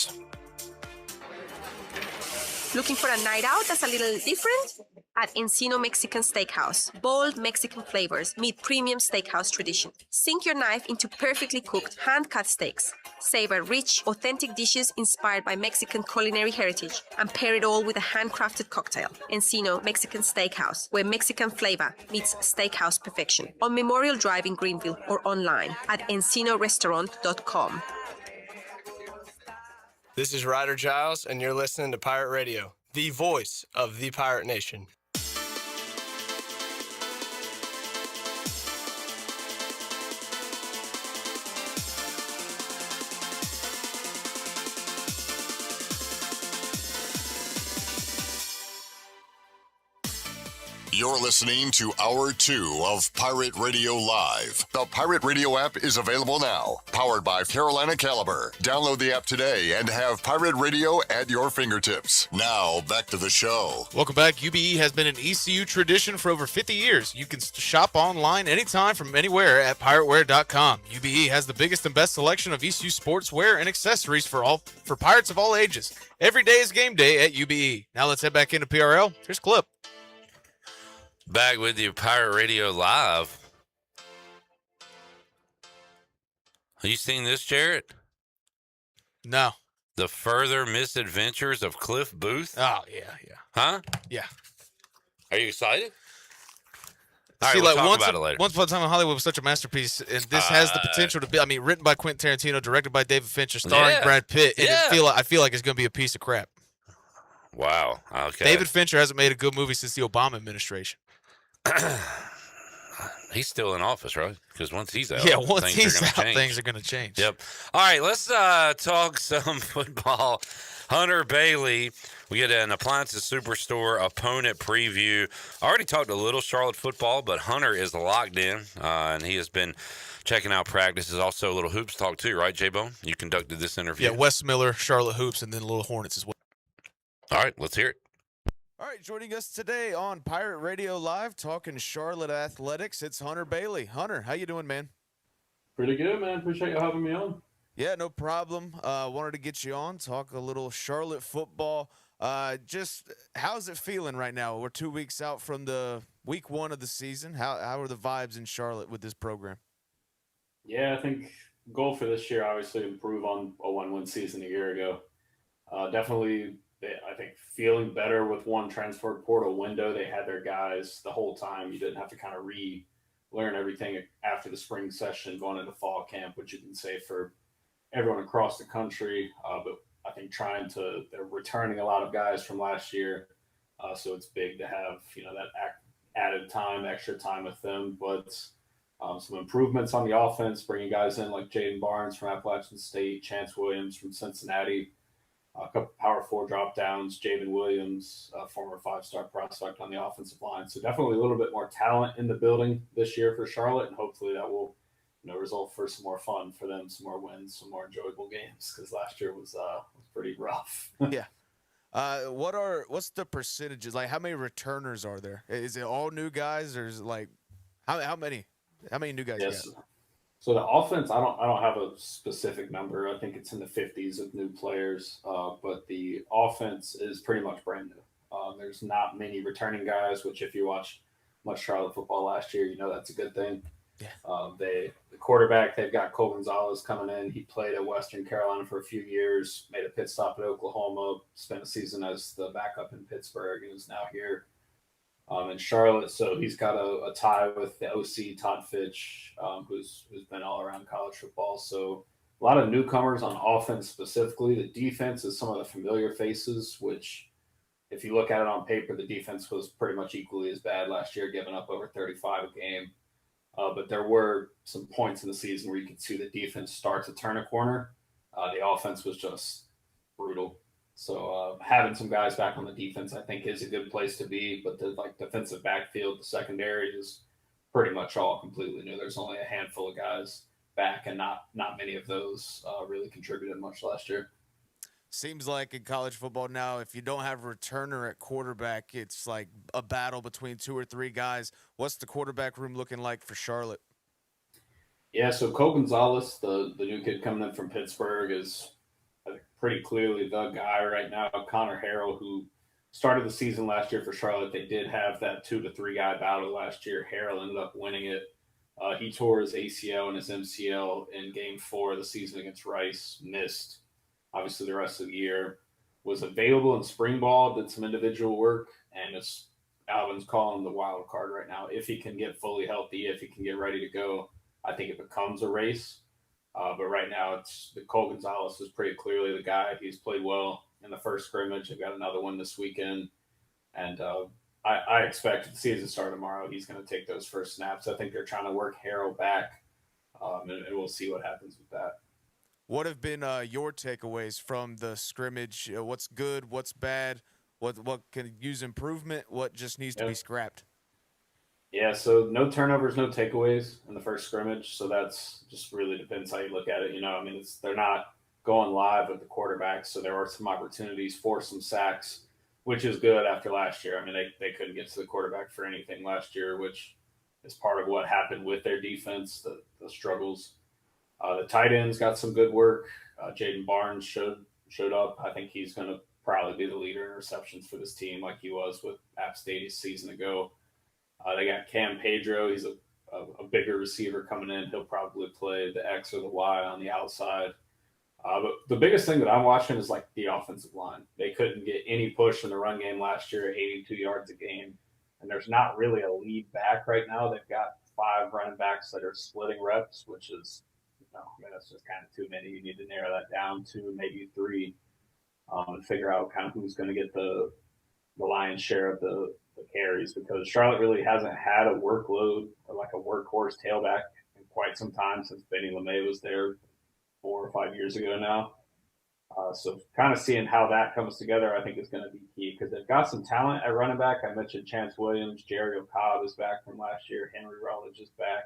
Looking for a night out that's a little different? At Encino Mexican Steakhouse. Bold Mexican flavors meet premium steakhouse tradition. Sink your knife into perfectly cooked, hand-cut steaks. Savor rich, authentic dishes inspired by Mexican culinary heritage and pair it all with a handcrafted cocktail. Encino Mexican Steakhouse, where Mexican flavor meets steakhouse perfection. On Memorial Drive in Greenville or online at EncinoRestaurant.com. This is Ryder Giles, and you're listening to Pirate Radio, the voice of the Pirate Nation. You're listening to Hour 2 of Pirate Radio Live. The Pirate Radio app is available now. Powered by Carolina Caliber. Download the app today and have Pirate Radio at your fingertips. Now, back to the show. Welcome back. UBE has been an ECU tradition for over 50 years. You can shop online anytime from anywhere at pirateware.com. UBE has the biggest and best selection of ECU sportswear and accessories for Pirates of all ages. Every day is game day at UBE. Now let's head back into PRL. Here's Clip. Back with you, Pirate Radio Live. Have you seen this, Jarrett? No. The Further Misadventures of Cliff Booth? Oh, yeah. Huh? Yeah. Are you excited? All right, See, we'll like talk about it later. Once Upon a Time in Hollywood was such a masterpiece, and this has the potential to be. I mean, written by Quentin Tarantino, directed by David Fincher, starring Brad Pitt, and I feel like it's going to be a piece of crap. Wow. Okay. David Fincher hasn't made a good movie since the Obama administration. He's still in office, right? Because once he's out, once he's out, change. things are going to change. Yep. All right, let's talk some football. Hunter Bailey, we get an Appliances Superstore opponent preview. I already talked a little Charlotte football, but Hunter is locked in, and he has been checking out practices. Also a little hoops talk too, right, J-Bone? You conducted this interview. Yeah, Wes Miller, Charlotte Hoops, and then Little Hornets as well. All right, let's hear it. All right, joining us today on Pirate Radio Live, talking Charlotte athletics, it's Hunter Bailey. Hunter, how you doing, man? Pretty good, man. Appreciate you having me on. Yeah, no problem. Wanted to get you on, talk a little Charlotte football. Just how's it feeling right now? We're 2 weeks out from the week 1 of the season. How are the vibes in Charlotte with this program? Yeah, I think goal for this year, obviously, improve on a 1-win season a year ago. Definitely, I think feeling better with one transfer portal window. They had their guys the whole time. You didn't have to kind of relearn everything after the spring session going into fall camp, which you can say for everyone across the country. But I think they're returning a lot of guys from last year. So it's big to have, that added time, extra time with them. But some improvements on the offense, bringing guys in like Jaden Barnes from Appalachian State, Chance Williams from Cincinnati, a couple Power 4 drop downs, Javen Williams, a former 5-star prospect on the offensive line. So definitely a little bit more talent in the building this year for Charlotte, and hopefully that will result for some more fun for them, some more wins, some more enjoyable games, because last year was pretty rough. Yeah. What's the percentages? Like, how many returners are there? Is it all new guys, or is it like how many new guys you got? So the offense, I don't have a specific number. I think it's in the 50s of new players, but the offense is pretty much brand new. There's not many returning guys, which if you watched much Charlotte football last year, that's a good thing. Yeah. The quarterback, they've got Cole Gonzalez coming in. He played at Western Carolina for a few years, made a pit stop at Oklahoma, spent a season as the backup in Pittsburgh, and is now here in Charlotte. So he's got a tie with the OC, Todd Fitch, who's been all around college football. So a lot of newcomers on offense specifically. The defense is some of the familiar faces, which if you look at it on paper, the defense was pretty much equally as bad last year, giving up over 35 a game. But there were some points in the season where you could see the defense start to turn a corner. The offense was just brutal. So having some guys back on the defense, I think, is a good place to be. But the defensive backfield, the secondary is pretty much all completely new. There's only a handful of guys back, and not many of those really contributed much last year. Seems like in college football now, if you don't have a returner at quarterback, it's like a battle between 2 or 3 guys. What's the quarterback room looking like for Charlotte? Yeah, so Cole Gonzalez, the new kid coming in from Pittsburgh, is pretty clearly the guy right now. Connor Harrell, who started the season last year for Charlotte, they did have that 2 to 3 guy battle last year. Harrell ended up winning it. He tore his ACL and his MCL in Game 4 of the season against Rice, missed obviously the rest of the year, was available in spring ball, did some individual work, and Alvin's calling him the wild card right now. If he can get fully healthy, if he can get ready to go, I think it becomes a race. But right now, Cole Gonzalez is pretty clearly the guy. He's played well in the first scrimmage. They've got another one this weekend. And I expect the season start tomorrow. He's going to take those first snaps. I think they're trying to work Harrell back, and we'll see what happens with that. What have been your takeaways from the scrimmage? What's good? What's bad? What can use improvement? What just needs to be scrapped? Yeah, so no turnovers, no takeaways in the first scrimmage. So that's just really depends how you look at it. They're not going live with the quarterback, so there are some opportunities for some sacks, which is good after last year. They couldn't get to the quarterback for anything last year, which is part of what happened with their defense, the struggles. The tight ends got some good work. Jaden Barnes showed up. I think he's going to probably be the leader in receptions for this team like he was with App State a season ago. They got Cam Pedro. He's a bigger receiver coming in. He'll probably play the X or the Y on the outside. But the biggest thing that I'm watching is the offensive line. They couldn't get any push in the run game last year, 82 yards a game. and there's not really a lead back right now. They've got 5 running backs that are splitting reps, which is, that's just kind of too many. You need to narrow that down to maybe 3, and figure out kind of who's going to get the lion's share of the carries, because Charlotte really hasn't had a workload or like a workhorse tailback in quite some time since Benny LeMay was there 4 or 5 years ago now. So kind of seeing how that comes together, I think is going to be key, because they've got some talent at running back. I mentioned Chance Williams, Jerry Cobb is back from last year, Henry Rutledge is back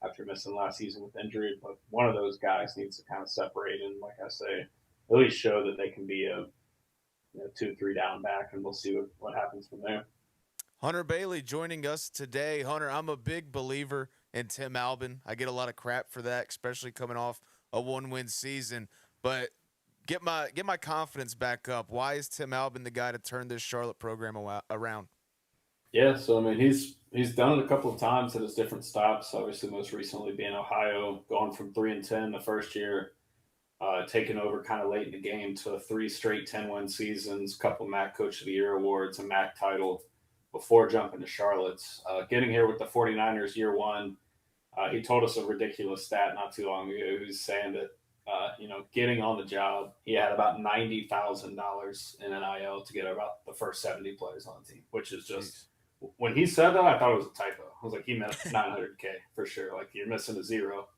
after missing last season with injury. But one of those guys needs to kind of separate and, like I say, at least show that they can be a 2-3 down back, and we'll see what happens from there. Hunter Bailey joining us today. Hunter, I'm a big believer in Tim Albin. I get a lot of crap for that, especially coming off a 1-win season. But get my confidence back up. Why is Tim Albin the guy to turn this Charlotte program around? Yeah, so I mean, he's done it a couple of times at his different stops. Obviously, most recently being Ohio, going from 3-10 the first year, taking over kind of late in the game to 3 straight 10-win seasons, couple MAC Coach of the Year awards, a MAC title before jumping to Charlotte. Getting here with the 49ers year 1, he told us a ridiculous stat not too long ago. He was saying that, getting on the job, he had about $90,000 in NIL to get about the first 70 players on the team, which is just, when he said that, I thought it was a typo. I was like, he meant 900K for sure. Like, you're missing a zero,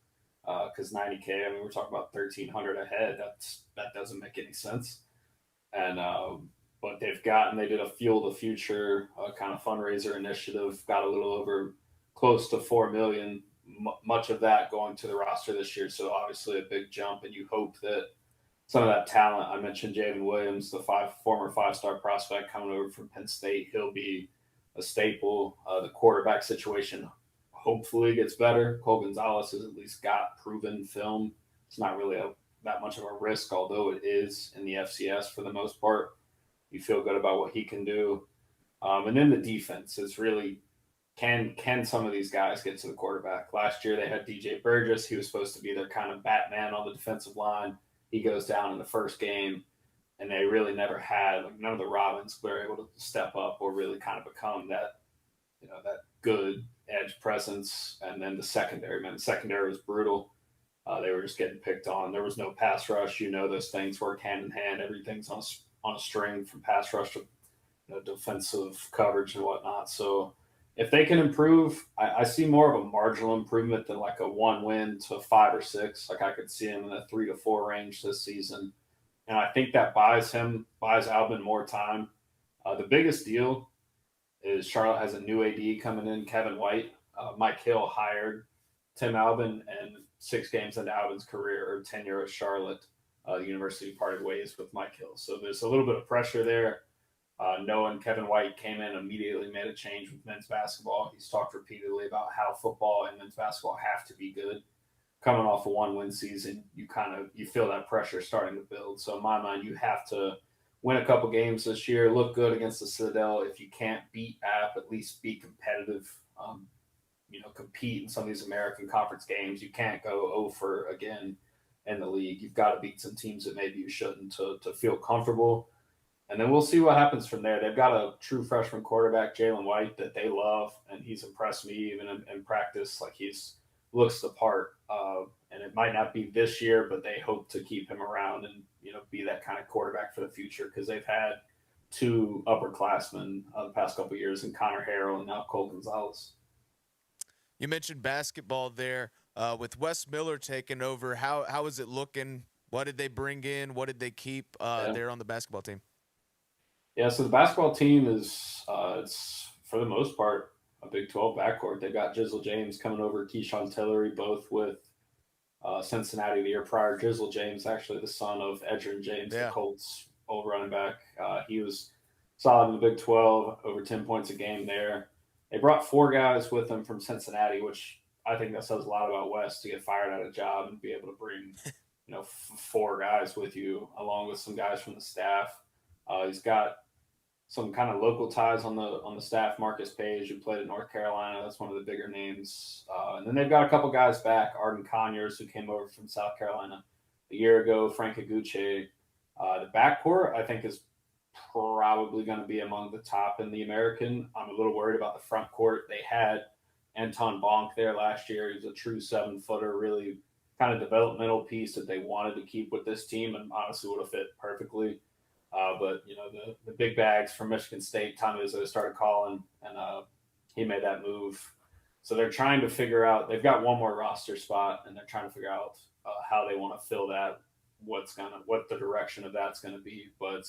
because 90K, I mean, we're talking about 1,300 a head. That doesn't make any sense. And, but they did a Fuel the Future kind of fundraiser initiative, got a little over close to $4 million, much of that going to the roster this year. So obviously a big jump, and you hope that some of that talent, I mentioned Javen Williams, the former 5-star prospect coming over from Penn State, he'll be a staple. The quarterback situation hopefully gets better. Cole Gonzalez has at least got proven film. It's not really that much of a risk, although it is in the FCS for the most part. You feel good about what he can do. And then the defense is really, can some of these guys get to the quarterback? Last year they had DJ Burgess. He was supposed to be their kind of Batman on the defensive line. He goes down in the first game, and they really never had, like, none of the Robins were able to step up or really kind of become that, that good edge presence. And then the secondary was brutal. They were just getting picked on. There was no pass rush. Those things work hand in hand. Everything's on a string from pass rush to defensive coverage and whatnot. So if they can improve, I see more of a marginal improvement than like a 1 win to 5 or 6. Like, I could see him in the 3 to 4 range this season. And I think that buys Albin more time. The biggest deal is Charlotte has a new AD coming in, Kevin White. Mike Hill hired Tim Albin, and 6 games into Albin's career or tenure at Charlotte, the university parted ways with Mike Hill. So there's a little bit of pressure there. Knowing Kevin White came in, immediately made a change with men's basketball. He's talked repeatedly about how football and men's basketball have to be good. Coming off a 1-win season, you feel that pressure starting to build. So in my mind, you have to win a couple games this year, look good against the Citadel. If you can't beat App, at least be competitive. Compete in some of these American Conference games. You can't go 0-for again in the league. You've got to beat some teams that maybe you shouldn't to feel comfortable. And then we'll see what happens from there. They've got a true freshman quarterback, Jalen White, that they love, and he's impressed me even in practice. Like, he's looks the part. And it might not be this year, but they hope to keep him around and be that kind of quarterback for the future, because they've had 2 upperclassmen the past couple of years in Connor Harrell and now Cole Gonzalez. You mentioned basketball there. With Wes Miller taking over, how is it looking? What did they bring in? What did they keep there on the basketball team? Yeah, so the basketball team is, it's for the most part, a Big 12 backcourt. They've got Jizzle James coming over, Keyshawn Tillery, both with Cincinnati the year prior. Jizzle James, actually the son of Edgerrin James, the Colts old running back. He was solid in the Big 12, over 10 points a game there. They brought 4 guys with them from Cincinnati, which I think that says a lot about Wes, to get fired at a job and be able to bring, 4 guys with you, along with some guys from the staff. He's got some kind of local ties on the staff. Marcus Page, who played at North Carolina, that's one of the bigger names. And then they've got a couple guys back. Arden Conyers, who came over from South Carolina a year ago. Frank Aguche. The backcourt, I think, is probably going to be among the top in the American. I'm a little worried about the front court. They had Anton Bonk there last year. He's a true 7-footer, really kind of developmental piece that they wanted to keep with this team, and honestly would have fit perfectly. But the big bags from Michigan State, Tommy Izzo started calling, and he made that move. So they're trying to figure out. They've got one more roster spot, and they're trying to figure out how they want to fill that. What the direction of that's going to be. But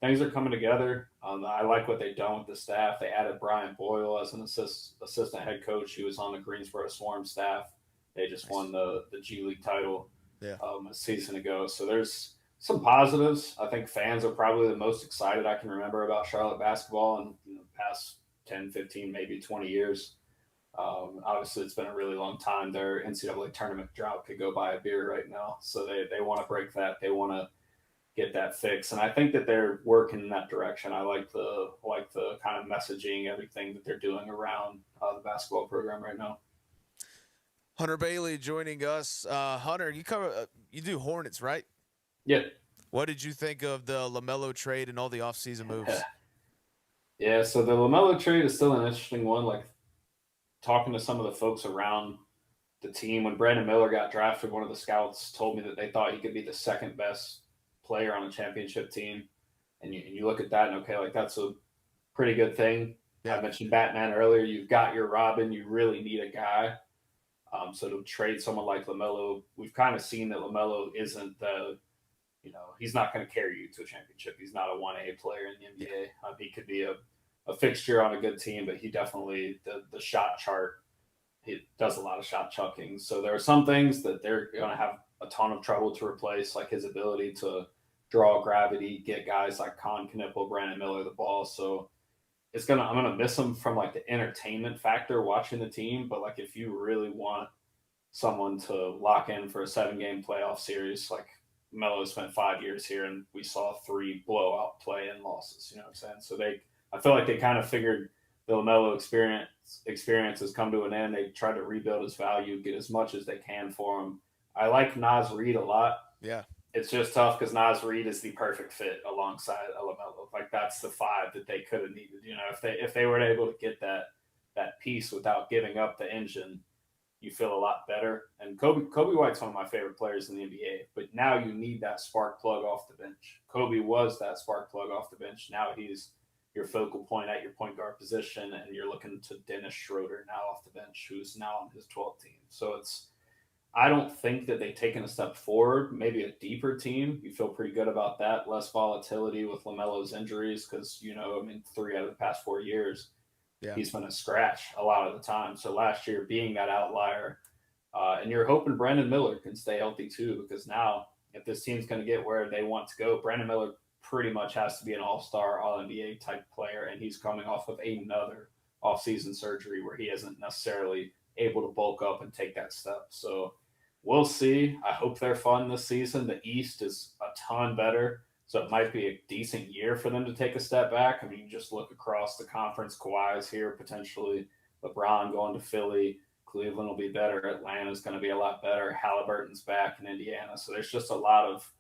things are coming together. I like what they've done with the staff. They added Brian Boyle as an assistant head coach. He was on the Greensboro Swarm staff. They just won the G League title a season ago. So there's some positives. I think fans are probably the most excited I can remember about Charlotte basketball in the past 10, 15, maybe 20 years. Obviously, it's been a really long time. Their NCAA tournament drought could go buy a beer right now. So they want to break that. They want to get that fixed. And I think that they're working in that direction. I like the kind of messaging, everything that they're doing around the basketball program right now. Hunter Bailey joining us. Hunter, you do Hornets, right? Yeah. What did you think of the LaMelo trade and all the offseason moves? Yeah, so the LaMelo trade is still an interesting one. Like, talking to some of the folks around the team, when Brandon Miller got drafted, one of the scouts told me that they thought he could be the second best player on a championship team. And you look at that and, okay, like that's a pretty good thing. Yeah. I mentioned Batman earlier. You've got your Robin. You really need a guy. So to trade someone like LaMelo, we've kind of seen that LaMelo isn't he's not going to carry you to a championship. He's not a 1A player in the NBA. He could be a fixture on a good team, but he definitely, the shot chart, he does a lot of shot chucking. So there are some things that they're going to have a ton of trouble to replace, like his ability to draw gravity, get guys like Con Knipple, Brandon Miller the ball. So I'm going to miss him from like the entertainment factor watching the team. But like, if you really want someone to lock in for a 7-game playoff series, like Melo spent 5 years here and we saw 3 blowout play-in losses, you know what I'm saying? So I feel like they kind of figured the LaMelo experience has come to an end. They tried to rebuild his value, get as much as they can for him. I like Naz Reid a lot. Yeah. It's just tough because Naz Reid is the perfect fit alongside LaMelo. Like, that's the 5 that they could have needed. If they were able to get that piece without giving up the engine, you feel a lot better. And Kobe White's one of my favorite players in the NBA, but now you need that spark plug off the bench. Kobe was that spark plug off the bench. Now he's your focal point at your point guard position, and you're looking to Dennis Schroeder now off the bench, who's now on his 12th team. So I don't think that they've taken a step forward, maybe a deeper team. You feel pretty good about that. Less volatility with LaMelo's injuries because, 3 out of the past 4 years, he's been a scratch a lot of the time. So last year being that outlier, and you're hoping Brandon Miller can stay healthy too, because now if this team's going to get where they want to go, Brandon Miller pretty much has to be an all-star, all-NBA type player, and he's coming off of another off-season surgery where he isn't necessarily able to bulk up and take that step. So we'll see. I hope they're fun this season. The East is a ton better, so it might be a decent year for them to take a step back. I mean, you just look across the conference. Kawhi's here potentially. LeBron going to Philly. Cleveland will be better. Atlanta's going to be a lot better. Halliburton's back in Indiana. So there's just a lot of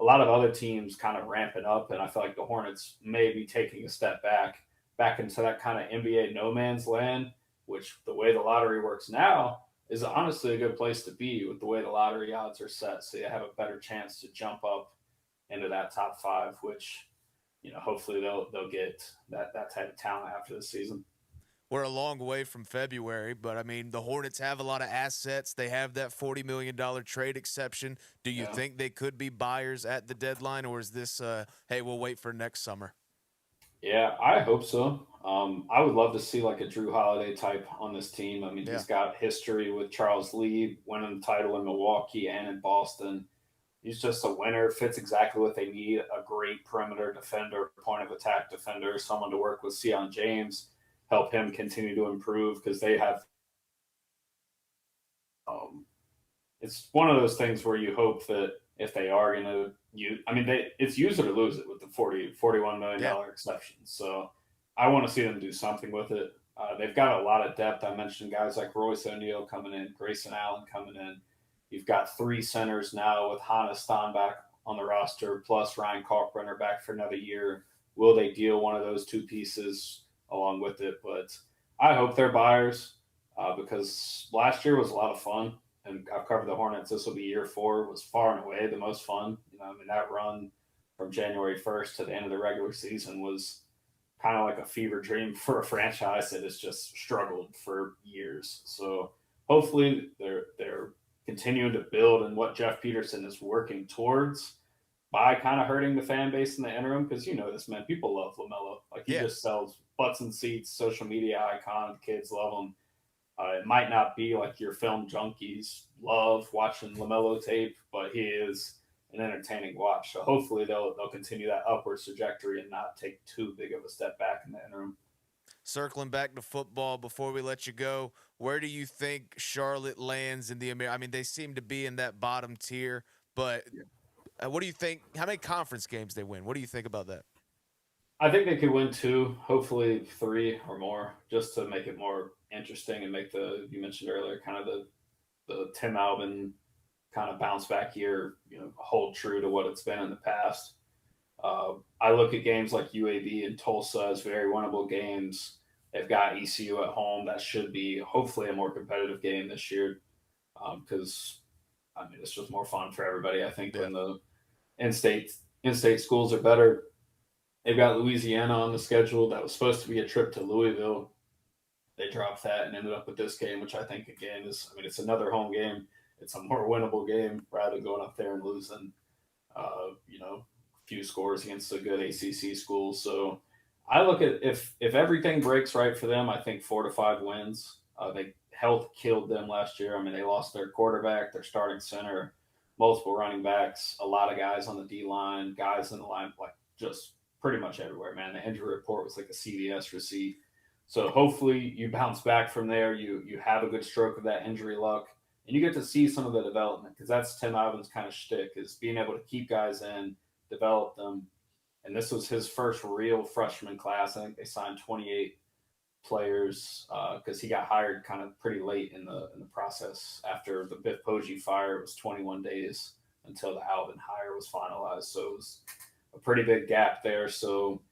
other teams kind of ramping up, and I feel like the Hornets may be taking a step back into that kind of NBA no man's land, which the way the lottery works now is honestly a good place to be with the way the lottery odds are set. So you have a better chance to jump up into that top 5, which, hopefully they'll get that type of talent after the season. We're a long way from February, but I mean, the Hornets have a lot of assets. They have that $40 million trade exception. Do you think they could be buyers at the deadline, or is this, hey, we'll wait for next summer? Yeah, I hope so. I would love to see like a Drew Holiday type on this team. I mean, he's got history with Charles Lee, winning the title in Milwaukee and in Boston. He's just a winner, fits exactly what they need, a great perimeter defender, point of attack defender, someone to work with Sion James, help him continue to improve because they have it's one of those things where you hope that if they are going to use, it's use it or lose it with the $41 million exception. So I want to see them do something with it. They've got a lot of depth. I mentioned guys like Royce O'Neal coming in, Grayson Allen coming in. You've got 3 centers now with Hannah Steinbach on the roster, plus Ryan Kalkbrenner back for another year. will they deal one of those two pieces along with it? But I hope they're buyers because last year was a lot of fun, and I've covered the Hornets. This will be year 4. It was far and away the most fun. That run from January 1st to the end of the regular season was kind of like a fever dream for a franchise that has just struggled for years. So hopefully they're continuing to build, and what Jeff Peterson is working towards by kind of hurting the fan base in the interim, because this, man, people love LaMelo. Like, he just sells butts and seats, social media icon. Kids love him. It might not be like your film junkies love watching LaMelo tape, but he is an entertaining watch. So hopefully they'll continue that upward trajectory and not take too big of a step back in the interim. Circling back to football before we let you go, where do you think Charlotte lands in the I mean, they seem to be in that bottom tier, but what do you think? How many conference games they win? What do you think about that? I think they could win 2, hopefully 3 or more, just to make it more interesting and make you mentioned earlier, kind of the Tim Alvin kind of bounce back year, hold true to what it's been in the past. I look at games like UAB and Tulsa as very winnable games. They've got ECU at home. That should be hopefully a more competitive game this year because, it's just more fun for everybody. I think when the in-state schools are better. They've got Louisiana on the schedule. That was supposed to be a trip to Louisville. They dropped that and ended up with this game, which I think, again, it's another home game. It's a more winnable game rather than going up there and losing, a few scores against a good ACC school. So I look at if everything breaks right for them, I think 4 to 5 wins. Health killed them last year. They lost their quarterback, their starting center, multiple running backs, a lot of guys on the D-line, guys in the line, like just pretty much everywhere, man. The injury report was like a CVS receipt. So hopefully you bounce back from there. You have a good stroke of that injury luck, and you get to see some of the development, because that's Tim Alvin's kind of shtick, is being able to keep guys in, develop them. And this was his first real freshman class. I think they signed 28 players because he got hired kind of pretty late in the process. After the Biff Poggi fire, it was 21 days until the Alvin hire was finalized. So it was a pretty big gap there. So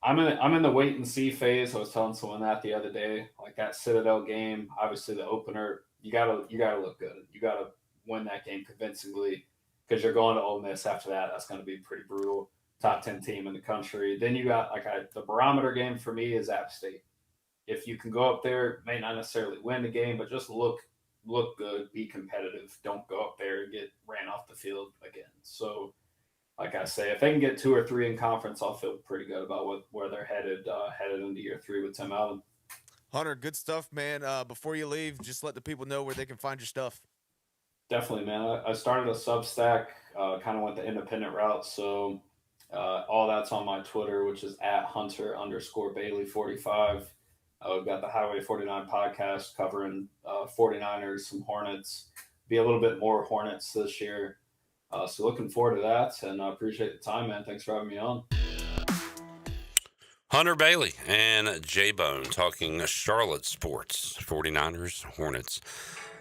I'm in the wait and see phase. I was telling someone that the other day, like that Citadel game, obviously the opener, you gotta look good. You gotta win that game convincingly, because you're going to Ole Miss after that. That's going to be pretty brutal. Top 10 team in the country. Then you got the barometer game for me is App State. If you can go up there, may not necessarily win the game, but just look good, be competitive. Don't go up there and get ran off the field again. So, like I say, if they can get 2 or 3 in conference, I'll feel pretty good about where they're headed into year 3 with Tim Allen. Hunter, good stuff, man. Before you leave, just let the people know where they can find your stuff. Definitely, man. I started a Substack, kind of went the independent route. So all that's on my Twitter, which is @Hunter_Bailey45. We've got the Highway 49 podcast covering 49ers, some Hornets, be a little bit more Hornets this year. So looking forward to that, and I appreciate the time, man. Thanks for having me on. Hunter Bailey and J-Bone talking Charlotte sports, 49ers, Hornets,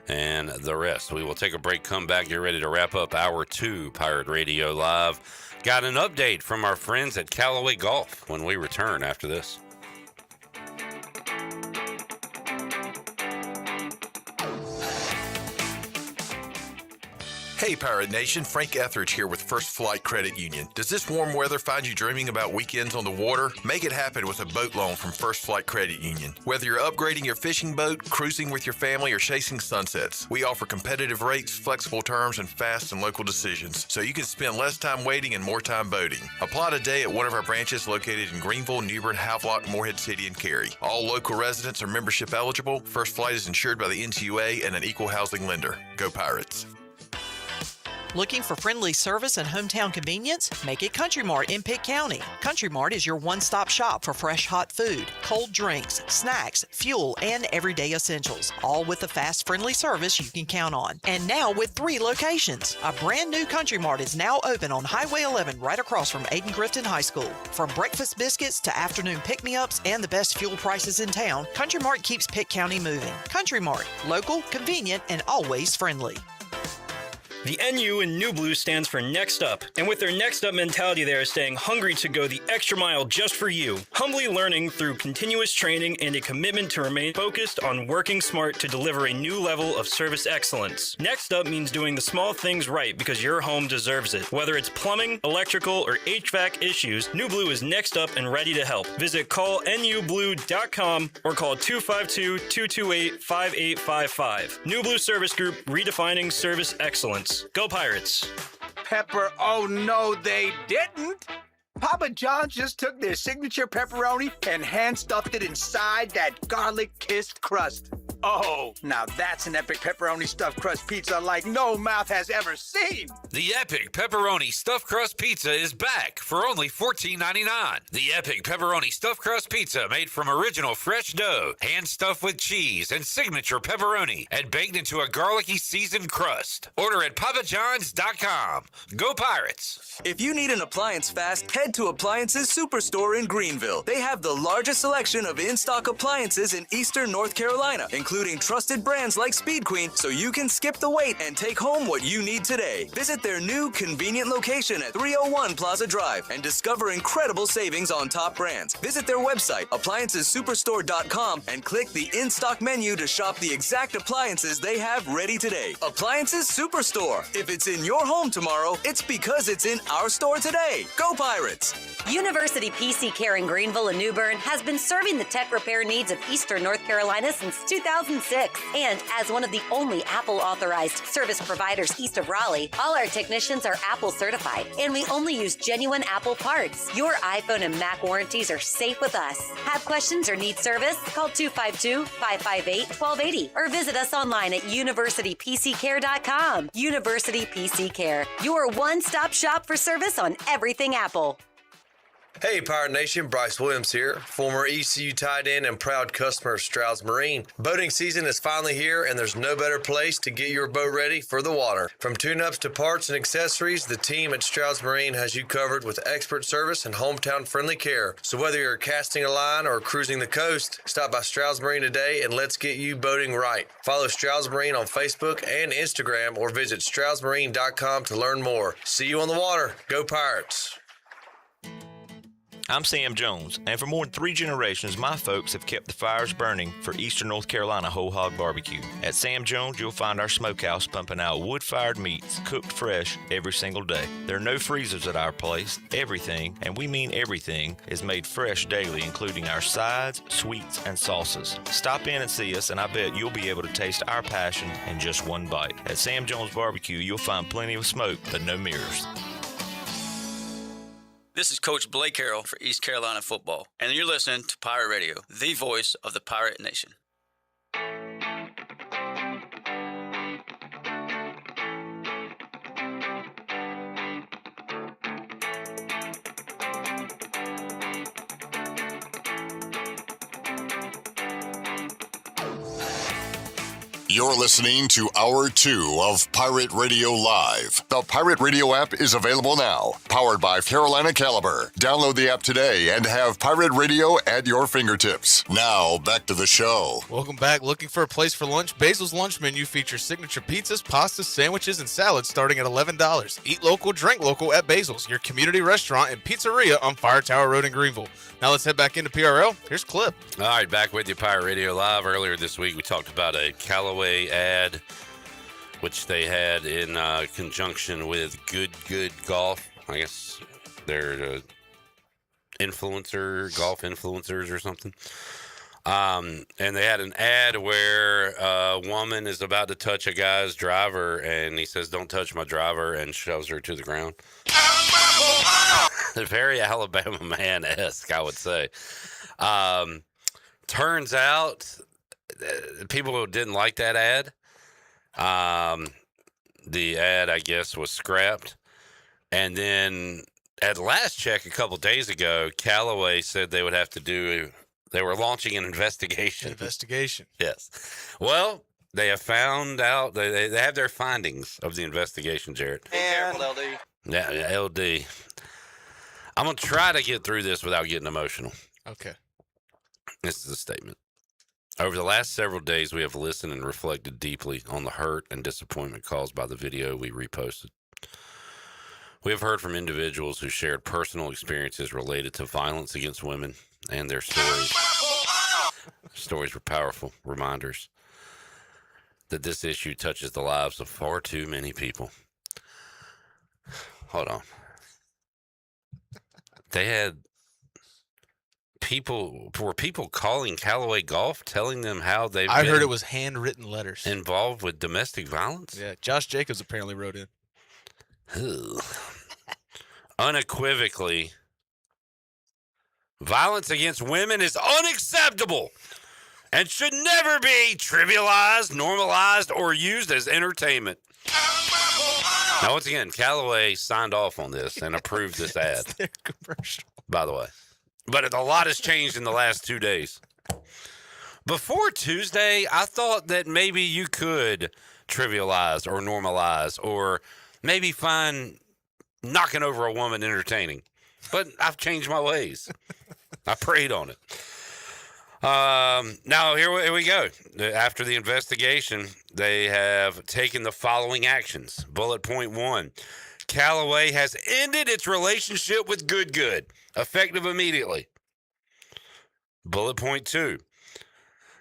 and the rest. We will take a break, come back, get ready to wrap up Hour 2 Pirate Radio Live. Got an update from our friends at Callaway Golf when we return after this. Hey Pirate Nation, Frank Etheridge here with First Flight Credit Union. Does this warm weather find you dreaming about weekends on the water? Make it happen with a boat loan from First Flight Credit Union. Whether you're upgrading your fishing boat, cruising with your family, or chasing sunsets, we offer competitive rates, flexible terms, and fast and local decisions, so you can spend less time waiting and more time boating. Apply today at one of our branches located in Greenville, Newbern, Havelock, Morehead City, and Cary. All local residents are membership eligible. First Flight is insured by the NCUA and an equal housing lender. Go Pirates. Looking for friendly service and hometown convenience? Make it Country Mart in Pitt County. Country Mart is your one-stop shop for fresh hot food, cold drinks, snacks, fuel, and everyday essentials, all with the fast, friendly service you can count on. And now with 3 locations. A brand new Country Mart is now open on Highway 11 right across from Aiden Grifton High School. From breakfast biscuits to afternoon pick-me-ups and the best fuel prices in town, Country Mart keeps Pitt County moving. Country Mart, local, convenient, and always friendly. The NU in New Blue stands for Next Up, and with their Next Up mentality, they are staying hungry to go the extra mile just for you, humbly learning through continuous training and a commitment to remain focused on working smart to deliver a new level of service excellence. Next Up means doing the small things right because your home deserves it. Whether it's plumbing, electrical, or HVAC issues, New Blue is next up and ready to help. Visit callnublue.com or call 252-228-5855. New Blue Service Group, redefining service excellence. Go Pirates! Pepper, oh no, they didn't! Papa John's just took their signature pepperoni and hand-stuffed it inside that garlic-kissed crust. Oh, now that's an epic pepperoni stuffed crust pizza like no mouth has ever seen. The Epic Pepperoni Stuffed Crust Pizza is back for only $14.99. The Epic Pepperoni Stuffed Crust Pizza made from original fresh dough, hand stuffed with cheese and signature pepperoni, and baked into a garlicky seasoned crust. Order at papajohns.com. Go Pirates! If you need an appliance fast, head to Appliances Superstore in Greenville. They have the largest selection of in-stock appliances in Eastern North Carolina, including trusted brands like Speed Queen, so you can skip the wait and take home what you need today. Visit their new convenient location at 301 Plaza Drive and discover incredible savings on top brands. Visit their website, appliancessuperstore.com, and click the in-stock menu to shop the exact appliances they have ready today. Appliances Superstore. If it's in your home tomorrow, it's because it's in our store today. Go Pirates! University PC Care in Greenville and New Bern has been serving the tech repair needs of Eastern North Carolina since 2006. And as one of the only Apple-authorized service providers east of Raleigh, all our technicians are Apple certified, and we only use genuine Apple parts. Your iPhone and Mac warranties are safe with us. Have questions or need service? Call 252-558-1280 or visit us online at universitypccare.com. University PC Care, your one-stop shop for service on everything Apple. Hey, Pirate Nation, Bryce Williams here, former ECU tight end and proud customer of Stroud's Marine. Boating season is finally here, and there's no better place to get your boat ready for the water. From tune-ups to parts and accessories, the team at Stroud's Marine has you covered with expert service and hometown-friendly care. So whether you're casting a line or cruising the coast, stop by Stroud's Marine today and let's get you boating right. Follow Stroud's Marine on Facebook and Instagram or visit stroudsmarine.com to learn more. See you on the water. Go Pirates! I'm Sam Jones, and for more than 3 generations, my folks have kept the fires burning for Eastern North Carolina Whole Hog Barbecue. At Sam Jones, you'll find our smokehouse pumping out wood-fired meats, cooked fresh every single day. There are no freezers at our place. Everything, and we mean everything, is made fresh daily, including our sides, sweets, and sauces. Stop in and see us, and I bet you'll be able to taste our passion in just one bite. At Sam Jones Barbecue, you'll find plenty of smoke, but no mirrors. This is Coach Blake Carroll for East Carolina football, and you're listening to Pirate Radio, the voice of the Pirate Nation. You're listening to Hour 2 of Pirate Radio Live. The Pirate Radio app is available now, powered by Carolina Caliber. Download the app today and have Pirate Radio at your fingertips. Now, back to the show. Welcome back. Looking for a place for lunch? Basil's lunch menu features signature pizzas, pastas, sandwiches, and salads starting at $11. Eat local, drink local at Basil's, your community restaurant and pizzeria on Fire Tower Road in Greenville. Now let's head back into PRL. Here's Clip. All right, back with you, Pirate Radio Live. Earlier this week, we talked about a Callaway ad, which they had in conjunction with Good Golf. I guess they're golf influencers or something. And they had an ad where a woman is about to touch a guy's driver, and he says, "Don't touch my driver," and shoves her to the ground. Very Alabama Man-esque, I would say. Turns out people didn't like that ad. The ad, I guess, was scrapped. And then at last check a couple days ago, Callaway said they would have to they were launching an investigation. Yes. Well, they have found out, they have their findings of the investigation, Jarrett. Be careful, LD. Yeah, LD. I'm going to try to get through this without getting emotional. Okay. This is a statement. Over the last several days, we have listened and reflected deeply on the hurt and disappointment caused by the video we reposted. We have heard from individuals who shared personal experiences related to violence against women and their stories. Stories were powerful reminders that this issue touches the lives of far too many people. Hold on. They had people calling Callaway Golf, telling them how they've I been heard it was handwritten letters. involved with domestic violence. Yeah, Josh Jacobs apparently wrote in. Unequivocally, violence against women is unacceptable and should never be trivialized, normalized, or used as entertainment. Now, once again, Callaway signed off on this and approved this ad. It's their commercial. By the way. But a lot has changed in the last 2 days. Before Tuesday, I thought that maybe you could trivialize or normalize or maybe find knocking over a woman entertaining. But I've changed my ways. I prayed on it. Now, here we go. After the investigation, they have taken the following actions. Bullet point 1. Callaway has ended its relationship with Good, effective immediately. Bullet point 2.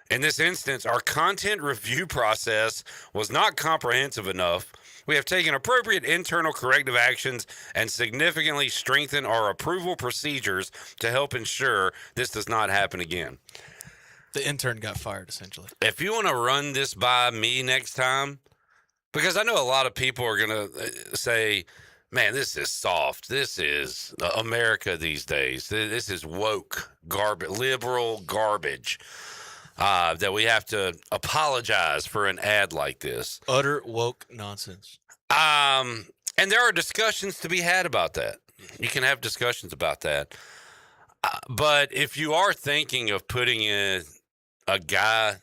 In this instance, our content review process was not comprehensive enough. We have taken appropriate internal corrective actions and significantly strengthened our approval procedures to help ensure this does not happen again. The intern got fired, essentially. If you want to run this by me next time, because I know a lot of people are going to say, man, this is soft. This is America these days. This is woke garbage, liberal garbage, that we have to apologize for an ad like this. Utter woke nonsense. And there are discussions to be had about that. You can have discussions about that. But if you are thinking of putting in a guy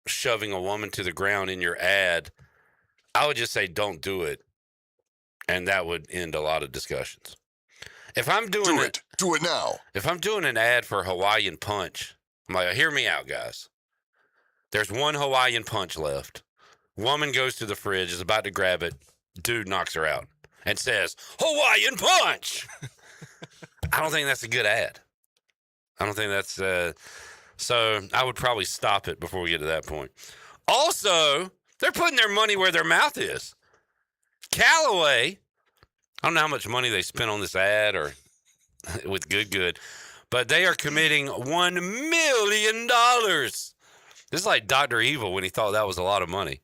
shoving a woman to the ground in your ad, I would just say don't do it. And that would end a lot of discussions. If I'm doing do it now. If I'm doing an ad for Hawaiian Punch, I'm like, hear me out, guys. There's one Hawaiian Punch left. Woman goes to the fridge, is about to grab it. Dude knocks her out and says, Hawaiian Punch. I don't think that's a good ad. I don't think that's... So I would probably stop it before we get to that point. Also, they're putting their money where their mouth is. Callaway, I don't know how much money they spent on this ad or with Good, but they are committing $1 million. This is like Dr. Evil when he thought that was a lot of money.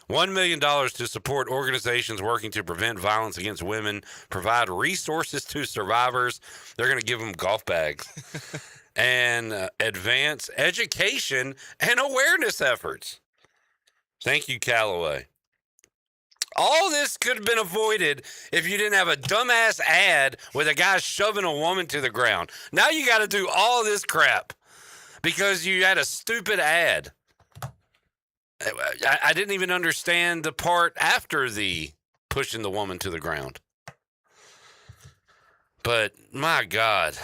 $1 million to support organizations working to prevent violence against women, provide resources to survivors. They're going to give them golf bags. And advance education and awareness efforts. Thank you, Callaway. All this could have been avoided if you didn't have a dumbass ad with a guy shoving a woman to the ground. Now you got to do all this crap because you had a stupid ad. I didn't even understand the part after the pushing the woman to the ground. But my God.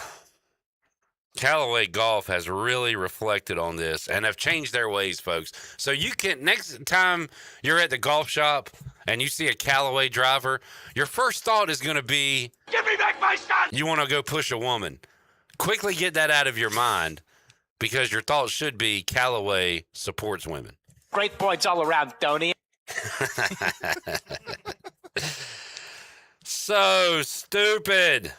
Callaway Golf has really reflected on this and have changed their ways, folks. So you can, next time you're at the golf shop and you see a Callaway driver, your first thought is going to be, give me back my son! You want to go push a woman. Quickly get that out of your mind because your thought should be Callaway supports women. Great points all around, Tony. So stupid.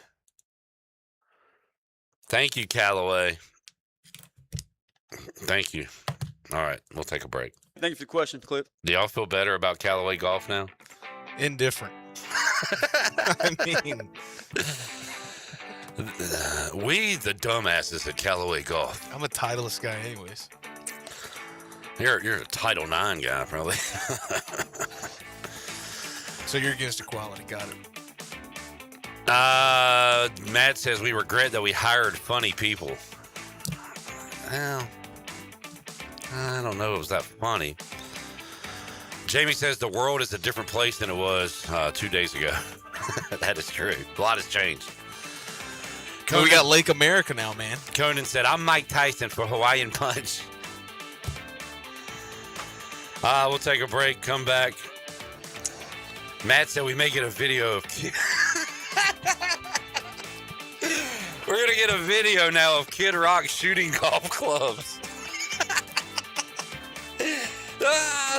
Thank you, Callaway. Thank you. All right, we'll take a break. Thank you for the question, Clip. Do y'all feel better about Callaway Golf now? Indifferent. I mean, we the dumbasses at Callaway Golf. I'm a Titleist guy anyways. You're a Title IX guy, probably. So you're against equality. Got it. Matt says we regret that we hired funny people. Well, I don't know if it was that funny. Jamie says the world is a different place than it was 2 days ago. That is true. A lot has changed. We got Lake America now, man. Conan said, I'm Mike Tyson for Hawaiian Punch. We'll take a break, come back. Matt said we may get a video of We're going to get a video now of Kid Rock shooting golf clubs.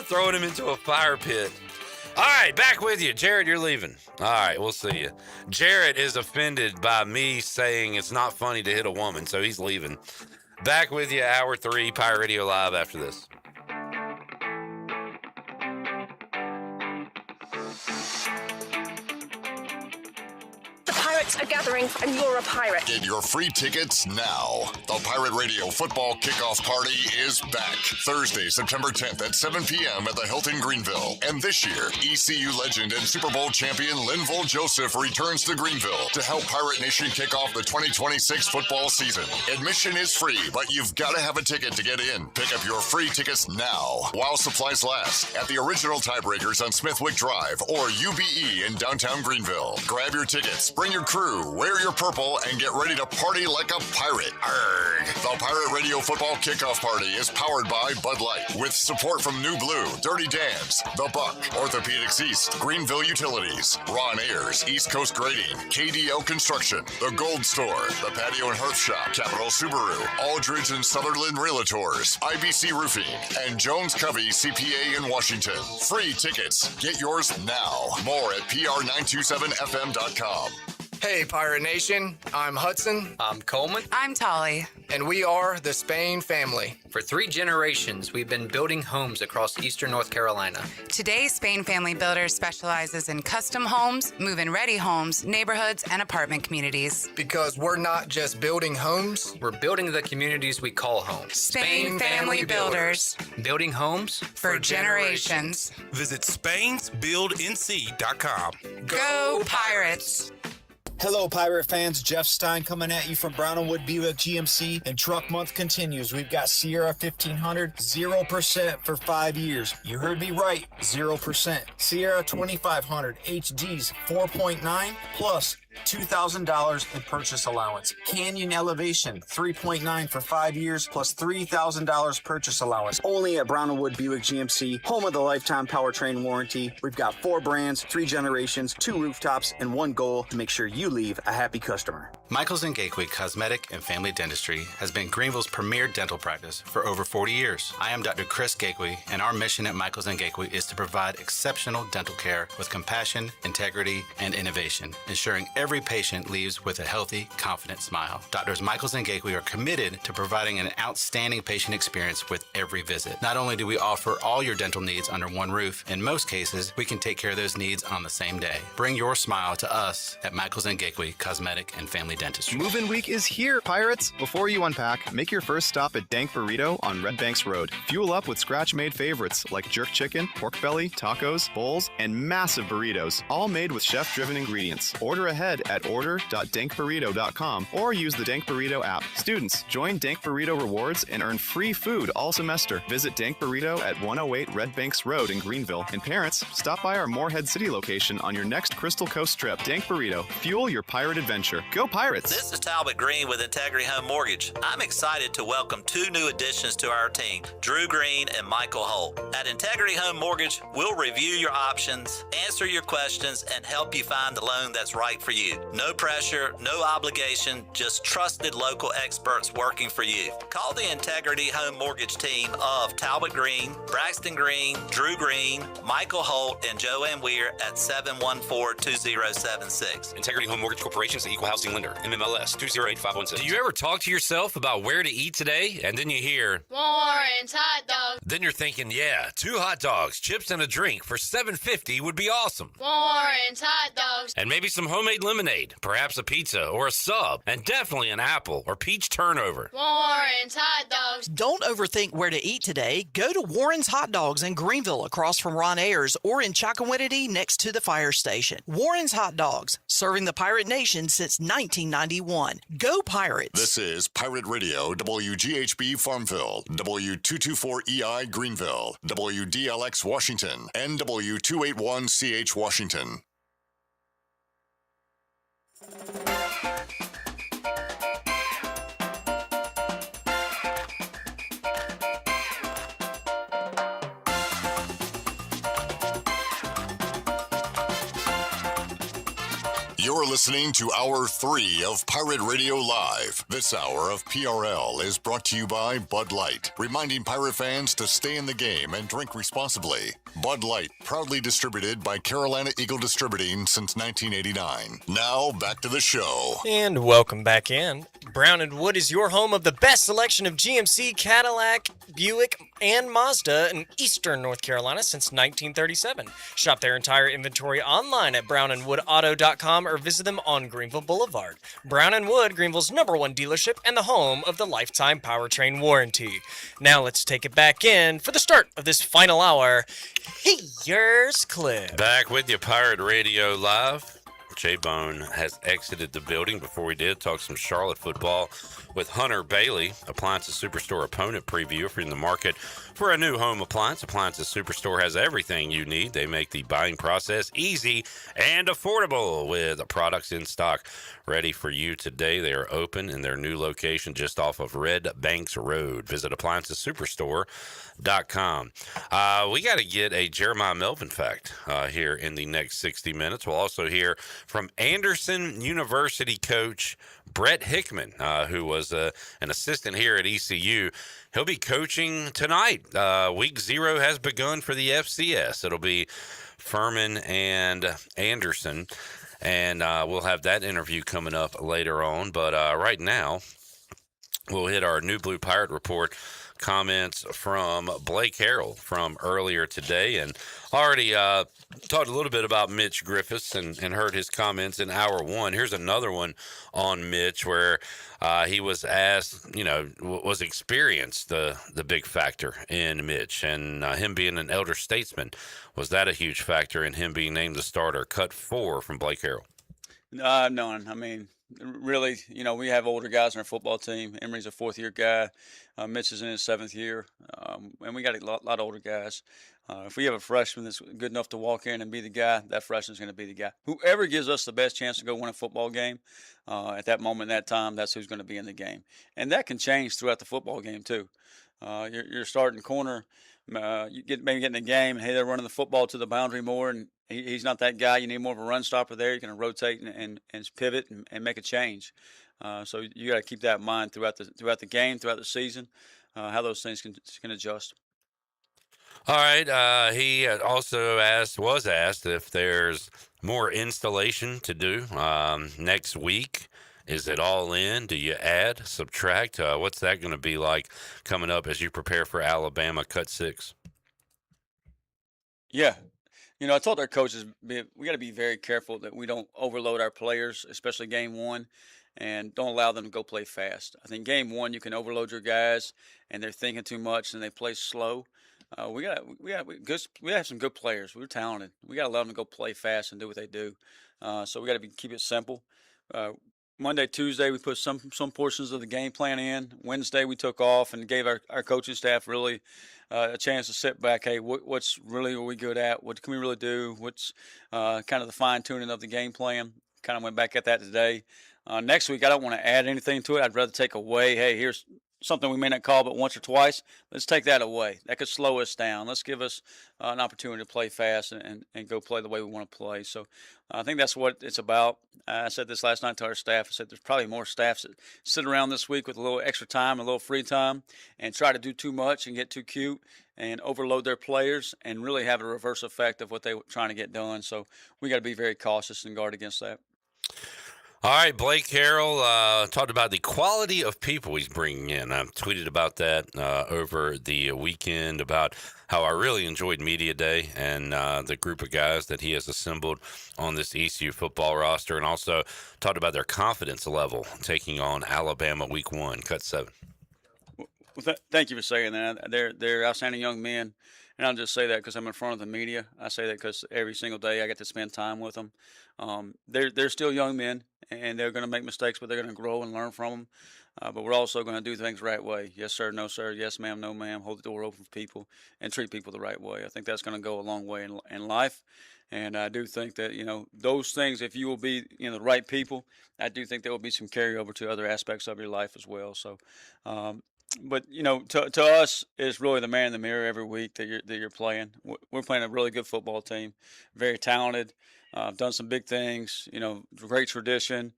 Throwing him into a fire pit. All right, back with you. Jared, you're leaving. All right, we'll see you. Jared is offended by me saying it's not funny to hit a woman, so he's leaving. Back with you, Hour 3, Pirate Radio Live after this. Pirates are gathering, and you're a pirate. Get your free tickets now. The Pirate Radio Football Kickoff Party is back. Thursday, September 10th at 7 p.m. at the Hilton Greenville. And this year, ECU legend and Super Bowl champion Linval Joseph returns to Greenville to help Pirate Nation kick off the 2026 football season. Admission is free, but you've got to have a ticket to get in. Pick up your free tickets now while supplies last at the original Tiebreakers on Smithwick Drive or UBE in downtown Greenville. Grab your tickets, bring your crew, wear your purple, and get ready to party like a pirate. Arrgh. The Pirate Radio Football Kickoff Party is powered by Bud Light with support from New Blue, Dirty Dams, The Buck, Orthopedics East, Greenville Utilities, Ron Ayers, East Coast Grading, KDL Construction, The Gold Store, The Patio and Hearth Shop, Capital Subaru, Aldridge and Sutherland Realtors, IBC Roofing, and Jones Covey CPA in Washington. Free tickets. Get yours now. More at pr927fm.com. Hey, Pirate Nation. I'm Hudson. I'm Coleman. I'm Tolly. And we are the Spain family. For 3 generations, we've been building homes across eastern North Carolina. Today, Spain Family Builders specializes in custom homes, move-in-ready homes, neighborhoods, and apartment communities. Because we're not just building homes. We're building the communities we call home. Spain Family Builders. Building homes for generations. Visit SpainsBuildNC.com. Go Pirates! Hello, Pirate fans. Jeff Stein coming at you from Brown & Wood Buick GMC, and Truck Month continues. We've got Sierra 1500, 0% for 5 years. You heard me right, 0%. Sierra 2500 HDs, 4.9 plus $2,000 in purchase allowance. Canyon Elevation, 3.9 for 5 years plus $3,000 purchase allowance. Only at Brown & Wood Buick GMC, home of the lifetime powertrain warranty. We've got 4 brands, 3 generations, 2 rooftops, and 1 goal to make sure you leave a happy customer. Michaels & Gateway Cosmetic and Family Dentistry has been Greenville's premier dental practice for over 40 years. I am Dr. Chris Gateway, and our mission at Michaels & Gateway is to provide exceptional dental care with compassion, integrity, and innovation, ensuring every patient leaves with a healthy, confident smile. Doctors Michaels and Gateway are committed to providing an outstanding patient experience with every visit. Not only do we offer all your dental needs under one roof, in most cases, we can take care of those needs on the same day. Bring your smile to us at Michaels and Gateway Cosmetic and Family Dentistry. Move-in week is here, Pirates! Before you unpack, make your first stop at Dank Burrito on Red Banks Road. Fuel up with scratch-made favorites like jerk chicken, pork belly, tacos, bowls, and massive burritos, all made with chef-driven ingredients. Order ahead at order.dankburrito.com or use the Dank Burrito app. Students, join Dank Burrito Rewards and earn free food all semester. Visit Dank Burrito at 108 Red Banks Road in Greenville. And parents, stop by our Moorhead City location on your next Crystal Coast trip. Dank Burrito, fuel your pirate adventure. Go Pirates! This is Talbot Green with Integrity Home Mortgage. I'm excited to welcome 2 new additions to our team, Drew Green and Michael Holt. At Integrity Home Mortgage, we'll review your options, answer your questions, and help you find the loan that's right for you. No pressure, no obligation, just trusted local experts working for you. Call the Integrity Home Mortgage team of Talbot Green, Braxton Green, Drew Green, Michael Holt, and Joanne Weir at 714-2076. Integrity Home Mortgage Corporation is an equal housing lender. MMLS 208516. Do you ever talk to yourself about where to eat today, and then you hear Warren's Hot Dogs? Then you're thinking, yeah, 2 hot dogs, chips, and a drink for $7.50 would be awesome. Warren's Hot Dogs. And maybe some homemade lemonade, perhaps a pizza or a sub, and definitely an apple or peach turnover. Warren's Hot Dogs. Don't overthink where to eat today. Go to Warren's Hot Dogs in Greenville across from Ron Ayers or in Chocowinity next to the fire station. Warren's Hot Dogs, serving the Pirate Nation since 1991. Go Pirates! This is Pirate Radio, WGHB Farmville, W224EI Greenville, WDLX Washington, and W281CH Washington. You're listening to Hour 3 of Pirate Radio Live. This hour of PRL is brought to you by Bud Light, reminding Pirate fans to stay in the game and drink responsibly. Bud Light, proudly distributed by Carolina Eagle Distributing since 1989. Now, back to the show. And welcome back in. Brown and Wood is your home of the best selection of GMC, Cadillac, Buick, and Mazda in Eastern North Carolina since 1937. Shop their entire inventory online at brownandwoodauto.com or visit them on Greenville Boulevard. Brown and Wood, Greenville's #1 dealership and the home of the lifetime powertrain warranty. Now let's take it back in for the start of this final hour. Here's Cliff. Back with you, Pirate Radio Live. J-Bone has exited the building. Before we did, talk some Charlotte football with Hunter Bailey. Appliances Superstore opponent preview. If you're in the market for a new home appliance, Appliances Superstore has everything you need. They make the buying process easy and affordable with products in stock ready for you today. They are open in their new location just off of Red Banks Road. Visit AppliancesSuperstore.com. We got to get a Jeremiah Melvin fact here in the next 60 minutes. We'll also hear from Anderson University coach Brett Hickman, who was an assistant here at ECU. He'll be coaching tonight. Week 0 has begun for the FCS. It'll be Furman and Anderson, and we'll have that interview coming up later on. But right now, we'll hit our New Blue Pirate Report comments from Blake Harrell from earlier today, and already talked a little bit about Mitch Griffis and heard his comments in hour 1. Here's another one on Mitch where he was asked, was experience the big factor in Mitch, and him being an elder statesman, was that a huge factor in him being named the starter? Cut 4 from Blake Harrell. None. I mean, really, we have older guys on our football team. Emery's a 4th-year guy. Mitch is in his 7th year. And we got a lot of older guys. If we have a freshman that's good enough to walk in and be the guy, that freshman's going to be the guy. Whoever gives us the best chance to go win a football game at that moment, that time, that's who's going to be in the game. And that can change throughout the football game, too. You're starting corner. You maybe get in the game, and, hey, they're running the football to the boundary more, and he's not that guy. You need more of a run stopper there. You're going to rotate and pivot and make a change. So you got to keep that in mind throughout the game, throughout the season, how those things can adjust. All right. He also was asked if there's more installation to do next week. Is it all in? Do you add, subtract? What's that going to be like coming up as you prepare for Alabama Cut 6? Yeah. I told our coaches we got to be very careful that we don't overload our players, especially game 1, and don't allow them to go play fast. I think game 1 you can overload your guys, and they're thinking too much and they play slow. We have some good players. We're talented. We got to let them go play fast and do what they do. So we got to keep it simple. Monday, Tuesday, we put some portions of the game plan in. Wednesday, we took off and gave our coaching staff really a chance to sit back. Hey, what's really are we good at? What can we really do? What's kind of the fine-tuning of the game plan? Kind of went back at that today. Next week, I don't want to add anything to it. I'd rather take away, hey, here's something we may not call but once or twice. Let's take that away. That could slow us down. Let's give us an opportunity to play fast and go play the way we want to play. So I think that's what it's about. I said this last night to our staff. I said there's probably more staffs that sit around this week with a little extra time, a little free time, and try to do too much and get too cute and overload their players and really have a reverse effect of what they were trying to get done. So we got to be very cautious and guard against that. All right, Blake Harrell talked about the quality of people he's bringing in. I tweeted about that over the weekend about how I really enjoyed Media Day and the group of guys that he has assembled on this ECU football roster, and also talked about their confidence level taking on Alabama Week 1, Cut 7. Well, thank you for saying that. They're outstanding young men. And I'll just say that because I'm in front of the media. I say that because every single day I get to spend time with them. They're still young men, and they're going to make mistakes, but they're going to grow and learn from them. But we're also going to do things the right way. Yes, sir, no, sir. Yes, ma'am, no, ma'am. Hold the door open for people and treat people the right way. I think that's going to go a long way in life. And I do think that, those things, if you will be, the right people, I do think there will be some carryover to other aspects of your life as well. So But to us, it's really the man in the mirror every week that you're playing. We're playing a really good football team, very talented. Done some big things. Great tradition.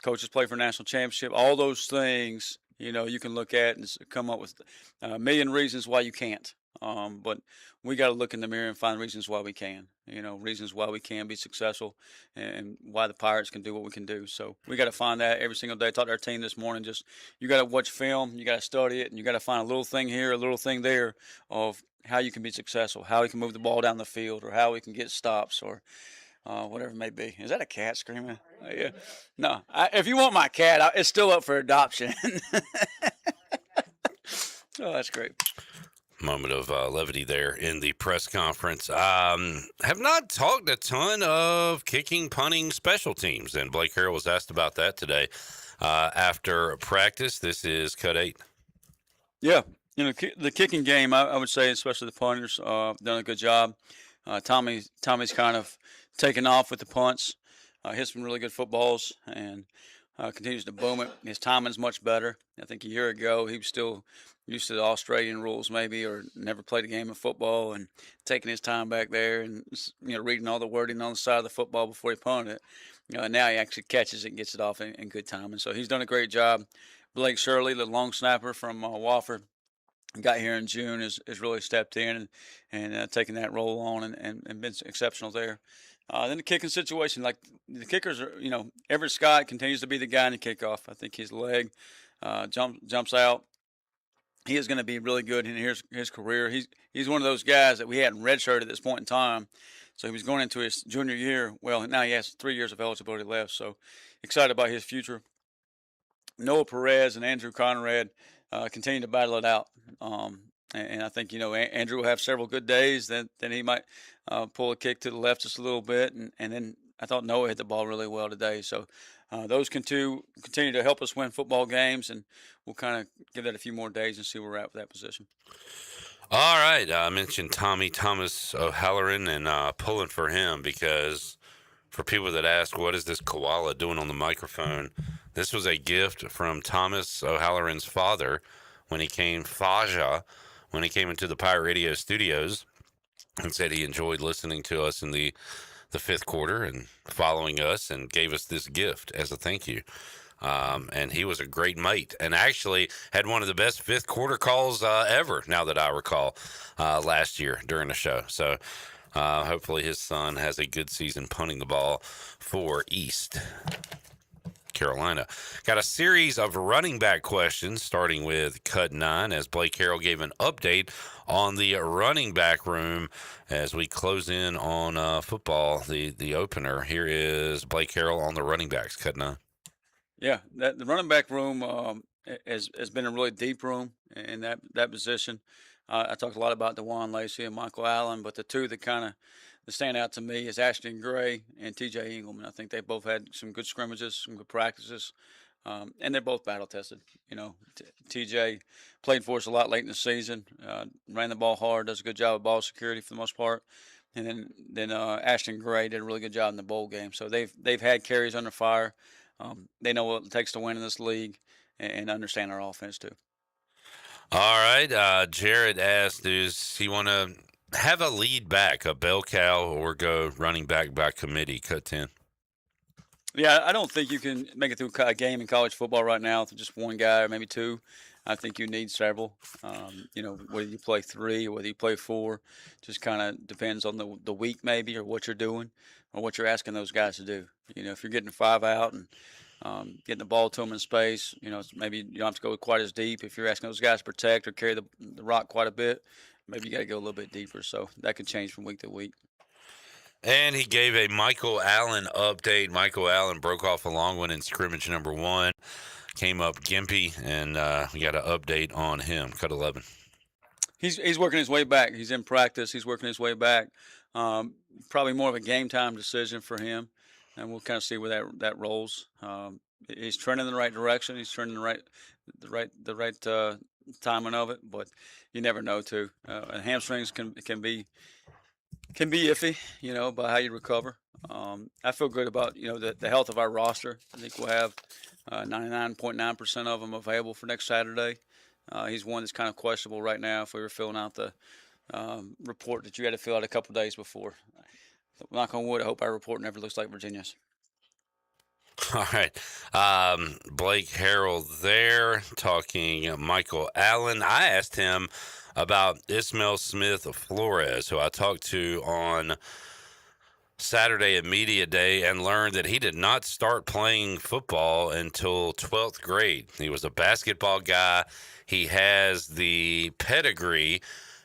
Coaches play for national championship. All those things, you can look at and come up with a million reasons why you can't. But we got to look in the mirror and find reasons why we can. Reasons why we can be successful, and why the Pirates can do what we can do. So we got to find that every single day. I talked to our team this morning. Just you got to watch film, you got to study it, and you got to find a little thing here, a little thing there of how you can be successful, how you can move the ball down the field, or how we can get stops, or whatever it may be. Is that a cat screaming? Yeah. No. If you want my cat, it's still up for adoption. Oh, that's great. Moment of levity there in the press conference. Have not talked a ton of kicking, punting, special teams, and Blake Harrell was asked about that today after practice. This is cut 8. Yeah, the kicking game, I would say, especially the punters, done a good job. Tommy's kind of taken off with the punts, hit some really good footballs, and continues to boom it. His timing's much better. I think a year ago he was still used to the Australian rules maybe, or never played a game of football, and taking his time back there and reading all the wording on the side of the football before he punted it. And now he actually catches it and gets it off in good time. And so he's done a great job. Blake Shirley, the long snapper from Wofford, got here in June, has really stepped in and taken that role on and been exceptional there. Then the kicking situation, like the kickers are, Everett Scott continues to be the guy in the kickoff. I think his leg jumps out. He is going to be really good in his career. He's one of those guys that we hadn't redshirted at this point in time. So he was going into his junior year. Well, now he has 3 years of eligibility left. So excited about his future. Noah Perez and Andrew Conrad continue to battle it out. And I think, Andrew will have several good days. Then he might pull a kick to the left just a little bit. And then I thought Noah hit the ball really well today. So those continue to help us win football games. And we'll kind of give that a few more days and see where we're at with that position. All right. I mentioned Thomas O'Halloran and pulling for him because for people that ask, what is this koala doing on the microphone? This was a gift from Thomas O'Halloran's father when he came into the Pirate Radio studios and said he enjoyed listening to us in the fifth quarter and following us and gave us this gift as a thank you. And he was a great mate and actually had one of the best fifth quarter calls ever, now that I recall, last year during the show. So hopefully his son has a good season punting the ball for East Carolina. Got a series of running back questions, starting with Cut 9, as Blake Harrell gave an update on the running back room as we close in on football, the opener. Here is Blake Harrell on the running backs, Cut 9. Yeah, the running back room has been a really deep room in that position. I talked a lot about DeJuan Lacey and Michael Allen, but the two that stand out to me is Ashton Gray and TJ Engelman. I think they both had some good scrimmages, some good practices, and they're both battle tested. TJ played for us a lot late in the season, ran the ball hard, does a good job of ball security for the most part. And then Ashton Gray did a really good job in the bowl game. So they've had carries under fire. They know what it takes to win in this league and understand our offense too. All right. Jared asked, does he want to have a lead back, a bell cow, or go running back by committee, Cut 10? Yeah, I don't think you can make it through a game in college football right now with just one guy or maybe two. I think you need several. Whether you play 3 or whether you play 4, just kind of depends on the week maybe, or what you're doing or what you're asking those guys to do. If you're getting 5 out and getting the ball to them in space, maybe you don't have to go quite as deep. If you're asking those guys to protect or carry the rock quite a bit, maybe you got to go a little bit deeper. So that could change from week to week. And he gave a Michael Allen update. Michael Allen broke off a long one in scrimmage number 1. Came up gimpy, and we got an update on him. Cut 11. He's working his way back. He's in practice. He's working his way back. Probably more of a game time decision for him, and we'll kind of see where that rolls. He's trending in the right direction. He's trending the right timing of it, but you never know too. And hamstrings can be iffy, by how you recover. I feel good about the health of our roster. I think we'll have 99.9% of them available for next Saturday. He's one that's kind of questionable right now if we were filling out the report that you had to fill out a couple days before. Knock on wood, I hope our report never looks like Virginia's. All right. Blake Harrell there talking Michael Allen. I asked him about Ismail Smith Flores, who I talked to on Saturday at Media Day, and learned that he did not start playing football until 12th grade. He was a basketball guy. He has the pedigree,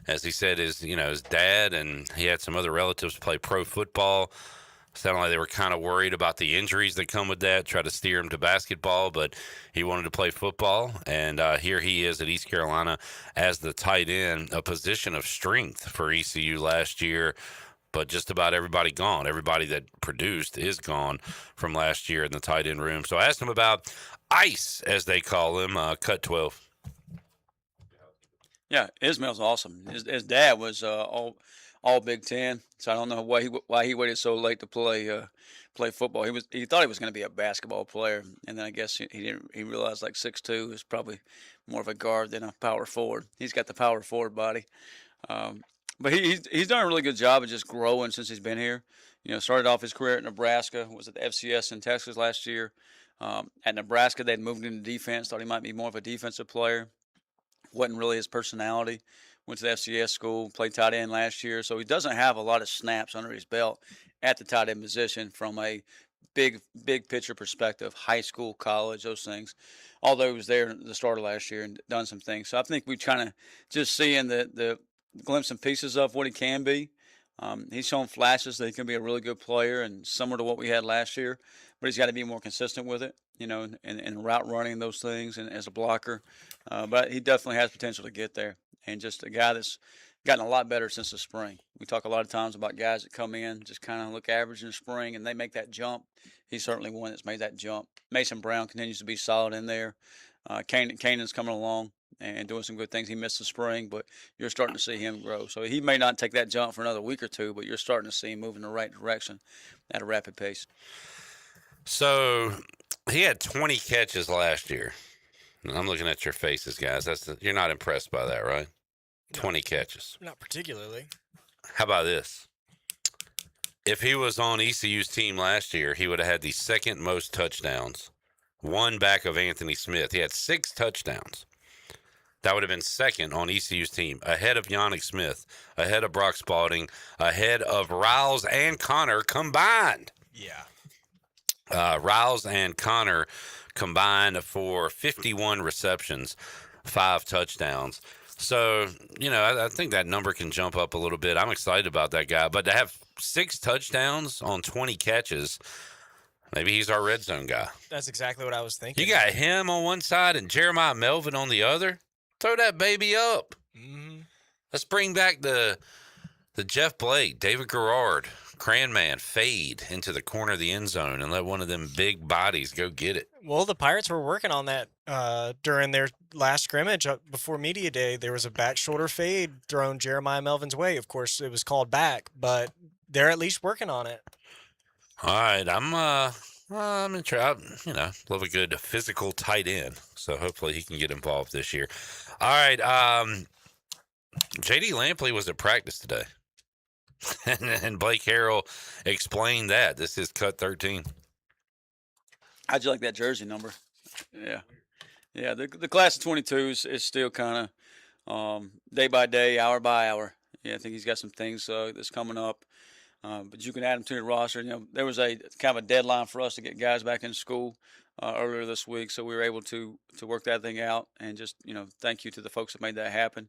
as he said, his dad and he had some other relatives play pro football. Sounded like they were kind of worried about the injuries that come with that, try to steer him to basketball, but he wanted to play football. And here he is at East Carolina as the tight end, a position of strength for ECU last year, but just about everybody gone. Everybody that produced is gone from last year in the tight end room. So I asked him about ICE, as they call him, Cut 12. Yeah, Ismail's awesome. His dad was all Big Ten, so I don't know why he waited so late to play football. He thought he was going to be a basketball player, and then I guess he realized like 6'2" is probably more of a guard than a power forward. He's got the power forward body, but he's done a really good job of just growing since he's been here. Started off his career at Nebraska, was at the FCS in Texas last year. At Nebraska, they'd moved into defense, thought he might be more of a defensive player. Wasn't really his personality. Went to the FCS school, played tight end last year, so he doesn't have a lot of snaps under his belt at the tight end position from a big picture perspective, high school, college, those things. Although he was there at the start of last year and done some things. So I think we're kind of just seeing the glimpse and pieces of what he can be. He's shown flashes that he can be a really good player and similar to what we had last year, but he's got to be more consistent with it, and route running and those things and as a blocker. But he definitely has potential to get there, and just a guy that's gotten a lot better since the spring. We talk a lot of times about guys that come in, just kind of look average in the spring, and they make that jump. He's certainly one that's made that jump. Mason Brown continues to be solid in there. Kanan's coming along and doing some good things. He missed the spring, but you're starting to see him grow. So he may not take that jump for another week or two, but you're starting to see him move in the right direction at a rapid pace. So he had 20 catches last year. I'm looking at your faces, guys. You're not impressed by that, right? 20 catches. Not particularly. How about this? If he was on ECU's team last year, he would have had the second most touchdowns, one back of Anthony Smith. He had 6 touchdowns. That would have been second on ECU's team, ahead of Yannick Smith, ahead of Brock Spalding, ahead of Riles and Connor combined. Yeah. Riles and Connor combined for 51 receptions, 5 touchdowns. So, I think that number can jump up a little bit. I'm excited about that guy. But to have 6 touchdowns on 20 catches, maybe he's our red zone guy. That's exactly what I was thinking. You got him on one side and Jeremiah Melvin on the other. Throw that baby up. Mm-hmm. Let's bring back the Jeff Blake, David Garrard, Cranman fade into the corner of the end zone and let one of them big bodies go get it. Well, the Pirates were working on that during their last scrimmage before Media Day. There was a back shoulder fade thrown Jeremiah Melvin's way. Of course, it was called back, but they're at least working on it. All right, I'm interested. Love a good physical tight end, so hopefully he can get involved this year. All right, J.D. Lampley was at practice today, and Blake Harrell explained that. This is cut 13. How'd you like that jersey number? Yeah. The class of 22 is still kind of day by day, hour by hour. Yeah, I think he's got some things that's coming up. But you can add them to the roster. There was a kind of a deadline for us to get guys back in school earlier this week, so we were able to work that thing out. And just thank you to the folks that made that happen.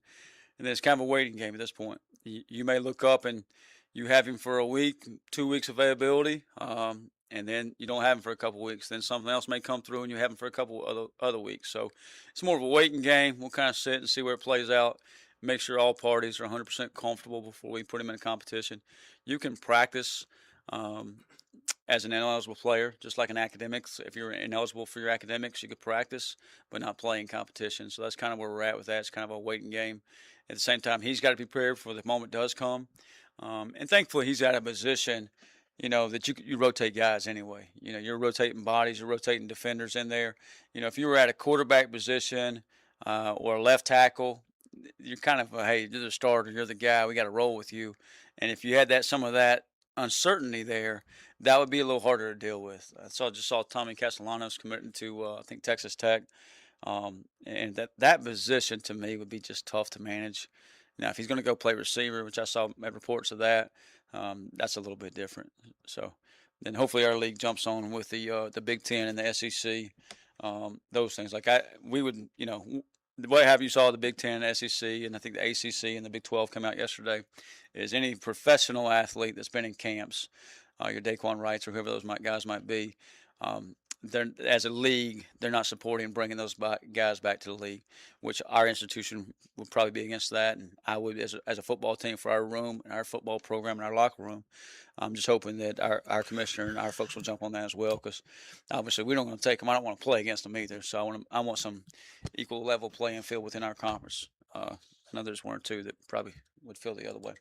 And then it's kind of a waiting game at this point. You may look up and you have him for a week, 2 weeks availability, and then you don't have him for a couple weeks. Then something else may come through and you have him for a couple other weeks. So it's more of a waiting game. We'll kind of sit and see where it plays out. Make sure all parties are 100% comfortable before we put him in a competition. You can practice as an ineligible player, just like in academics. If you're ineligible for your academics, you could practice, but not play in competition. So that's kind of where we're at with that. It's kind of a waiting game. At the same time, he's got to be prepared for the moment does come. And thankfully, he's at a position, that you rotate guys anyway. You're rotating bodies, you're rotating defenders in there. If you were at a quarterback position, or a left tackle, you're kind of, hey, you're the starter, you're the guy, we got to roll with you. And if you had some of that uncertainty there, that would be a little harder to deal with. Just saw Tommy Castellanos committing to, I think, Texas Tech. And that position to me would be just tough to manage. Now, if he's going to go play receiver, which I saw reports of that, that's a little bit different. So then hopefully our league jumps on with the Big Ten and the SEC. Those things we would, the way you saw the Big Ten, SEC, and I think the ACC and the Big 12 come out yesterday, is any professional athlete that's been in camps, your Daquan Wrights or whoever those guys might be, they're, as a league, they're not supporting bringing those guys back to the league, which our institution would probably be against that, and I would as a football team for our room and our football program and our locker room. I'm just hoping that our commissioner and our folks will jump on that as well, because obviously we don't want to take them. I don't want to play against them either. So I want some equal level playing field within our conference. I know there's one or two that probably would feel the other way.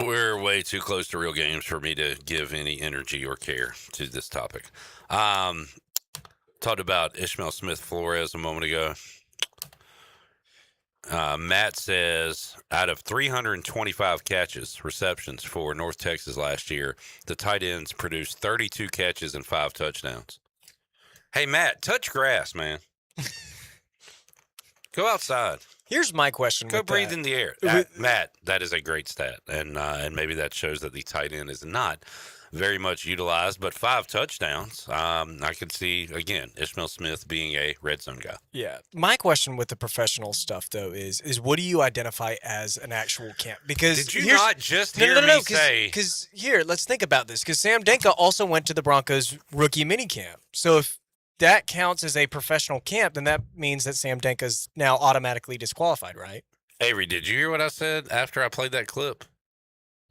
We're way too close to real games for me to give any energy or care to this topic. Talked about Ishmael Smith Flores a moment ago. Matt says, out of 325 receptions for North Texas last year, the tight ends produced 32 catches and 5 touchdowns. Hey, Matt, touch grass, man. Go outside. Here's my question. Go breathe in the air. Matt, that is a great stat. And maybe that shows that the tight end is not very much utilized, but 5 touchdowns. I could see, again, Ishmael Smith being a red zone guy. Yeah. My question with the professional stuff, though, is what do you identify as an actual camp? Because did you not just hear me say? Because here, let's think about this. Because Sam Denka also went to the Broncos rookie minicamp. So if that counts as a professional camp, then that means that Sam Denka is now automatically disqualified, right? Avery, did you hear what I said after I played that clip?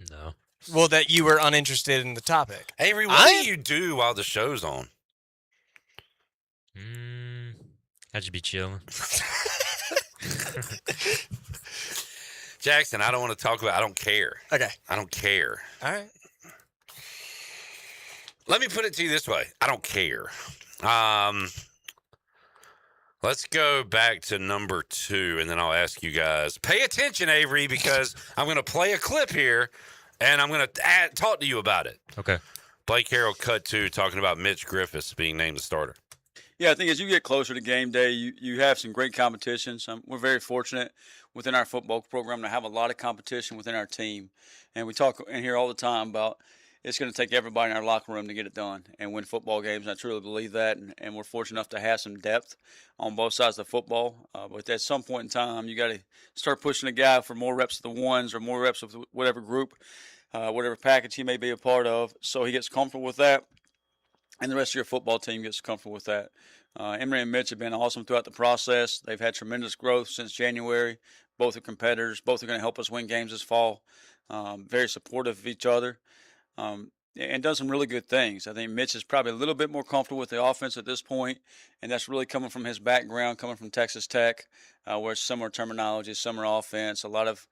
No. Well, that you were uninterested in the topic. Avery, what do you do while the show's on? I just be chilling. Jackson, I don't want to talk about. I don't care. Okay. I don't care. All right. Let me put it to you this way. I don't care. Let's go back to number 2, and then I'll ask you guys. Pay attention, Avery, because I'm going to play a clip here. And I'm going to talk to you about it. Okay. Blake Harrell, cut 2, talking about Mitch Griffis being named the starter. Yeah, I think as you get closer to game day, you have some great competitions. We're very fortunate within our football program to have a lot of competition within our team. And we talk in here all the time about it's going to take everybody in our locker room to get it done and win football games. I truly believe that. And we're fortunate enough to have some depth on both sides of the football. But at some point in time, you got to start pushing a guy for more reps of the ones or more reps of whatever group, whatever package he may be a part of, so he gets comfortable with that, and the rest of your football team gets comfortable with that. Emory and Mitch have been awesome throughout the process. They've had tremendous growth since January. Both are competitors. Both are going to help us win games this fall. Very supportive of each other, and done some really good things. I think Mitch is probably a little bit more comfortable with the offense at this point, and that's really coming from his background, coming from Texas Tech, where it's similar terminology, similar offense, a lot of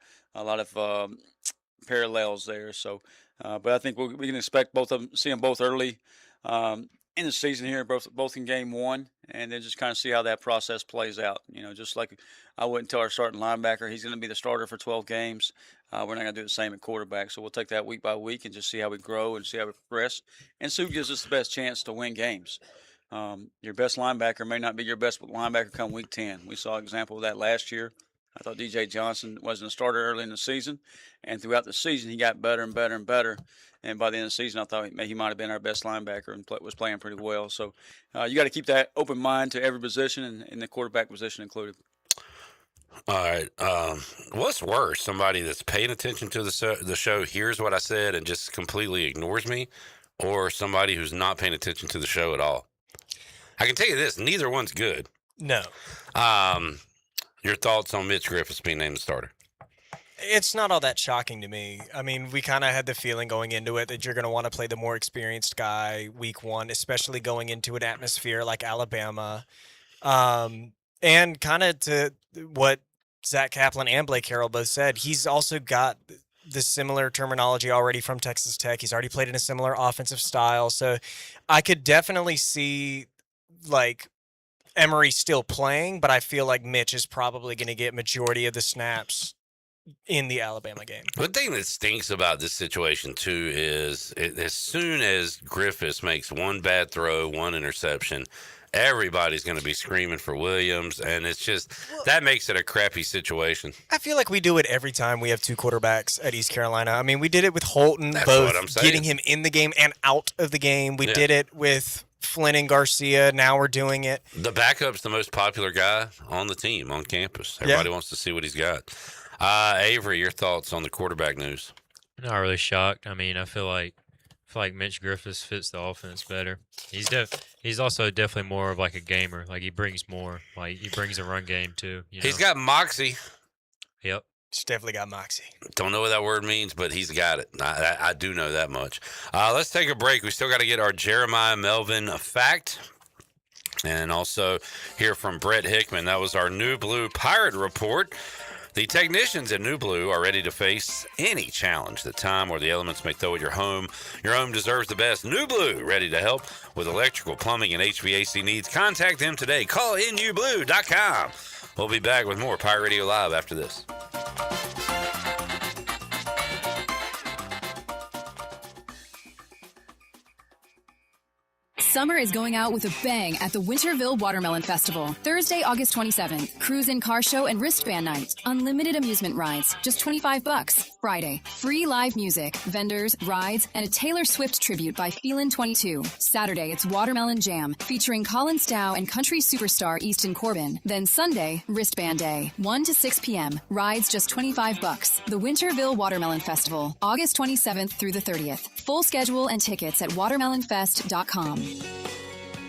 parallels there. So, but I think we can expect both of them, see them both early in the season here, both in game 1, and then just kind of see how that process plays out. Just like I wouldn't tell our starting linebacker he's going to be the starter for 12 games. We're not going to do the same at quarterback. So we'll take that week by week and just see how we grow and see how we progress and see who gives us the best chance to win games. Your best linebacker may not be your best linebacker come week 10. We saw an example of that last year. I thought DJ Johnson wasn't a starter early in the season, and throughout the season he got better and better and better. And by the end of the season, I thought he might have been our best linebacker and was playing pretty well. So you got to keep that open mind to every position, and the quarterback position included. All right. What's worse, somebody that's paying attention to the show, hears what I said, and just completely ignores me, or somebody who's not paying attention to the show at all? I can tell you this, neither one's good. No. Your thoughts on Mitch Griffis being named the starter? It's not all that shocking to me. I mean, we kind of had the feeling going into it that you're going to want to play the more experienced guy week 1, especially going into an atmosphere like Alabama. And kind of to what Zach Kaplan and Blake Harrell both said, he's also got the similar terminology already from Texas Tech. He's already played in a similar offensive style. So I could definitely see, like, Emery's still playing, but I feel like Mitch is probably going to get majority of the snaps in the Alabama game. The thing that stinks about this situation, too, is as soon as Griffis makes one bad throw, one interception, everybody's going to be screaming for Williams, and it's just that makes it a crappy situation. I feel like we do it every time we have two quarterbacks at East Carolina. I mean, we did it with Holton, That's both what I'm saying. getting him in the game and out of the game. We did it with Flynn and Garcia. Now we're doing it. The backup's the most popular guy on the team, on campus. Everybody wants to see what he's got. Avery, your thoughts on the quarterback news? Not really shocked. I mean, I feel like Mitch Griffis fits the offense better. He's also definitely more of like a gamer. Like he brings more. Like he brings a run game too. You know? He's got moxie. Yep. He's definitely got moxie. Don't know what that word means, but he's got it. I do know that much. Let's take a break. We still got to get our Jeremiah Melvin fact. And also hear from Brett Hickman. That was our New Blue Pirate Report. The technicians at New Blue are ready to face any challenge that time or the elements may throw at your home. Your home deserves the best. New Blue, ready to help with electrical, plumbing, and HVAC needs. Contact them today. Call NUBlue.com. We'll be back with more Pirate Radio Live after this. Summer is going out with a bang at the Winterville Watermelon Festival. Thursday, August 27th, cruise-in car show and wristband night. Unlimited amusement rides, just $25. Friday, free live music, vendors, rides, and a Taylor Swift tribute by Feelin' 22. Saturday, it's Watermelon Jam, featuring Colin Stow and country superstar Easton Corbin. Then Sunday, wristband day, 1 to 6 p.m. Rides just $25. The Winterville Watermelon Festival, August 27th through the 30th. Full schedule and tickets at watermelonfest.com.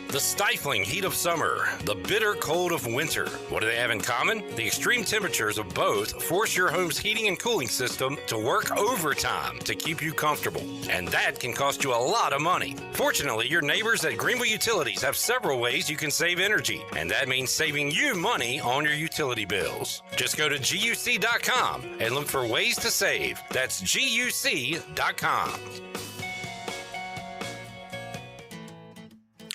The stifling heat of summer, the bitter cold of winter. What do they have in common? The extreme temperatures of both force your home's heating and cooling system to work overtime to keep you comfortable. And that can cost you a lot of money. Fortunately, your neighbors at Greenville Utilities have several ways you can save energy. And that means saving you money on your utility bills. Just go to GUC.com and look for ways to save. That's GUC.com.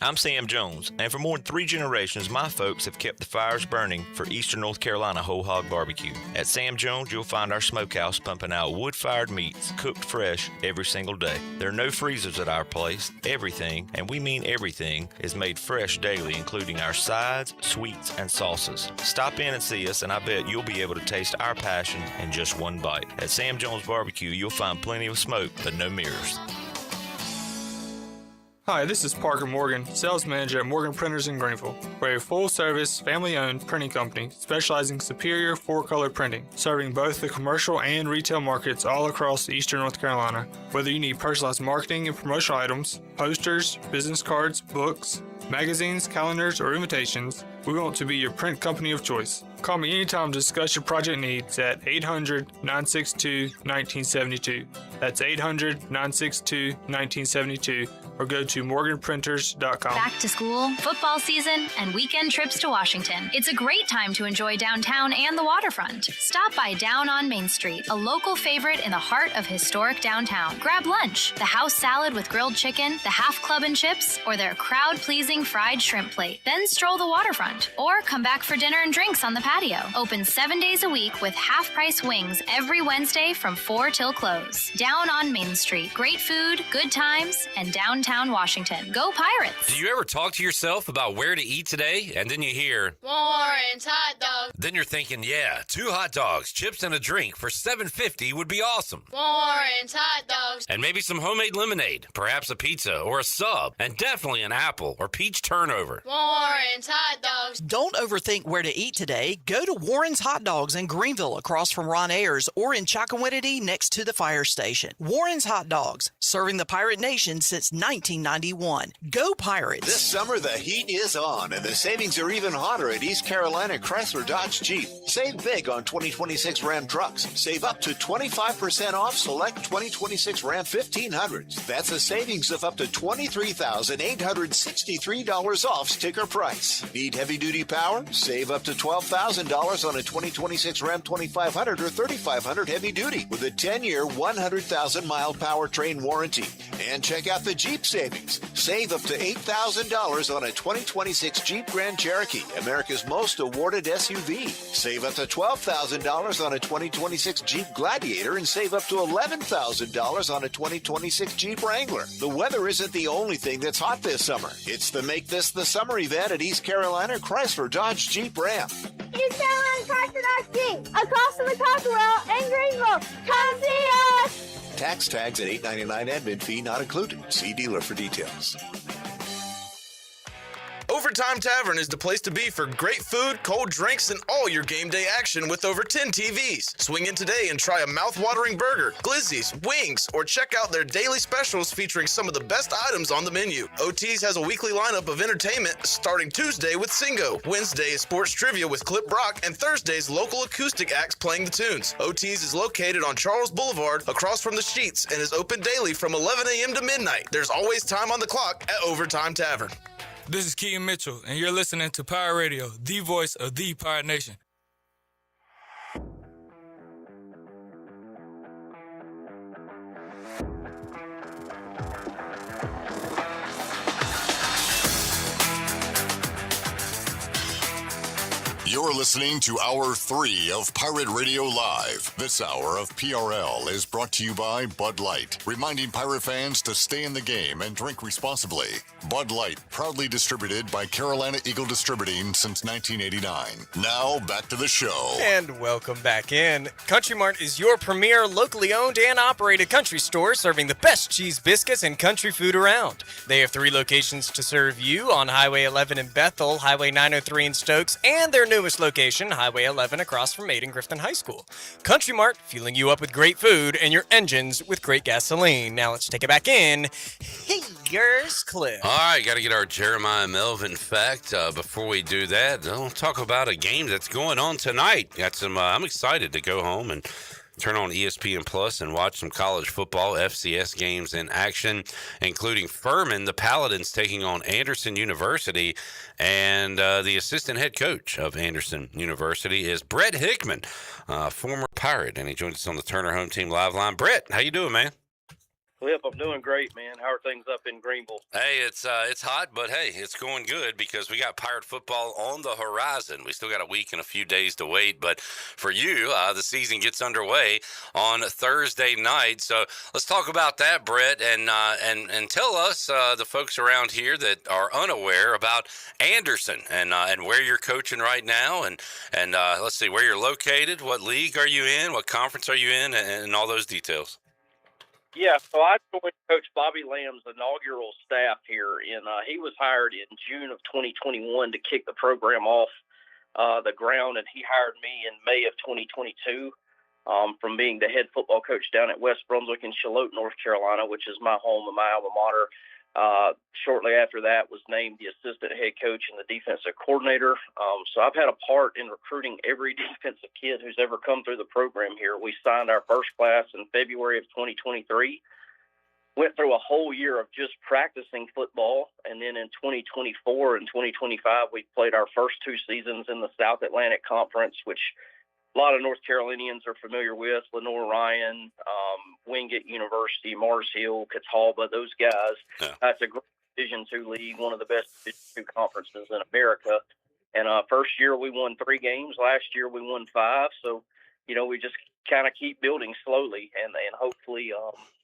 I'm Sam Jones, and for more than 3 generations, my folks have kept the fires burning for Eastern North Carolina whole hog barbecue. At Sam Jones, you'll find our smokehouse pumping out wood-fired meats, cooked fresh every single day. There are no freezers at our place. Everything, and we mean everything, is made fresh daily, including our sides, sweets, and sauces. Stop in and see us, and I bet you'll be able to taste our passion in just one bite. At Sam Jones Barbecue, you'll find plenty of smoke, but no mirrors. Hi, this is Parker Morgan, sales manager at Morgan Printers in Greenville. We're a full-service, family-owned printing company specializing in superior four-color printing, serving both the commercial and retail markets all across eastern North Carolina. Whether you need personalized marketing and promotional items, posters, business cards, books, magazines, calendars, or invitations, we want to be your print company of choice. Call me anytime to discuss your project needs at 800-962-1972. That's 800-962-1972. Or go to morganprinters.com. Back to school, football season, and weekend trips to Washington. It's a great time to enjoy downtown and the waterfront. Stop by Down on Main Street, a local favorite in the heart of historic downtown. Grab lunch, the house salad with grilled chicken, the half club and chips, or their crowd-pleasing fried shrimp plate. Then stroll the waterfront, or come back for dinner and drinks on the patio. Open 7 days a week with half-price wings every Wednesday from 4 till close. Down on Main Street. Great food, good times, and downtown Washington. Go Pirates! Do you ever talk to yourself about where to eat today, and then you hear, Warren's Hot Dogs. then you're thinking, yeah, 2 hot dogs, chips, and a drink for $7.50 would be awesome. Warren's Hot Dogs. And maybe some homemade lemonade, perhaps a pizza or a sub, and definitely an apple or peach turnover. Warren's Hot Dogs. Don't overthink where to eat today. Go to Warren's Hot Dogs in Greenville across from Ron Ayers or in Chocowinity next to the fire station. Warren's Hot Dogs, serving the Pirate Nation since 1991. Go Pirates! This summer, the heat is on, and the savings are even hotter at East Carolina Chrysler Dodge Jeep. Save big on 2026 Ram trucks. Save up to 25% off select 2026 Ram 1500s. That's a savings of up to $23,863 off sticker price. Need heavy-duty power? Save up to $12,000 on a 2026 Ram 2500 or 3500 heavy-duty with a 10-year, 100,000-mile powertrain warranty. And check out the Jeep big savings. Save up to $8,000 on a 2026 Jeep Grand Cherokee, America's most awarded SUV. Save up to $12,000 on a 2026 Jeep Gladiator and save up to $11,000 on a 2026 Jeep Wrangler. The weather isn't the only thing that's hot this summer. It's the Make This the Summer event at East Carolina Chrysler Dodge Jeep Ram. East Carolina Chrysler Dodge Jeep, across from the Cockerell in Greenville. Come see us! Tax tags at $8.99 admin fee not included. See dealer for details. Overtime Tavern is the place to be for great food, cold drinks, and all your game day action with over 10 TVs. Swing in today and try a mouth-watering burger, glizzies, wings, or check out their daily specials featuring some of the best items on the menu. OT's has a weekly lineup of entertainment starting Tuesday with Singo, Wednesday is sports trivia with Clip Brock, and Thursday's local acoustic acts playing the tunes. OT's is located on Charles Boulevard across from the Sheets and is open daily from 11 a.m. to midnight. There's always time on the clock at Overtime Tavern. This is Keaton Mitchell, and you're listening to Pirate Radio, the voice of the Pirate Nation. You're listening to Hour 3 of Pirate Radio Live. This hour of PRL is brought to you by Bud Light, reminding Pirate fans to stay in the game and drink responsibly. Bud Light, proudly distributed by Carolina Eagle Distributing since 1989. Now, back to the show. And welcome back in. Country Mart is your premier locally owned and operated country store serving the best cheese biscuits and country food around. They have 3 locations to serve you on Highway 11 in Bethel, Highway 903 in Stokes, and their newest location, Highway 11 across from Aidan Griffin High School. Country Mart, fueling you up with great food and your engines with great gasoline. Now let's take it back in. Here's Cliff. All right, got to get our Jeremiah Melvin fact. Before we do that, I'll talk about a game that's going on tonight. Got some. I'm excited to go home and turn on ESPN Plus and watch some college football FCS games in action, including Furman, the Paladins, taking on Anderson University. And the assistant head coach of Anderson University is Brett Hickman, former Pirate, and he joins us on the Turner Home Team Live Line. Brett, how you doing, man? Clip, I'm doing great, man. How are things up in Greenville? Hey, it's hot, but hey, it's going good because we got Pirate football on the horizon. We still got a week and a few days to wait, but for you, the season gets underway on Thursday night. So let's talk about that, Brett, and tell us, the folks around here that are unaware about Anderson and where you're coaching right now, and let's see where you're located, what league are you in, what conference are you in, and all those details. Yeah, so I joined Coach Bobby Lamb's inaugural staff here, and he was hired in June of 2021 to kick the program off the ground, and he hired me in May of 2022 from being the head football coach down at West Brunswick in Charlotte, North Carolina, which is my home and my alma mater. Shortly after that was named the assistant head coach and the defensive coordinator. So I've had a part in recruiting every defensive kid who's ever come through the program here. We signed our first class in February of 2023, went through a whole year of just practicing football. And then in 2024 and 2025, we played our first 2 seasons in the South Atlantic Conference, which a lot of North Carolinians are familiar with. Lenore Ryan, Wingate University, Mars Hill, Catawba, those guys. Yeah. That's a great Division II league, one of the best Division II conferences in America. And first year we won 3 games. Last year we won 5. So, we just kind of keep building slowly, and hopefully,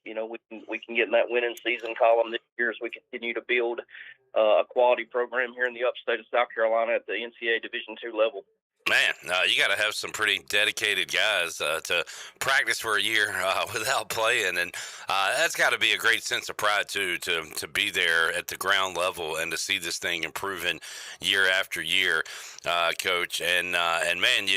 we can get in that winning season column this year as we continue to build a quality program here in the upstate of South Carolina at the NCAA Division II level. Man, you got to have some pretty dedicated guys to practice for a year without playing, and that's got to be a great sense of pride too, to be there at the ground level and to see this thing improving year after year, Coach. And man,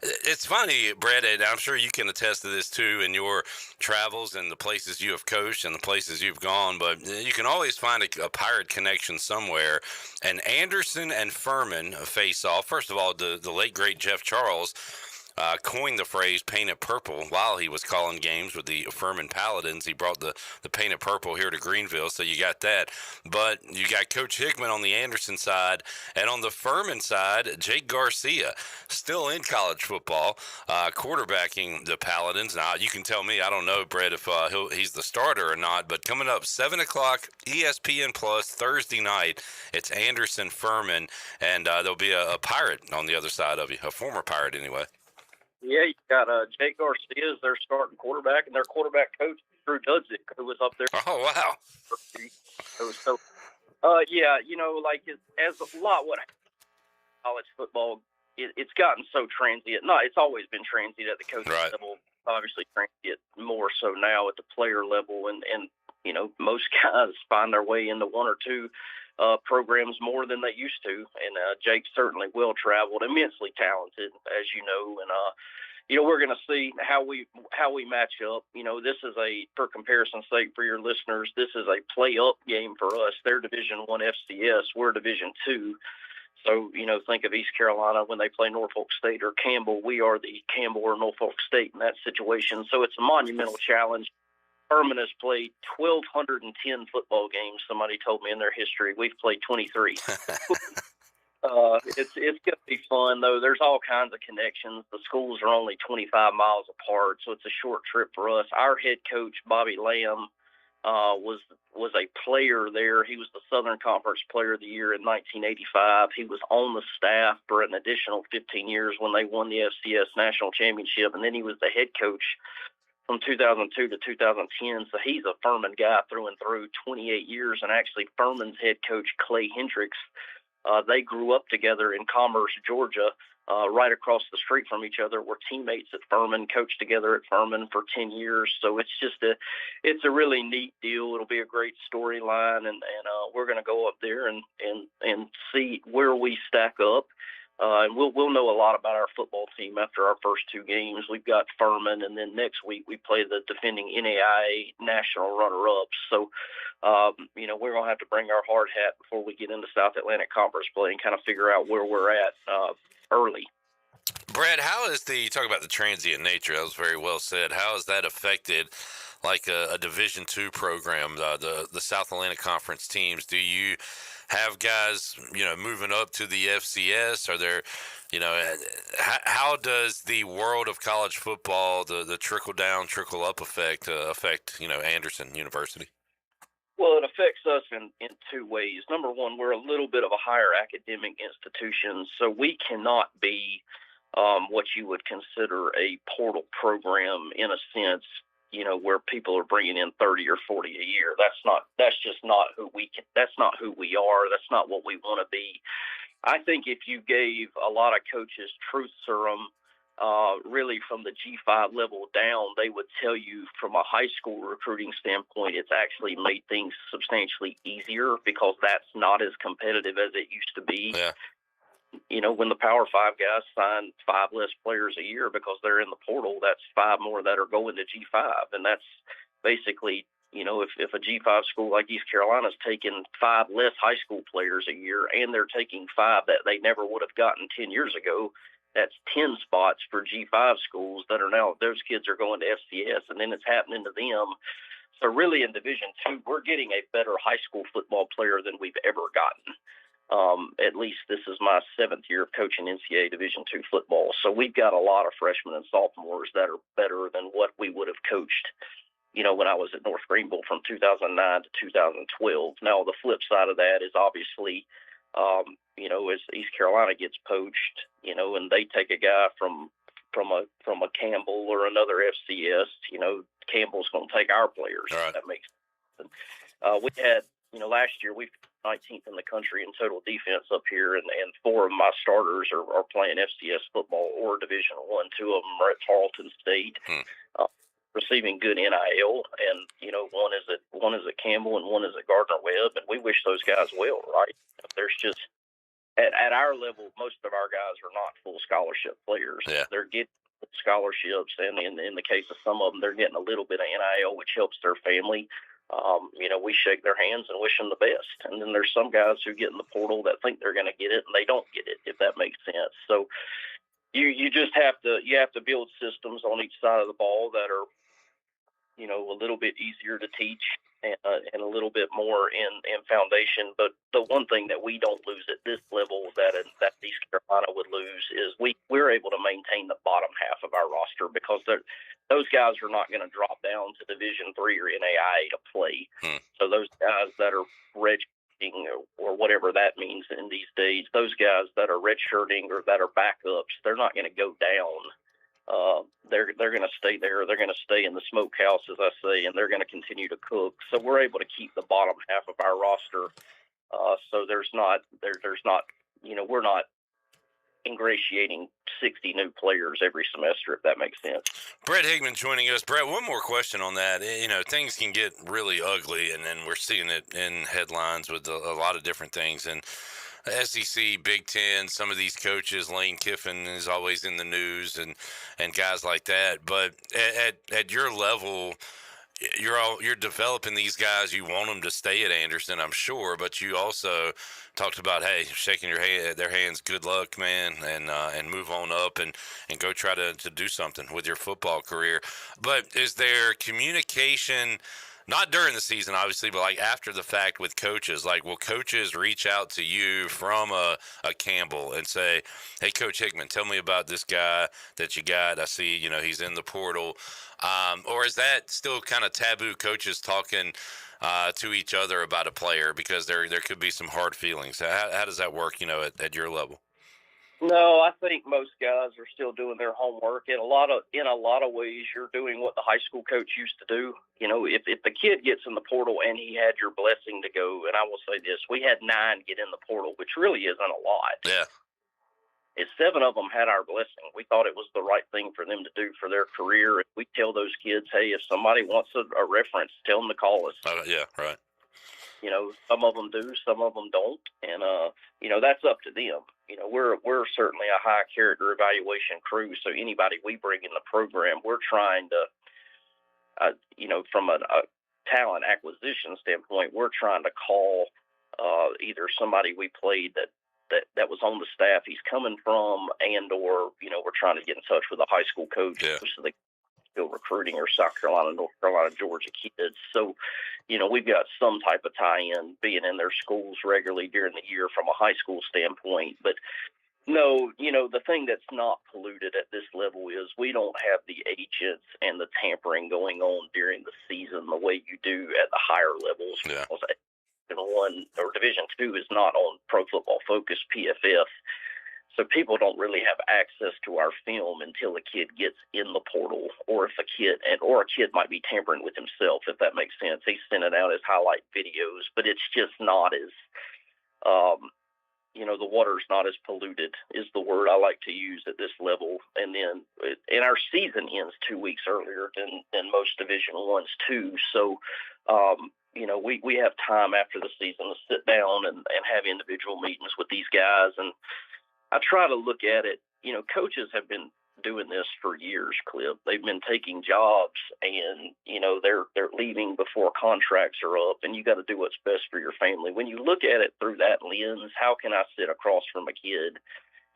it's funny, Brett, and I'm sure you can attest to this too in your travels and the places you have coached and the places you've gone, but you can always find a Pirate connection somewhere. And Anderson and Furman face off. First of all, the late, great Jeff Charles coined the phrase painted purple while he was calling games with the Furman Paladins. He brought the painted purple here to Greenville, so you got that. But you got Coach Hickman on the Anderson side, and on the Furman side, Jake Garcia, still in college football, quarterbacking the Paladins. Now, you can tell me, I don't know, Brett, if he's the starter or not, but coming up 7 o'clock, ESPN Plus, Thursday night, it's Anderson Furman, and there'll be a Pirate on the other side of you, a former Pirate anyway. Yeah, you got Jake Garcia as their starting quarterback, and their quarterback coach, Drew Dudzik, who was up there. Oh, wow. So, yeah, you know, like as a lot what college football, it's gotten so transient. No, it's always been transient at the coaching level. Obviously, transient more so now at the player level, and you know, most guys find their way into one or two programs more than they used to. And Jake's certainly well traveled, immensely talented, as you know, and you know, we're going to see how we match up. You know, this is for comparison's sake for your listeners, this is a play up game for us. They're Division I FCS, we're Division II. So, you know, think of East Carolina when they play Norfolk State or Campbell. We are the Campbell or Norfolk State in that situation. So it's a monumental challenge. Furman has played 1,210 football games, somebody told me in their history. We've played 23. It's going to be fun, though. There's all kinds of connections. The schools are only 25 miles apart, so it's a short trip for us. Our head coach, Bobby Lamb, was a player there. He was the Southern Conference Player of the Year in 1985. He was on the staff for an additional 15 years when they won the FCS National Championship, and then he was the head coach from 2002 to 2010. So he's a Furman guy through and through, 28 years. And actually Furman's head coach, Clay Hendricks, they grew up together in Commerce, Georgia, right across the street from each other. Were teammates at Furman, coached together at Furman for 10 years. So it's just it's a really neat deal. It'll be a great storyline, and we're going to go up there and see where we stack up. And we'll know a lot about our football team after our first two games. We've got Furman, and then next week we play the defending NAIA national runner-ups. So, you know, we're going to have to bring our hard hat before we get into South Atlantic Conference play and kind of figure out where we're at early. Brad, how is you talk about the transient nature, that was very well said. How has that affected like a Division II program, the South Atlantic Conference teams? Do you have guys, you know, moving up to the FCS? Are there, you know, how does the world of college football, the trickle down, trickle up effect affect, you know, Anderson University? Well, it affects us in two ways. Number one, we're a little bit of a higher academic institution, so we cannot be what you would consider a portal program in a sense, you know, where people are bringing in 30 or 40 a year. That's just not who that's not who we are. That's not what we want to be. I think if you gave a lot of coaches truth serum, really from the G5 level down, they would tell you from a high school recruiting standpoint, it's actually made things substantially easier because that's not as competitive as it used to be. Yeah. You know, when the Power 5 guys sign 5 less players a year because they're in the portal, that's 5 more that are going to G5. And that's basically, you know, if a G5 school like East Carolina's taking 5 less high school players a year and they're taking 5 that they never would have gotten 10 years ago, that's 10 spots for G5 schools that are now, those kids are going to FCS, and then it's happening to them. So really in Division II, we're getting a better high school football player than we've ever gotten. At least this is my 7th year of coaching NCAA Division II football. So we've got a lot of freshmen and sophomores that are better than what we would have coached, you know, when I was at North Greenville from 2009 to 2012. Now, the flip side of that is obviously, you know, as East Carolina gets poached, you know, and they take a guy from a Campbell or another FCS, you know, Campbell's going to take our players. Right. That makes sense. We had, you know, last year we 19th in the country in total defense up here, and 4 of my starters are playing FCS football or Division I. 2 of them are at Tarleton State, receiving good NIL, and you know, one is at Campbell and one is at Gardner Webb, and we wish those guys well, right? There's just at our level, most of our guys are not full scholarship players. Yeah. They're getting scholarships, and in the case of some of them, they're getting a little bit of NIL, which helps their family. You know, we shake their hands and wish them the best. And then there's some guys who get in the portal that think they're going to get it and they don't get it, if that makes sense. So you just have to build systems on each side of the ball that are, a little bit easier to teach and a little bit more in foundation. But the one thing that we don't lose at this level that East Carolina would lose is we're able to maintain the bottom half of our roster because those guys are not going to drop down to Division III or NAIA to play. So those guys that are redshirting or whatever that means in these days, those guys that are redshirting or that are backups, they're not going to go down. They're going to stay there. They're going to stay in the smokehouse, as I say, and they're going to continue to cook. So we're able to keep the bottom half of our roster. So there's not, we're not ingratiating 60 new players every semester, if that makes sense. Brett Higman joining us. Brett, one more question on that. Things can get really ugly, and then we're seeing it in headlines with a lot of different things. And SEC, Big Ten, some of these coaches, Lane Kiffin is always in the news, and guys like that. But at your level, you're developing these guys. You want them to stay at Anderson, I'm sure, but you also talked about, hey, shaking their hands, good luck, man, and move on up and go try to do something with your football career. But is there communication? Not during the season, obviously, but like after the fact with coaches, like will coaches reach out to you from a Campbell and say, hey, Coach Hickman, tell me about this guy that you got. I see, he's in the portal. Or is that still kind of taboo, coaches talking to each other about a player because there could be some hard feelings? How does that work, at your level? No, I think most guys are still doing their homework. In a lot of ways, you're doing what the high school coach used to do. If the kid gets in the portal and he had your blessing to go, and I will say this, we had 9 get in the portal, which really isn't a lot. Yeah. 7 of them had our blessing. We thought it was the right thing for them to do for their career. We tell those kids, hey, if somebody wants a reference, tell them to call us. Yeah, right. Some of them do, some of them don't, and that's up to them. We're certainly a high character evaluation crew, so anybody we bring in the program, we're trying to, from a talent acquisition standpoint, we're trying to call either somebody we played that was on the staff he's coming from, and or we're trying to get in touch with a high school coach. Yeah. So they still recruiting or South Carolina, North Carolina, Georgia kids. So, we've got some type of tie-in being in their schools regularly during the year from a high school standpoint. But no, the thing that's not polluted at this level is we don't have the agents and the tampering going on during the season the way you do at the higher levels. Yeah. Division 1 or Division 2 is not on Pro Football Focus, PFF. So people don't really have access to our film until a kid gets in the portal, or if a kid might be tampering with himself, if that makes sense. He's sending out his highlight videos, but it's just not as, the water's not as polluted is the word I like to use at this level. And then, our season ends 2 weeks earlier than most Division 1s too. So, we have time after the season to sit down and have individual meetings with these guys. And I try to look at it, coaches have been doing this for years, Cliff. They've been taking jobs and, they're leaving before contracts are up, and you got to do what's best for your family. When you look at it through that lens, how can I sit across from a kid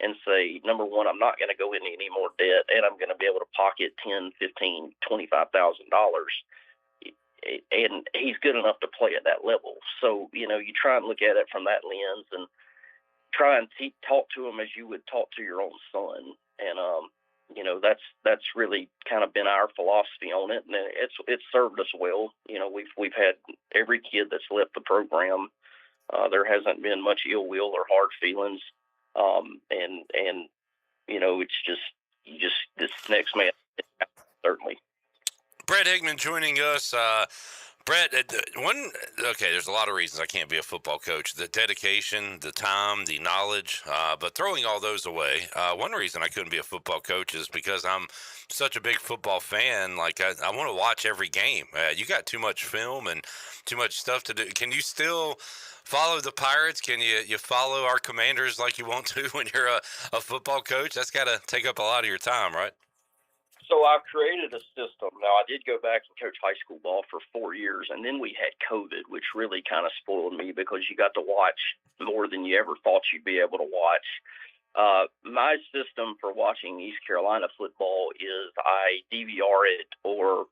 and say, number one, I'm not going to go into any more debt, and I'm going to be able to pocket $10,000, $15,000, $25,000. And he's good enough to play at that level. So, you try and look at it from that lens and try and talk to him as you would talk to your own son. And, that's really kind of been our philosophy on it. And it's served us well. We've had every kid that's left the program. There hasn't been much ill will or hard feelings. It's just this next man, certainly. Brett Higman joining us. Brett, there's a lot of reasons I can't be a football coach. The dedication, the time, the knowledge, but throwing all those away, one reason I couldn't be a football coach is because I'm such a big football fan. Like, I want to watch every game. You got too much film and too much stuff to do. Can you still follow the Pirates? Can you follow our Commanders like you want to when you're a football coach? That's got to take up a lot of your time, right? So I've created a system. Now, I did go back and coach high school ball for 4 years, and then we had COVID, which really kind of spoiled me because you got to watch more than you ever thought you'd be able to watch. My system for watching East Carolina football is I DVR it, or,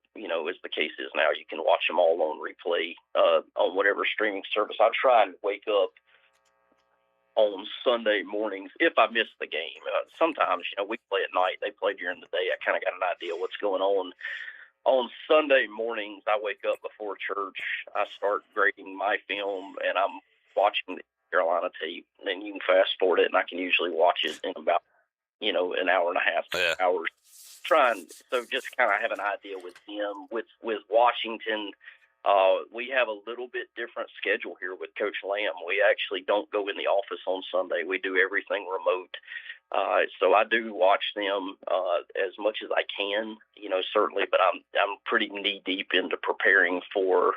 as the case is now, you can watch them all on replay on whatever streaming service. I try and wake up on Sunday mornings if I miss the game. Sometimes, we play at night. They play during the day. I kind of got an idea what's going on. On Sunday mornings, I wake up before church. I start grading my film, and I'm watching the Carolina tape. And then you can fast forward it, and I can usually watch it in about, an hour and a half, 2 hours. So just kind of have an idea with them. With Washington, we have a little bit different schedule here with Coach Lamb. We actually don't go in the office on Sunday. We do everything remote. So I do watch them as much as I can, certainly, but I'm pretty knee deep into preparing for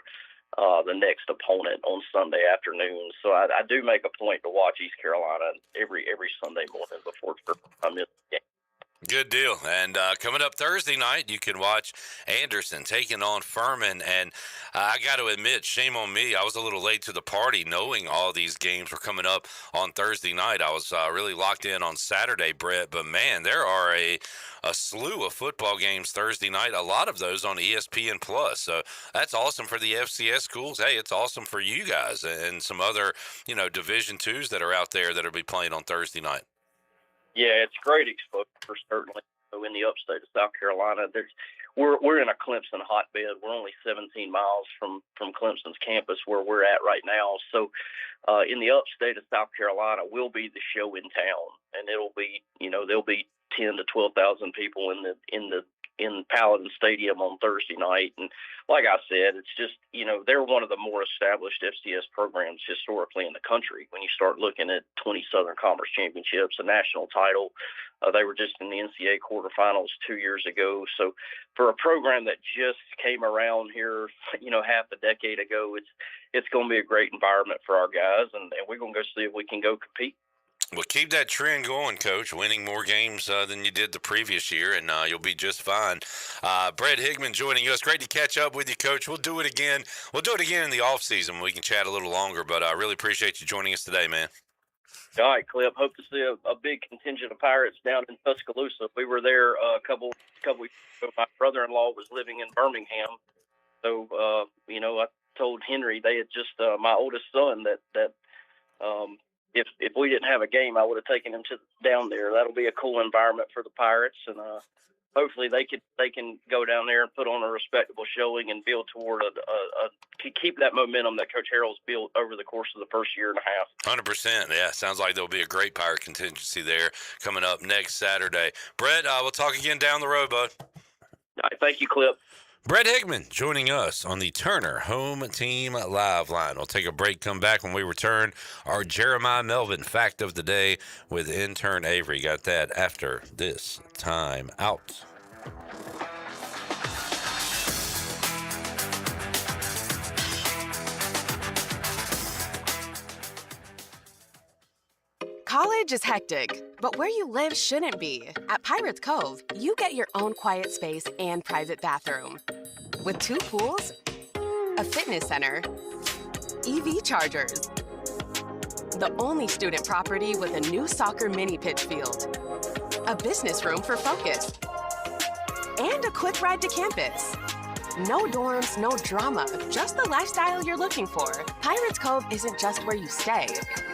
the next opponent on Sunday afternoon. So I do make a point to watch East Carolina every Sunday morning before I miss the game. Good deal. And coming up Thursday night, you can watch Anderson taking on Furman. And I got to admit, shame on me. I was a little late to the party knowing all these games were coming up on Thursday night. I was really locked in on Saturday, Brett. But, man, there are a slew of football games Thursday night, a lot of those on ESPN+. So that's awesome for the FCS schools. Hey, it's awesome for you guys and some other, Division IIs that are out there that will be playing on Thursday night. Yeah, it's great exposure, certainly. So in the upstate of South Carolina, we're in a Clemson hotbed. We're only 17 miles from Clemson's campus where we're at right now. So in the upstate of South Carolina, we'll be the show in town, and it'll be, there'll be 10 to 12,000 people in Paladin Stadium on Thursday night. And like I said, it's just, they're one of the more established FCS programs historically in the country. When you start looking at 20 Southern Conference championships, a national title, they were just in the NCAA quarterfinals 2 years ago. So for a program that just came around here, half a decade ago, it's going to be a great environment for our guys, and we're going to go see if we can go compete. Well, keep that trend going, Coach, winning more games than you did the previous year, and you'll be just fine. Brett Higman joining us. Great to catch up with you, Coach. We'll do it again. We'll do it again in the offseason. We can chat a little longer, but I really appreciate you joining us today, man. All right, Clip. Hope to see a big contingent of Pirates down in Tuscaloosa. We were there a couple weeks ago. My brother-in-law was living in Birmingham. So, I told Henry, they had just, my oldest son, that if we didn't have a game, I would have taken him down there. That'll be a cool environment for the Pirates, and hopefully they can go down there and put on a respectable showing and build toward keep that momentum that Coach Harrell's built over the course of the first year and a half. 100%. Yeah, sounds like there'll be a great Pirate contingency there coming up next Saturday. Brett, we'll talk again down the road, bud. All right, thank you, Clip. Brett Higman joining us on the Turner Home Team Live Line. We'll take a break, come back when we return. Our Jeremiah Melvin Fact of the Day with intern Avery. Got that after this time out. College is hectic, but where you live shouldn't be. At Pirates Cove, you get your own quiet space and private bathroom. With 2 pools, a fitness center, EV chargers, the only student property with a new soccer mini pitch field, a business room for focus, and a quick ride to campus. No dorms, no drama, just the lifestyle you're looking for. Pirates Cove isn't just where you stay,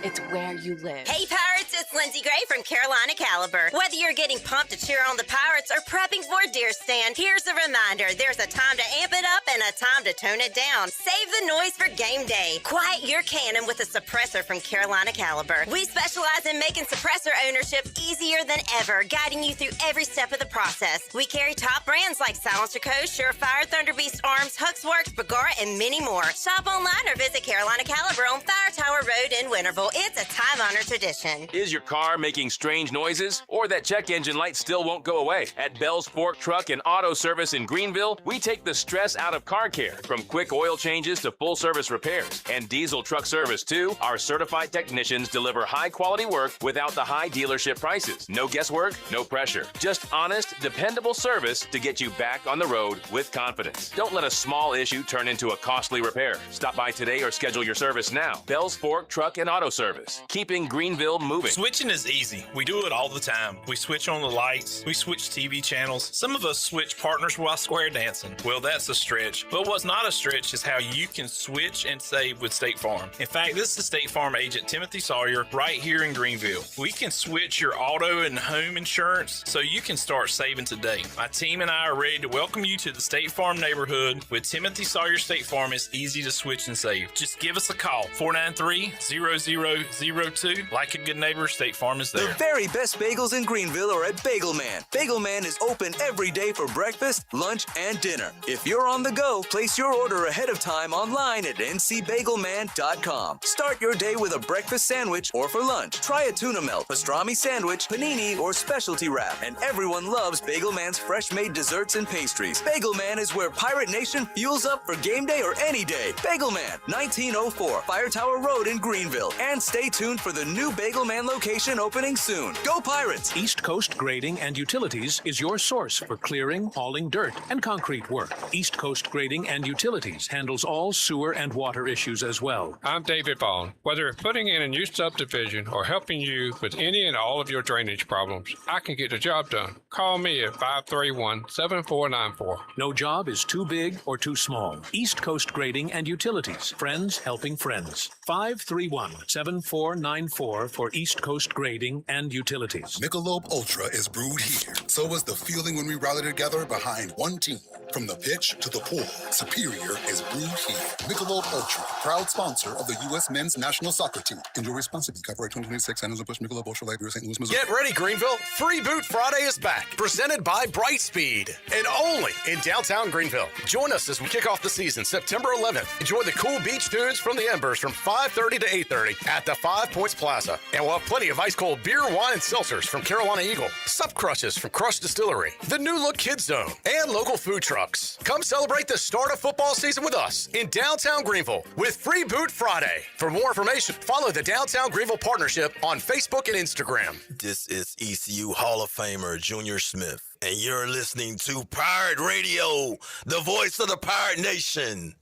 it's where you live. Hey Pirates, it's Lindsey Gray from Carolina Caliber. Whether you're getting pumped to cheer on the Pirates or prepping for a deer stand, here's a reminder, there's a time to amp it up and a time to tone it down. Save the noise for game day. Quiet your cannon with a suppressor from Carolina Caliber. We specialize in making suppressor ownership easier than ever, guiding you through every step of the process. We carry top brands like Silencer Co., Surefire, Thunderbeast Arms, Huxworks, Bergara, and many more. Shop online or visit Carolina Caliber on Fire Tower Road in Winterville. It's a time-honored tradition. Is your car making strange noises? Or that check engine light still won't go away? At Bell's Fork Truck and Auto Service in Greenville, we take the stress out of car care. From quick oil changes to full-service repairs. And diesel truck service, too. Our certified technicians deliver high-quality work without the high dealership prices. No guesswork, no pressure. Just honest, dependable service to get you back on the road with confidence. Don't let a small issue turn into a costly repair. Stop by today or schedule your service now. Bell's Bell's Fork Truck and Auto Service, keeping Greenville moving. Switching is easy. We do it all the time. We switch on the lights. We switch TV channels. Some of us switch partners while square dancing. Well, that's a stretch. But what's not a stretch is how you can switch and save with State Farm. In fact, this is State Farm agent Timothy Sawyer right here in Greenville. We can switch your auto and home insurance so you can start saving today. My team and I are ready to welcome you to the State Farm neighborhood. With Timothy Sawyer State Farm, it's easy to switch and save. Just give us a call, 493-0002. Like a good neighbor, State Farm is there. The very best bagels in Greenville are at Bagel Man. Bagel Man is open every day for breakfast, lunch, and dinner. If you're on the go, place your order ahead of time online at ncbagelman.com. Start your day with a breakfast sandwich or for lunch. Try a tuna melt, pastrami sandwich, panini, or specialty wrap. And everyone loves Bagel Man's fresh-made desserts and pastries. Bagel Man is where Pirate Nation fuels up for game day or any day. Bagel Man, 1904 Fire Tower Road in Greenville. And stay tuned for the new Bagel Man location opening soon. Go Pirates! East Coast Grading and Utilities is your source for clearing, hauling dirt, and concrete work. East Coast Grading and Utilities handles all sewer and water issues as well. I'm David Vaughn. Whether putting in a new subdivision or helping you with any and all of your drainage problems, I can get the job done. Call me at 531-7494. No job is too big or too small. East Coast Grading and Utilities. Friends helping friends. 531-7494 for East Coast Grading and Utilities. Michelob Ultra is brewed here. So is the feeling when we rally together behind one team. From the pitch to the pool, Superior is brewed here. Michelob Ultra, proud sponsor of the U.S. men's national soccer team. Enjoy responsibly. Copyright 2026, Anheuser-Busch Michelob Ultra Light Beer, St. Louis, Missouri. Get ready, Greenville. Free Boot Friday is back. Presented by Brightspeed. And only in downtown Greenville. Join us as we kick off the season September 11th. Enjoy the cool beach tunes from the Embers from 5:30 to 8:30 at the 5 Points Plaza. And we'll have plenty of ice-cold beer, wine, and seltzers from Carolina Eagle. Sup Crushes from Crush Distillery. The New Look Kids Zone. And local food trucks. Come celebrate the start of football season with us in downtown Greenville with Free Boot Friday. For more information, follow the Downtown Greenville Partnership on Facebook and Instagram. This is ECU Hall of Famer Junior Smith, and you're listening to Pirate Radio, the voice of the Pirate Nation.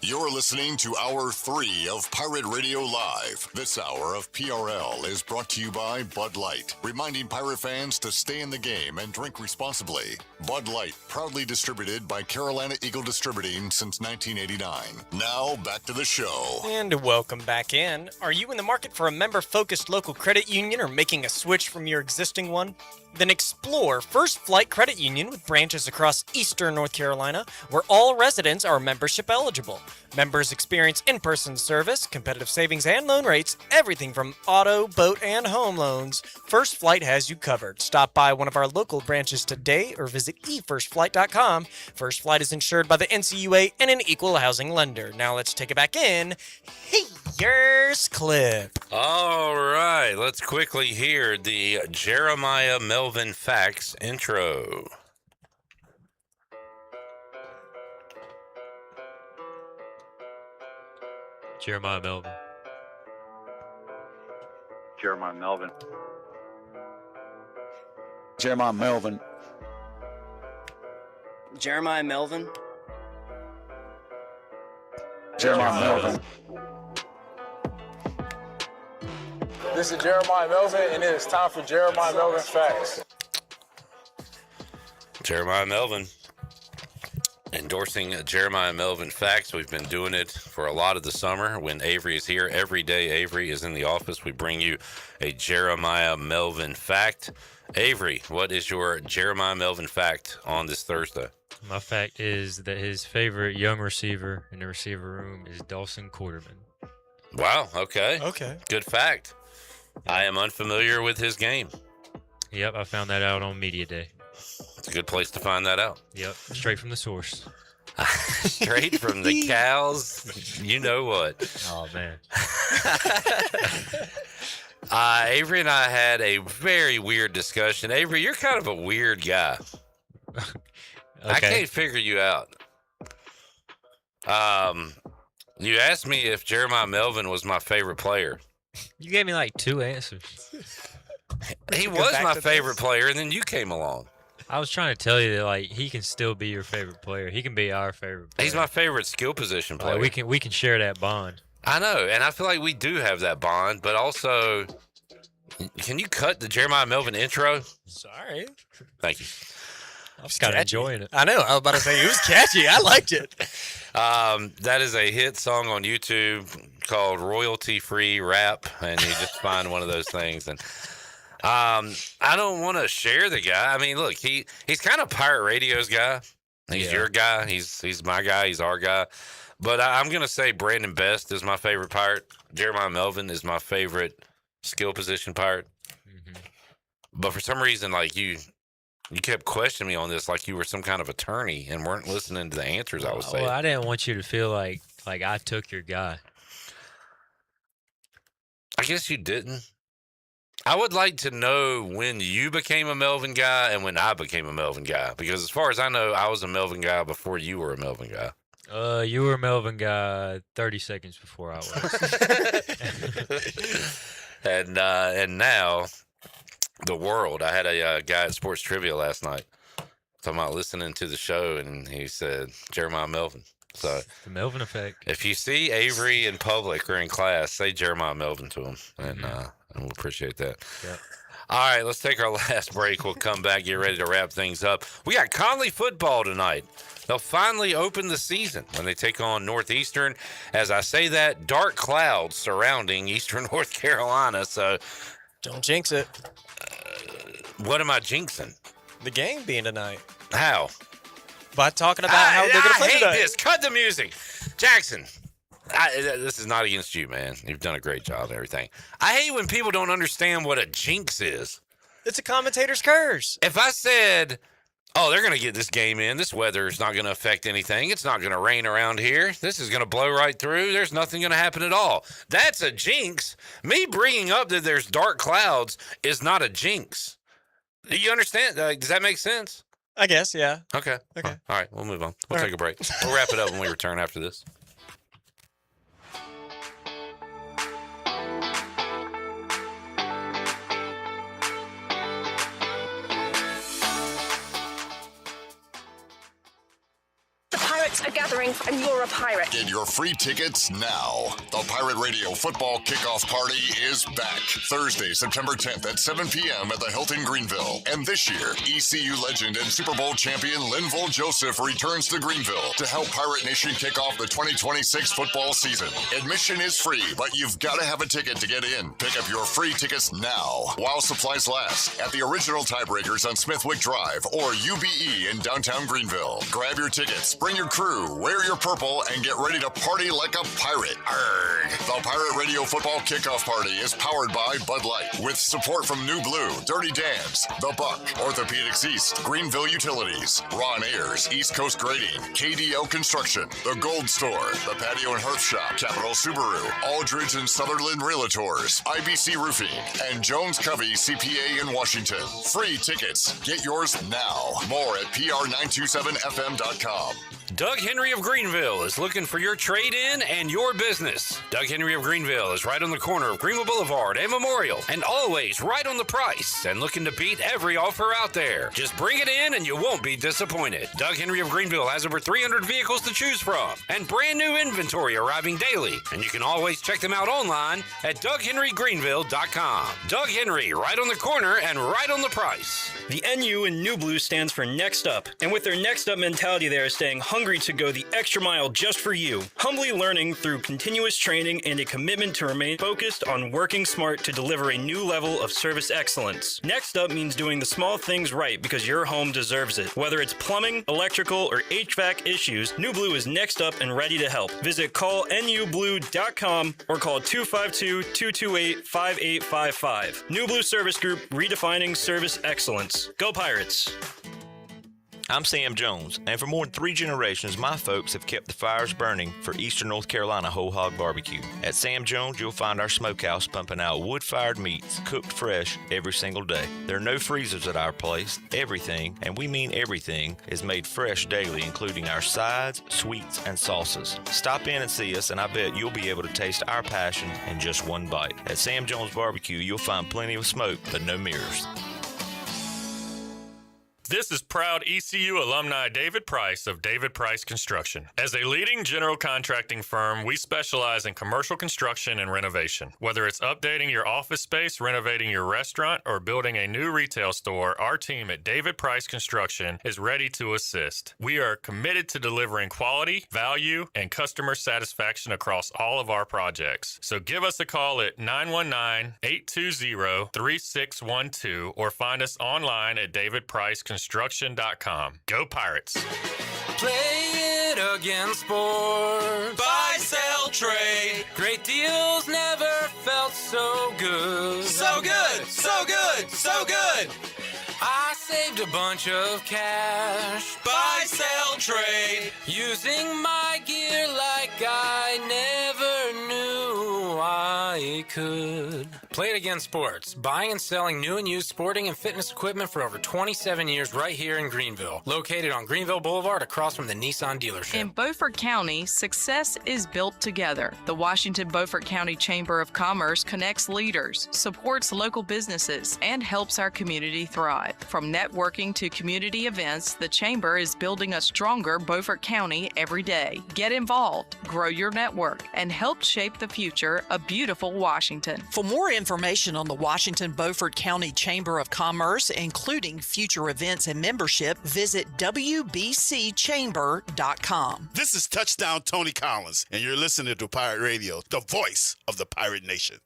You're listening to Hour 3 of Pirate Radio Live. This hour of PRL is brought to you by Bud Light, reminding Pirate fans to stay in the game and drink responsibly. Bud Light, proudly distributed by Carolina Eagle Distributing since 1989. Now, back to the show. And welcome back in. Are you in the market for a member-focused local credit union or making a switch from your existing one? Then explore First Flight Credit Union with branches across eastern North Carolina, where all residents are membership eligible. Members experience in-person service, competitive savings and loan rates, everything from auto, boat, and home loans. First Flight has you covered. Stop by one of our local branches today or visit efirstflight.com. First Flight is insured by the NCUA and an equal housing lender. Now let's take it back in. Here's Clip. All right, let's quickly hear the Jeremiah Melvin Facts intro. Jeremiah Melvin. Jeremiah Melvin. Jeremiah Melvin. Jeremiah Melvin. Jeremiah Melvin. This is Jeremiah Melvin, and it is time for Jeremiah Melvin Facts. Jeremiah Melvin. Endorsing Jeremiah Melvin Facts. We've been doing it for a lot of the summer. When Avery is here, every day Avery is in the office, we bring you a Jeremiah Melvin Fact. Avery, what is your Jeremiah Melvin Fact on this Thursday? My fact is that his favorite young receiver in the receiver room is Dawson Quarterman. Wow, okay. Okay. Good fact. I am unfamiliar with his game. Yep, I found that out on Media Day. It's a good place to find that out. Yep, straight from the source. Straight from the cows. You know what. Oh, man. Avery and I had a very weird discussion. Avery, you're kind of a weird guy. I can't figure you out. You asked me if Jeremiah Melvin was my favorite player. You gave me like 2 answers. He Go was back my to favorite player, and then you came along. I was trying to tell you that like he can still be your favorite player. He can be our favorite player. He's my favorite skill position player. Like, we can share that bond. I know, and I feel like we do have that bond, but also, can you cut the Jeremiah Melvin intro? Sorry. Thank you. I was kind of enjoying it. I know. I was about to say it was catchy. I liked it. That is a hit song on YouTube called Royalty Free Rap, and you just find one of those things. And I don't want to share the guy. I mean, look, he's kind of Pirate Radio's guy. He's your guy. He's my guy. He's our guy. But I'm going to say Brandon Best is my favorite Pirate. Jeremiah Melvin is my favorite skill position Pirate. Mm-hmm. But for some reason, like you kept questioning me on this like you were some kind of attorney and weren't listening to the answers I was saying. Well, I didn't want you to feel like I took your guy. I guess you didn't. I would like to know when you became a Melvin guy and when I became a Melvin guy. Because as far as I know, I was a Melvin guy before you were a Melvin guy. You were a Melvin guy 30 seconds before I was. And now, the world. I had a guy at Sports Trivia last night talking about listening to the show, and he said Jeremiah Melvin. So the Melvin effect. If you see Avery in public or in class, say Jeremiah Melvin to him, and we'll appreciate that. Yep. All right, let's take our last break. We'll come back, get ready to wrap things up. We got Conley football tonight. They'll finally open the season when they take on Northeastern. As I say that, dark clouds surrounding Eastern North Carolina. So don't jinx it. What am I jinxing? The game being tonight. How? By talking about how they're going to play I hate tonight. this. Cut the music. Jackson, this is not against you, man. You've done a great job and everything. I hate when people don't understand what a jinx is. It's a commentator's curse. If I said, oh, they're going to get this game in, this weather is not going to affect anything, it's not going to rain around here, this is going to blow right through, there's nothing going to happen at all. That's a jinx. Me bringing up that there's dark clouds is not a jinx. Do you understand? Does that make sense? I guess, yeah. Okay. Okay. All right, we'll move on. We'll take a break. We'll wrap it up when we return after this. Are gathering and you're a pirate. Get your free tickets now. The Pirate Radio Football Kickoff Party is back. Thursday, September 10th at 7 p.m. at the Hilton Greenville. And this year, ECU legend and Super Bowl champion Linval Joseph returns to Greenville to help Pirate Nation kick off the 2026 football season. Admission is free, but you've got to have a ticket to get in. Pick up your free tickets now while supplies last at the original Tiebreakers on Smithwick Drive or UBE in downtown Greenville. Grab your tickets, bring your crew, wear your purple, and get ready to party like a pirate. Arrgh. The Pirate Radio Football Kickoff Party is powered by Bud Light with support from New Blue, Dirty Dams, The Buck, Orthopedics East, Greenville Utilities, Ron Ayers, East Coast Grading, KDL Construction, The Gold Store, The Patio and Hearth Shop, Capital Subaru, Aldridge and Sutherland Realtors, IBC Roofing, and Jones Covey CPA in Washington. Free tickets. Get yours now. More at pr927fm.com. Doug Henry of Greenville is looking for your trade-in and your business. Doug Henry of Greenville is right on the corner of Greenville Boulevard and Memorial, and always right on the price and looking to beat every offer out there. Just bring it in and you won't be disappointed. Doug Henry of Greenville has over 300 vehicles to choose from and brand new inventory arriving daily. And you can always check them out online at DougHenryGreenville.com. Doug Henry, right on the corner and right on the price. The NU in New Blue stands for Next Up, and with their Next Up mentality, they are staying hungry to go the extra mile just for you, humbly learning through continuous training and a commitment to remain focused on working smart to deliver a new level of service excellence. Next Up means doing the small things right because your home deserves it. Whether it's plumbing, electrical, or HVAC issues, New Blue is next up and ready to help. Visit callnublue.com or call 252-228-5855. New Blue Service Group, redefining service excellence. Go Pirates! I'm Sam Jones, and for more than 3 generations, my folks have kept the fires burning for Eastern North Carolina Whole Hog Barbecue. At Sam Jones, you'll find our smokehouse pumping out wood-fired meats, cooked fresh every single day. There are no freezers at our place. Everything, and we mean everything, is made fresh daily, including our sides, sweets, and sauces. Stop in and see us, and I bet you'll be able to taste our passion in just one bite. At Sam Jones Barbecue, you'll find plenty of smoke, but no mirrors. This is proud ECU alumni David Price of David Price Construction. As a leading general contracting firm, we specialize in commercial construction and renovation. Whether it's updating your office space, renovating your restaurant, or building a new retail store, our team at David Price Construction is ready to assist. We are committed to delivering quality, value, and customer satisfaction across all of our projects. So give us a call at 919-820-3612 or find us online at davidpriceconstruction.com. Go Pirates! Play it again, sports. Buy, sell, trade. Great deals never felt so good. So good, so good, so good. I saved a bunch of cash. Buy, sell, trade. Using my gear like I never knew I could. Play it again, sports. Buying and selling new and used sporting and fitness equipment for over 27 years right here in Greenville. Located on Greenville Boulevard across from the Nissan dealership. In Beaufort County, success is built together. The Washington Beaufort County Chamber of Commerce connects leaders, supports local businesses, and helps our community thrive. From networking to community events, the Chamber is building a stronger Beaufort County every day. Get involved, grow your network, and help shape the future of beautiful Washington. For more information on the Washington Beaufort County Chamber of Commerce, including future events and membership, visit wbcchamber.com. This is Touchdown Tony Collins, and you're listening to Pirate Radio, the voice of the Pirate Nation.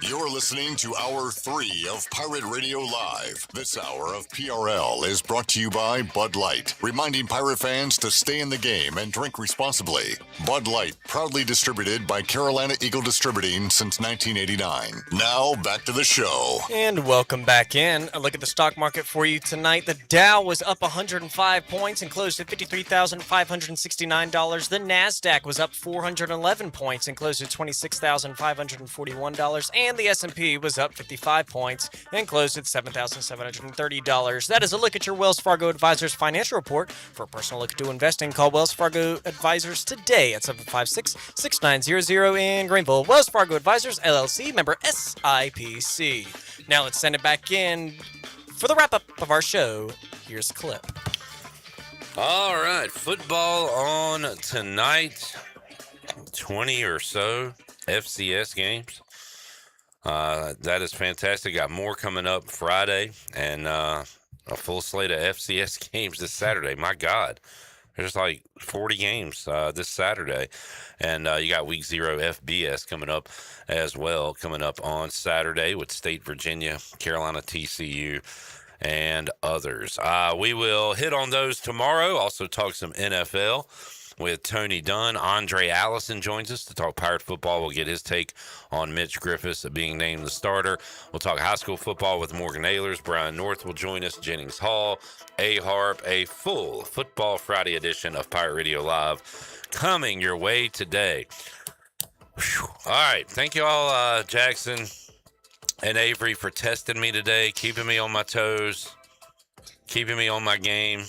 You're listening to Hour 3 of Pirate Radio Live. This hour of PRL is brought to you by Bud Light, reminding Pirate fans to stay in the game and drink responsibly. Bud Light, proudly distributed by Carolina Eagle Distributing since 1989. Now, back to the show. And welcome back in. A look at the stock market for you tonight. The Dow was up 105 points and closed at $53,569. The NASDAQ was up 411 points and closed at $26,541. And the S&P was up 55 points and closed at $7,730. That is a look at your Wells Fargo Advisors financial report. For a personal look into investing, call Wells Fargo Advisors today at 756-6900 in Greenville. Wells Fargo Advisors, LLC, member SIPC. Now let's send it back in for the wrap-up of our show. Here's a clip. All right, football on tonight. 20 or so FCS games. That is fantastic. Got more coming up Friday and a full slate of FCS games this Saturday. My God, there's like 40 games this Saturday. And you got week 0 FBS coming up as well, coming up on Saturday with State, Virginia, Carolina, TCU, and others. We will hit on those tomorrow. Also talk some NFL with Tony Dunn. Andre Allison joins us to talk Pirate football. We'll get his take on Mitch Griffis being named the starter. We'll talk high school football with Morgan Ehlers. Brian North will join us. Jennings Hall, A-Harp, a full Football Friday edition of Pirate Radio Live coming your way today. Whew. All right. Thank you all, Jackson and Avery, for testing me today, keeping me on my toes, keeping me on my game.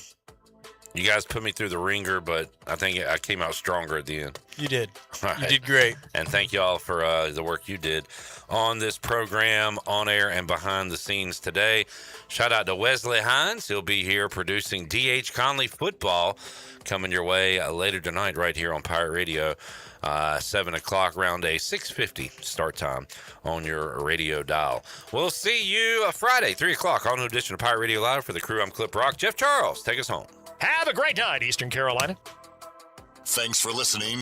You guys put me through the ringer, but I think I came out stronger at the end. You did. All right. You did great. And thank you all for the work you did on this program, on air and behind the scenes today. Shout out to Wesley Hines. He'll be here producing D.H. Conley football coming your way later tonight right here on Pirate Radio. 7 o'clock, round a 6:50 start time on your radio dial. We'll see you Friday, 3 o'clock on an edition of Pirate Radio Live. For the crew, I'm Clip Rock. Jeff Charles, take us home. Have a great night, Eastern Carolina. Thanks for listening.